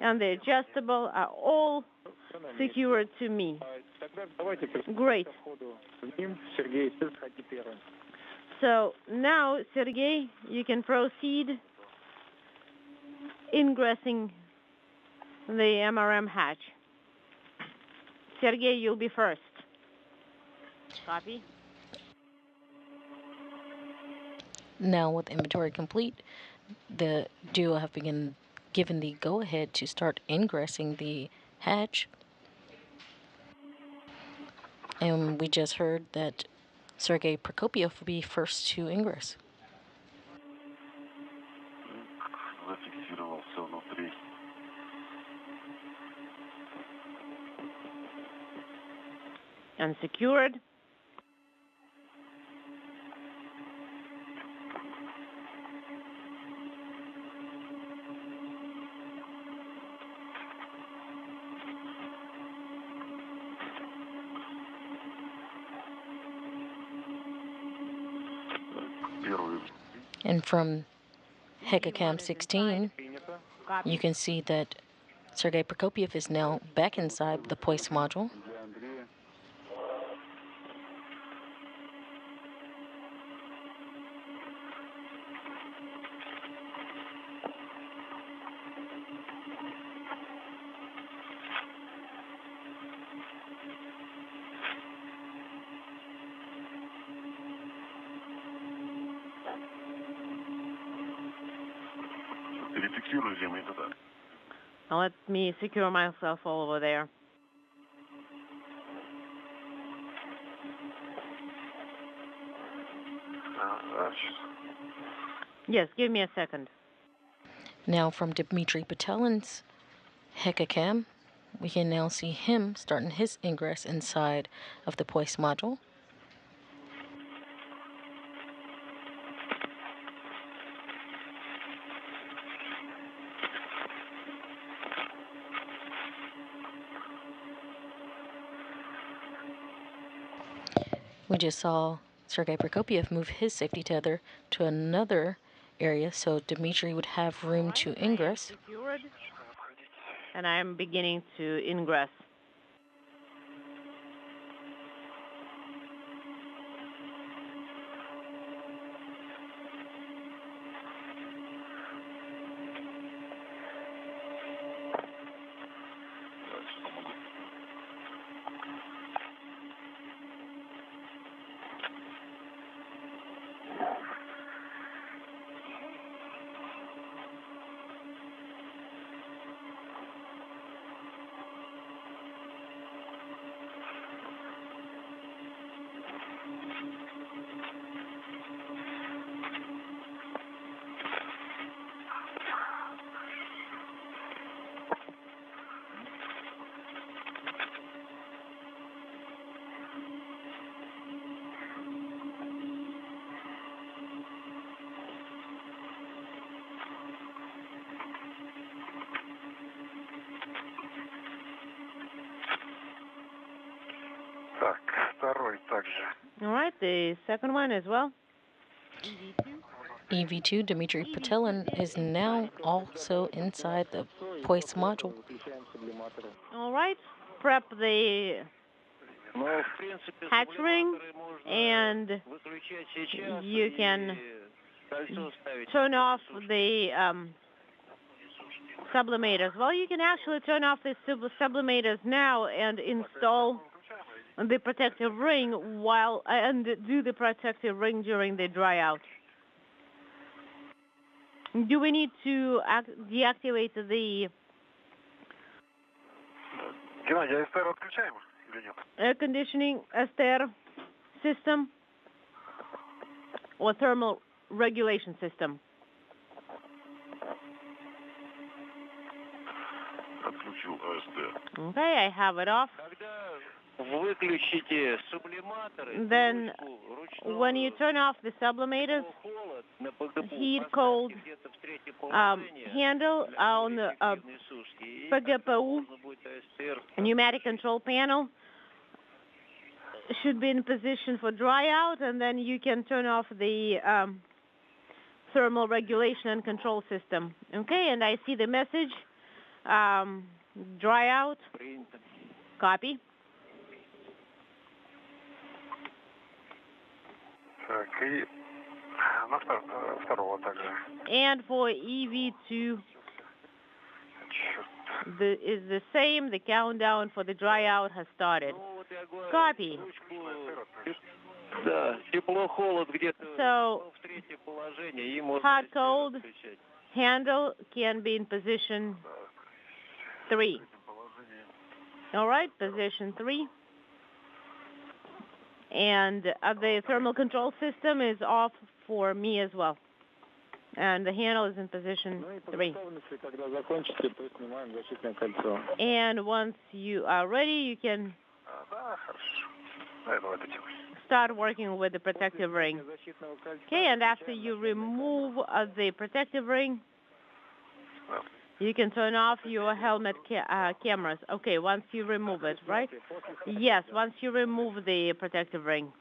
and the adjustable are all secured to me. Great. So now, Sergey, you can proceed ingressing the MRM hatch. Sergey, you'll be first. Copy. Now, with inventory complete, the duo have given the go-ahead to start ingressing the hatch. And we just heard that Sergey Prokopyev will be first to ingress. Зафиксировался внутри. And secured. And from Hecacam 16, you can see that Sergey Prokopyev is now back inside the Poise module. Перефиксируй земли туда. Now let me secure myself all over there. Yes, give me a second. Now from Dmitri Petelin's Hecacam, we can now see him starting his ingress inside of the Poise module. We just saw Sergey Prokopyev move his safety tether to another area, so Dmitri would have room to ingress. Secured. And I'm beginning to ingress. Так, второй также. All right, the second one as well. EV2 Dmitri Petelin is now also inside the Poise module. All right, prep the hatch ring, and you can turn off the sublimators. Well, you can actually turn off the sublimators now and install the protective ring and do the protective ring during the dry out. Do we need to deactivate the Геннадий, СТР отключаем или нет? air conditioning STR system or thermal regulation system? Отключил АСТ. Okay, I have it off. Выключите сублиматоры. Then, when you turn off the sublimators, heat cold handle on the PGPU pneumatic control panel should be in position for dry out, and then you can turn off the thermal regulation and control system. Okay, and I see the message, dry out, copy. Так, и на второго также. And for EV2, is the same. The countdown for the dry out has started. Copy. Да, тепло-холод где-то So, в третьем положении. И можно hot cold handle can be in position 3. All right, position 3. And the thermal control system is off for me as well. And the handle is in position 3. And once you are ready, you can start working with the protective ring. Okay, and after you remove the protective ring, you can turn off your helmet cameras. Okay, once you remove it, right? Yes, once you remove the protective ring.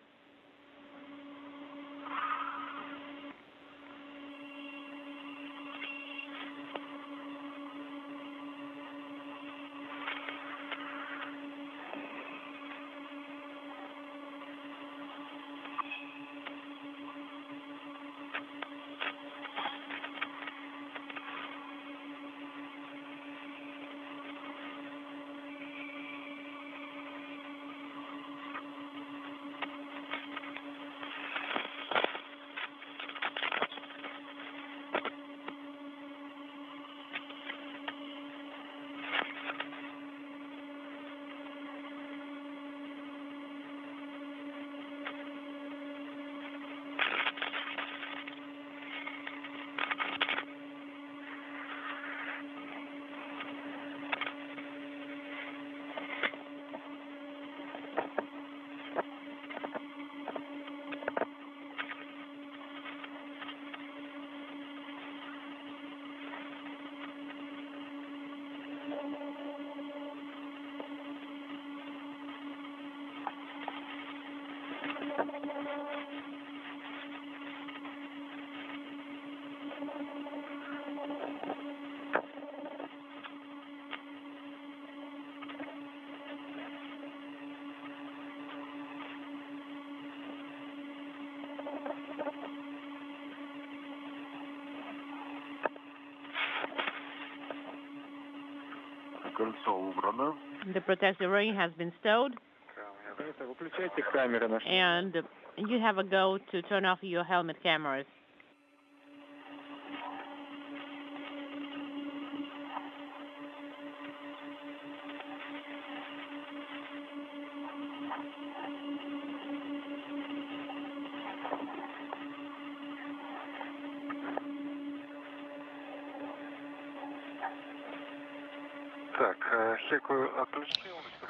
The protective ring has been stowed. And you have a go to turn off your helmet cameras.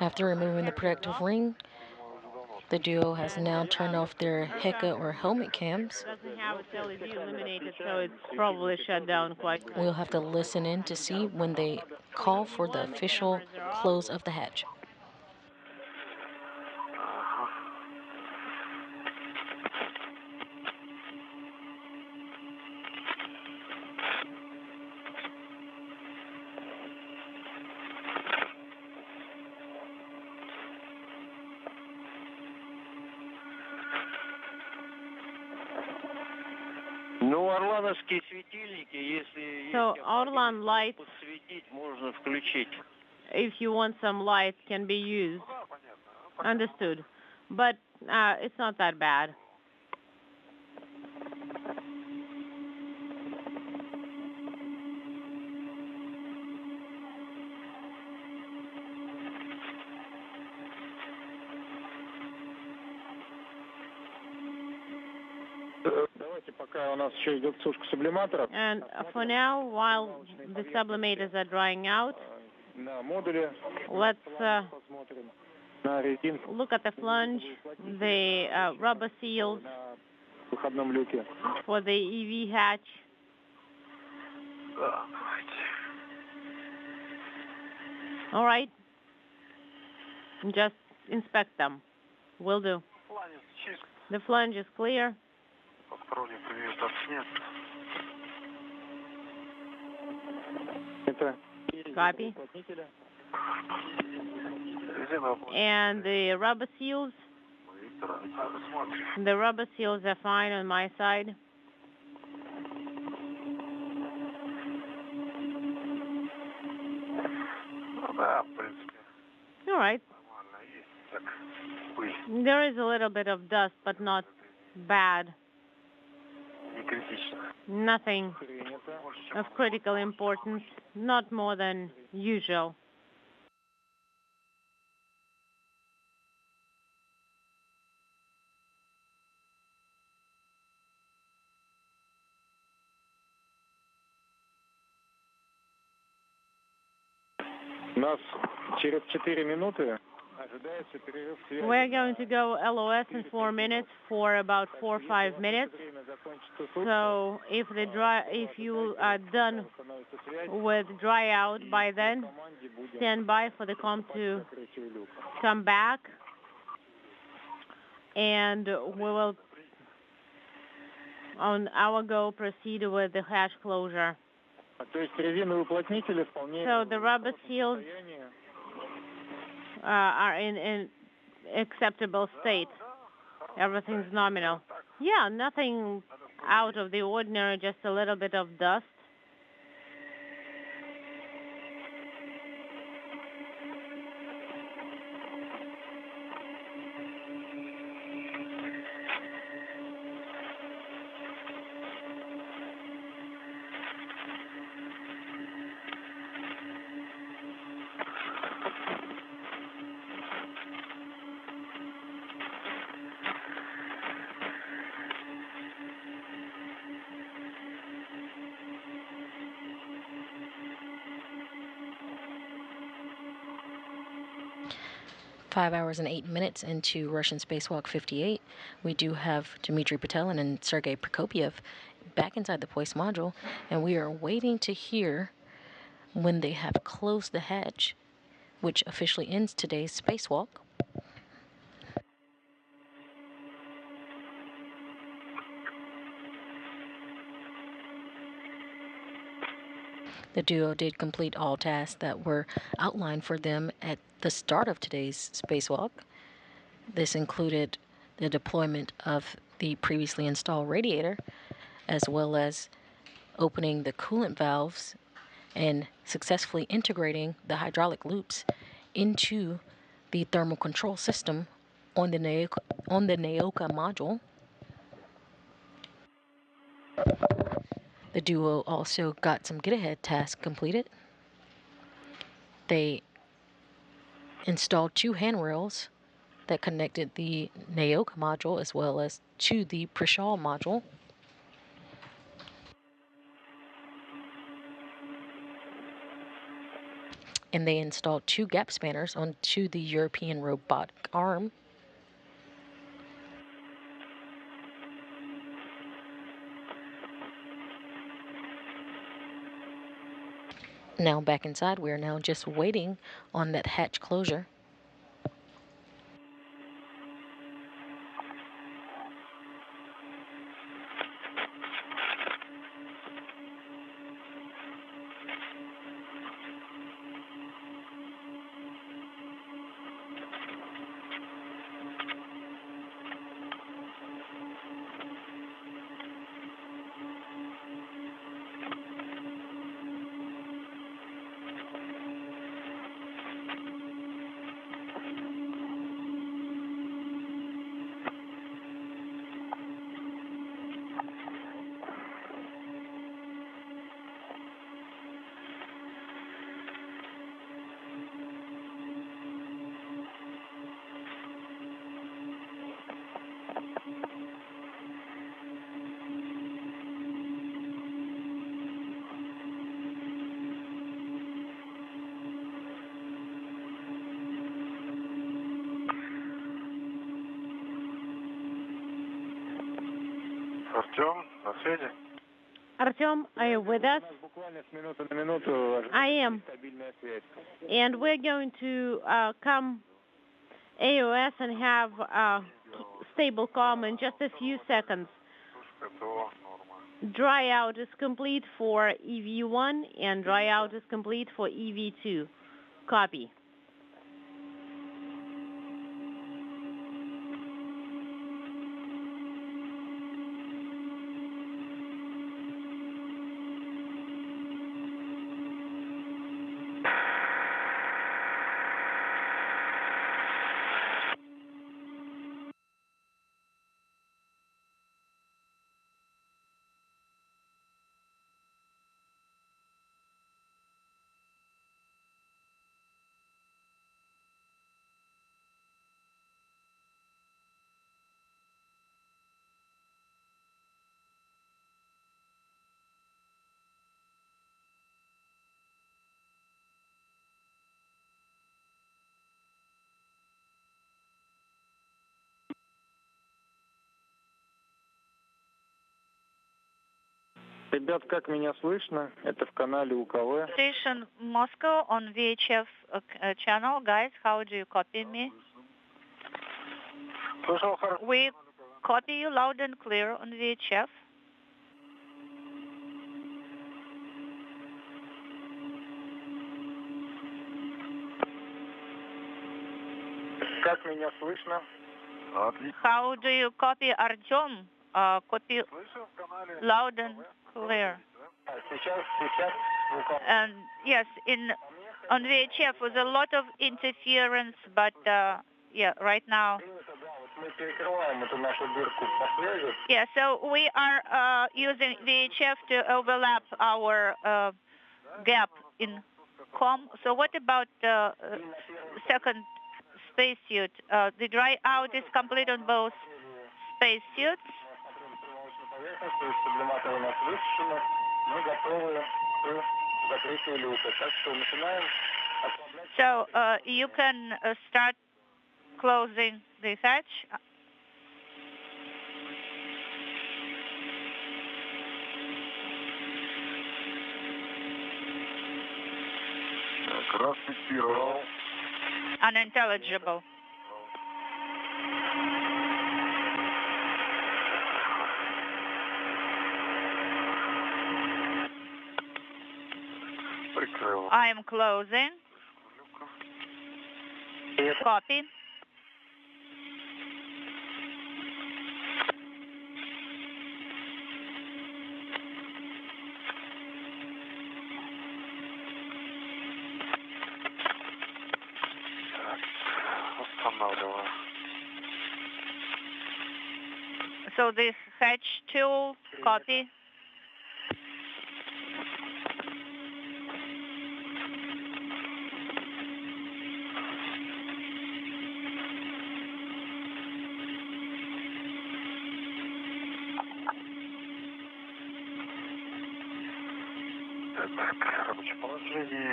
After removing the protective ring, the duo has now turned off their heka or helmet cams. It doesn't have its LED illuminated, so it's probably shut down quite quickly. We'll have to listen in to see when they call for the official close of the hatch. So Orlan lights, можно включить. if you want some light, can be used. Understood. But it's not that bad. And for now, while the sublimators are drying out, let's look at the flange, the rubber seals for the EV hatch. All right. Just inspect them. Will do. The flange is clear. Copy. And the rubber seals? The rubber seals are fine on my side. All right. There is a little bit of dust, but not bad. Nothing of critical importance, not more than usual. Нас через 4 минуты ожидается перерыв связи. We're going to go LOS in 4 minutes for about 4 or 5 minutes. So if you are done with dry out by then, stand by for the com to come back, and we will on our go proceed with the hatch closure. So the rubber seals are in acceptable state. Everything's nominal. Yeah, nothing out of the ordinary, just a little bit of dust. Five hours and 8 minutes into Russian spacewalk 58, we do have Dmitri Petelin and Sergey Prokopyev back inside the Poise module, and we are waiting to hear when they have closed the hatch, which officially ends today's spacewalk. The duo did complete all tasks that were outlined for them at the start of today's spacewalk. This included the deployment of the previously installed radiator, as well as opening the coolant valves and successfully integrating the hydraulic loops into the thermal control system on the Naoka module. The duo also got some get-ahead tasks completed. They installed 2 handrails that connected the Naoka module as well as to the Prishal module. And they installed 2 gap spanners onto the European robotic arm. Now back inside, we are now just waiting on that hatch closure. Артем, на связи? Artyom, are you with us? I am. And we're going to come AOS and have stable comm in just a few seconds. Dry out is complete for EV1 and dry out is complete for EV2. Copy. Ребят, как меня слышно? Это в канале УКВ. Station Moscow on VHF channel. Guys, how do you copy me? We copy you loud and clear on VHF. Как меня слышно? How do you copy Artyom? Copy loud and clear. And yes, on VHF was a lot of interference, but yeah, right now. Yeah, so we are using VHF to overlap our gap in COM. So what about second spacesuit? The dry out is complete on both spacesuits. So you can start closing the hatch. Unintelligible. I am closing. Copy. So this hatch tool, copy.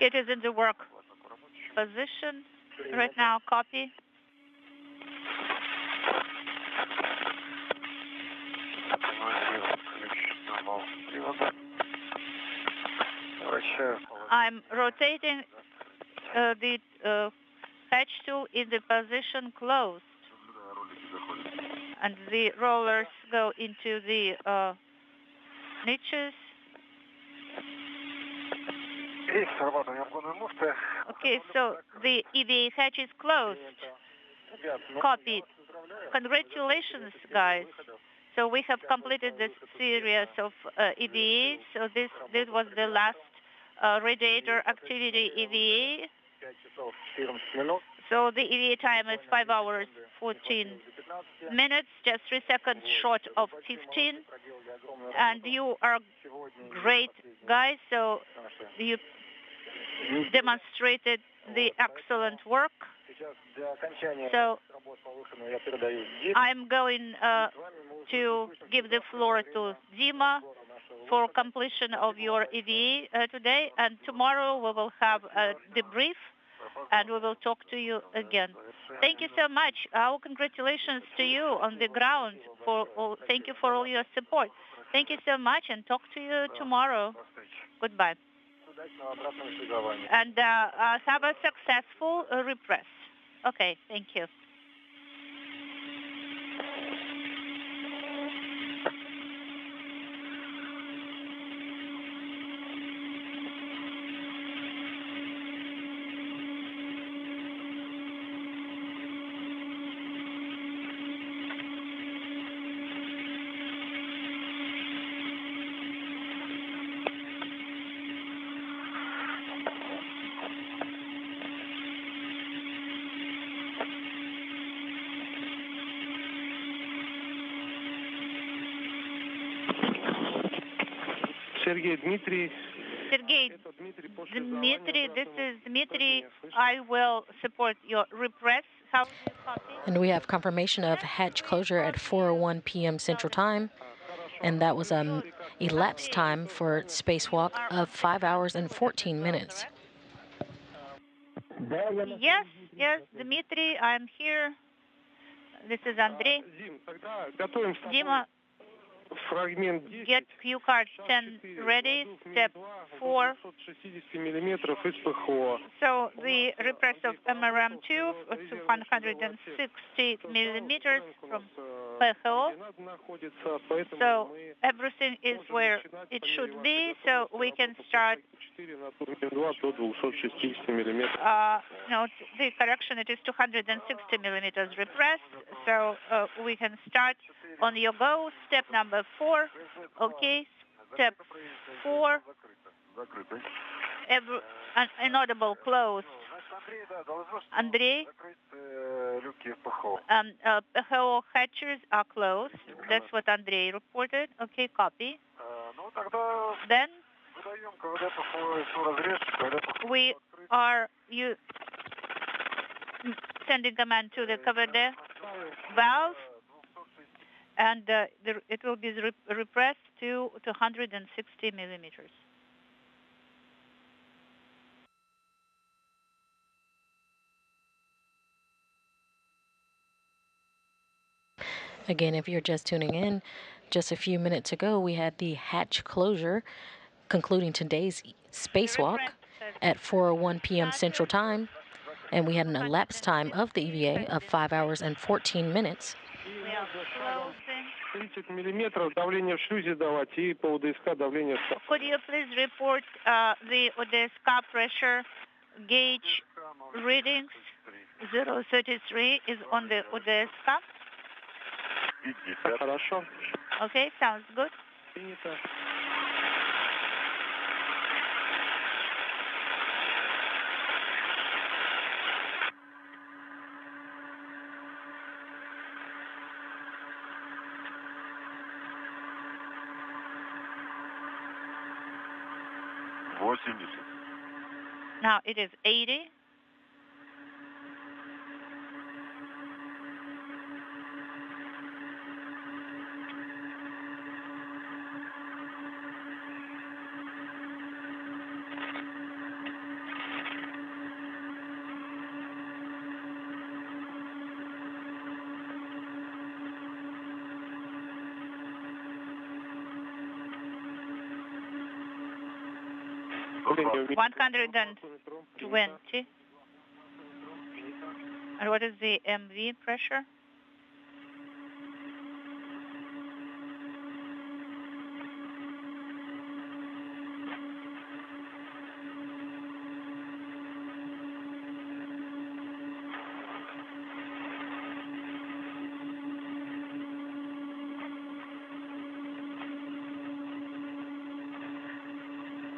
It is in the work position right now, copy. I'm rotating the hatch tool in the position closed, and the rollers go into the niches. Okay, so the EVA hatch is closed. Copy. Congratulations, guys. So we have completed this series of EVA. So this was the last radiator activity EVA. So the EVA time is 5 hours, 14 minutes, just 3 seconds short of 15. And you are great, guys. So you demonstrated the excellent work. So I'm going to give the floor to Dima for completion of your EVA today, and tomorrow we will have a debrief and we will talk to you again. Thank you so much. Our congratulations to you on the ground. Thank you for all your support. Thank you so much, and talk to you tomorrow. Goodbye. And have a successful repress. Okay, thank you. Sergey, Dmitri. Sergey, Dmitri, this is Dmitri. I will support your repress. How do you copy? And we have confirmation of hatch closure at 4:01 p.m. Central Time. And that was elapsed time for spacewalk of 5 hours and 14 minutes. Yes, Dmitri, I'm here. This is Andrei. Dima, Get cue card 10 ready. Step 4. So the repress of MRM2 to 160 millimeters from PHO. So everything is where it should be. So we can start. No, the correction, it is 260 millimeters repressed. So we can start on your go. Step number 4. Okay. Step 4. Inaudible closed. Andrei, PHO hatches are closed. That's what Andrei reported. Okay, copy. Then we are sending command to the KVD valve, and it will be repressed to 160 millimeters. Again, if you're just tuning in, just a few minutes ago, we had the hatch closure concluding today's spacewalk at 4:01 p.m. Central Time, and we had an elapsed time of the EVA of 5 hours and 14 minutes. Could you please report the ОДСК pressure gauge readings? 033 is on the ОДСК. Okay, sounds good. Now it is 80. $120. And what is the MV pressure?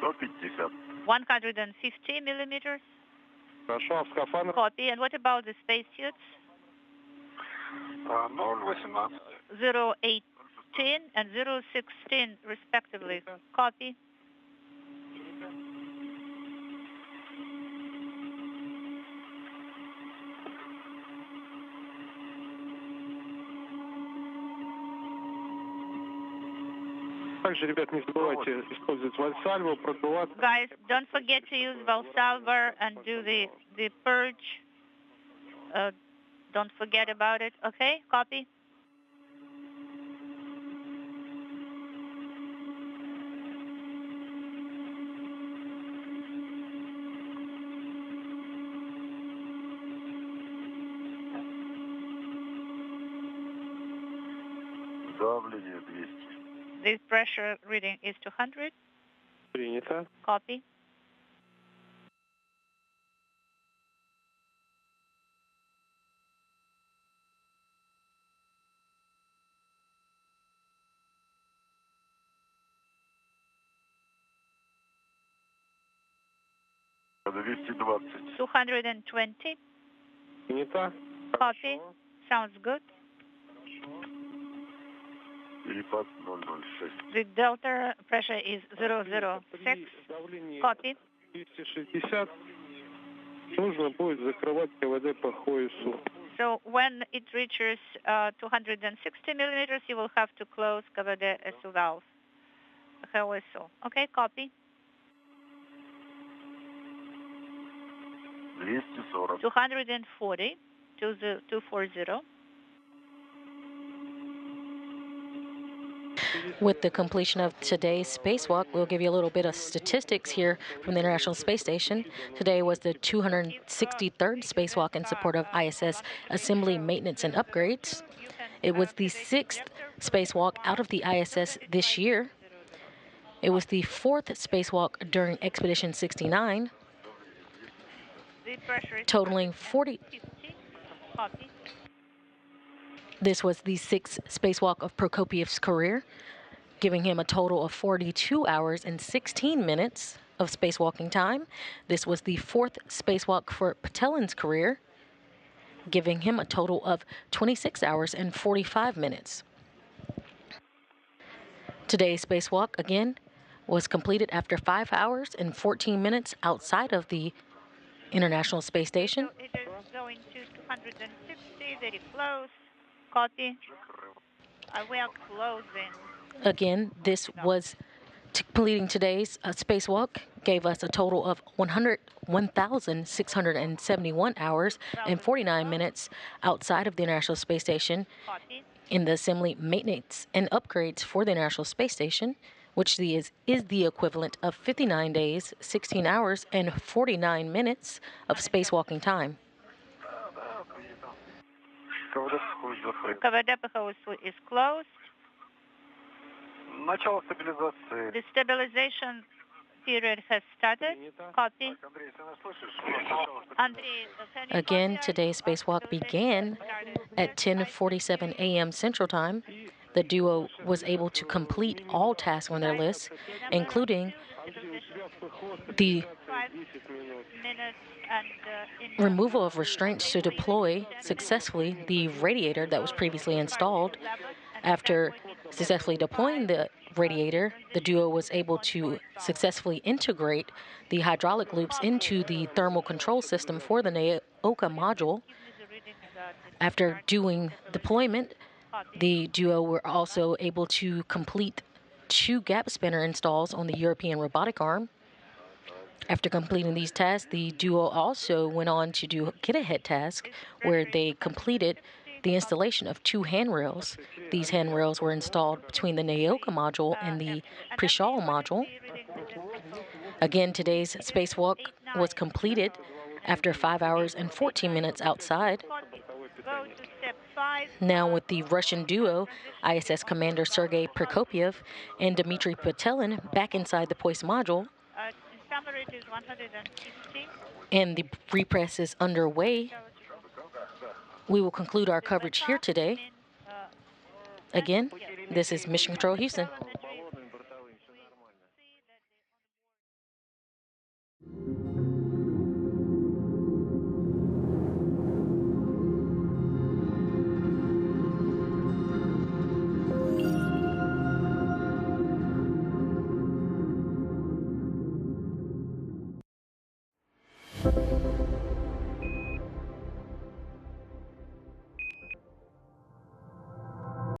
$150. 150 millimeters. Copy. And what about the spacesuits? 018 and 016 respectively. Copy. Guys, don't forget to use Valsalva and do the purge. Don't forget about it. Okay, copy. This pressure reading is 200. Copy. $220. Copy. Sounds good. The delta pressure is 006. Copy. So when it reaches 260 millimeters, you will have to close KVD SU valve. HOSO. Okay, copy. 240. 240. With the completion of today's spacewalk, we'll give you a little bit of statistics here from the International Space Station. Today was the 263rd spacewalk in support of ISS assembly, maintenance, and upgrades. It was the 6th spacewalk out of the ISS this year. It was the 4th spacewalk during Expedition 69, totaling 40. This was the 6th spacewalk of Prokopiev's career, giving him a total of 42 hours and 16 minutes of spacewalking time. This was the 4th spacewalk for Petelin's career, giving him a total of 26 hours and 45 minutes. Today's spacewalk, again, was completed after 5 hours and 14 minutes outside of the International Space Station. It is going to 250, very close. Copy. We are closing. Again, this was completing today's spacewalk, gave us a total of 1,671 hours and 49 minutes outside of the International Space Station in the assembly, maintenance, and upgrades for the International Space Station, which is the equivalent of 59 days, 16 hours, and 49 minutes of spacewalking time. КВД is closed. The stabilization period has started. Copy. Again, today's spacewalk began at 10:47 a.m. Central Time. The duo was able to complete all tasks on their list, including the removal of restraints to deploy successfully the radiator that was previously installed. After successfully deploying the radiator, the duo was able to successfully integrate the hydraulic loops into the thermal control system for the Naoka module. After doing deployment, the duo were also able to complete 2 gap spinner installs on the European robotic arm. After completing these tasks, the duo also went on to do a get-ahead task where they completed the installation of 2 handrails. These handrails were installed between the Naoka module and the Prishal module. Again, today's spacewalk was completed after 5 hours and 14 minutes outside. Now with the Russian duo, ISS Commander Sergey Prokopyev and Dmitri Petelin back inside the Poise module, and the repress is underway, we will conclude our coverage here today. Again, this is Mission Control Houston.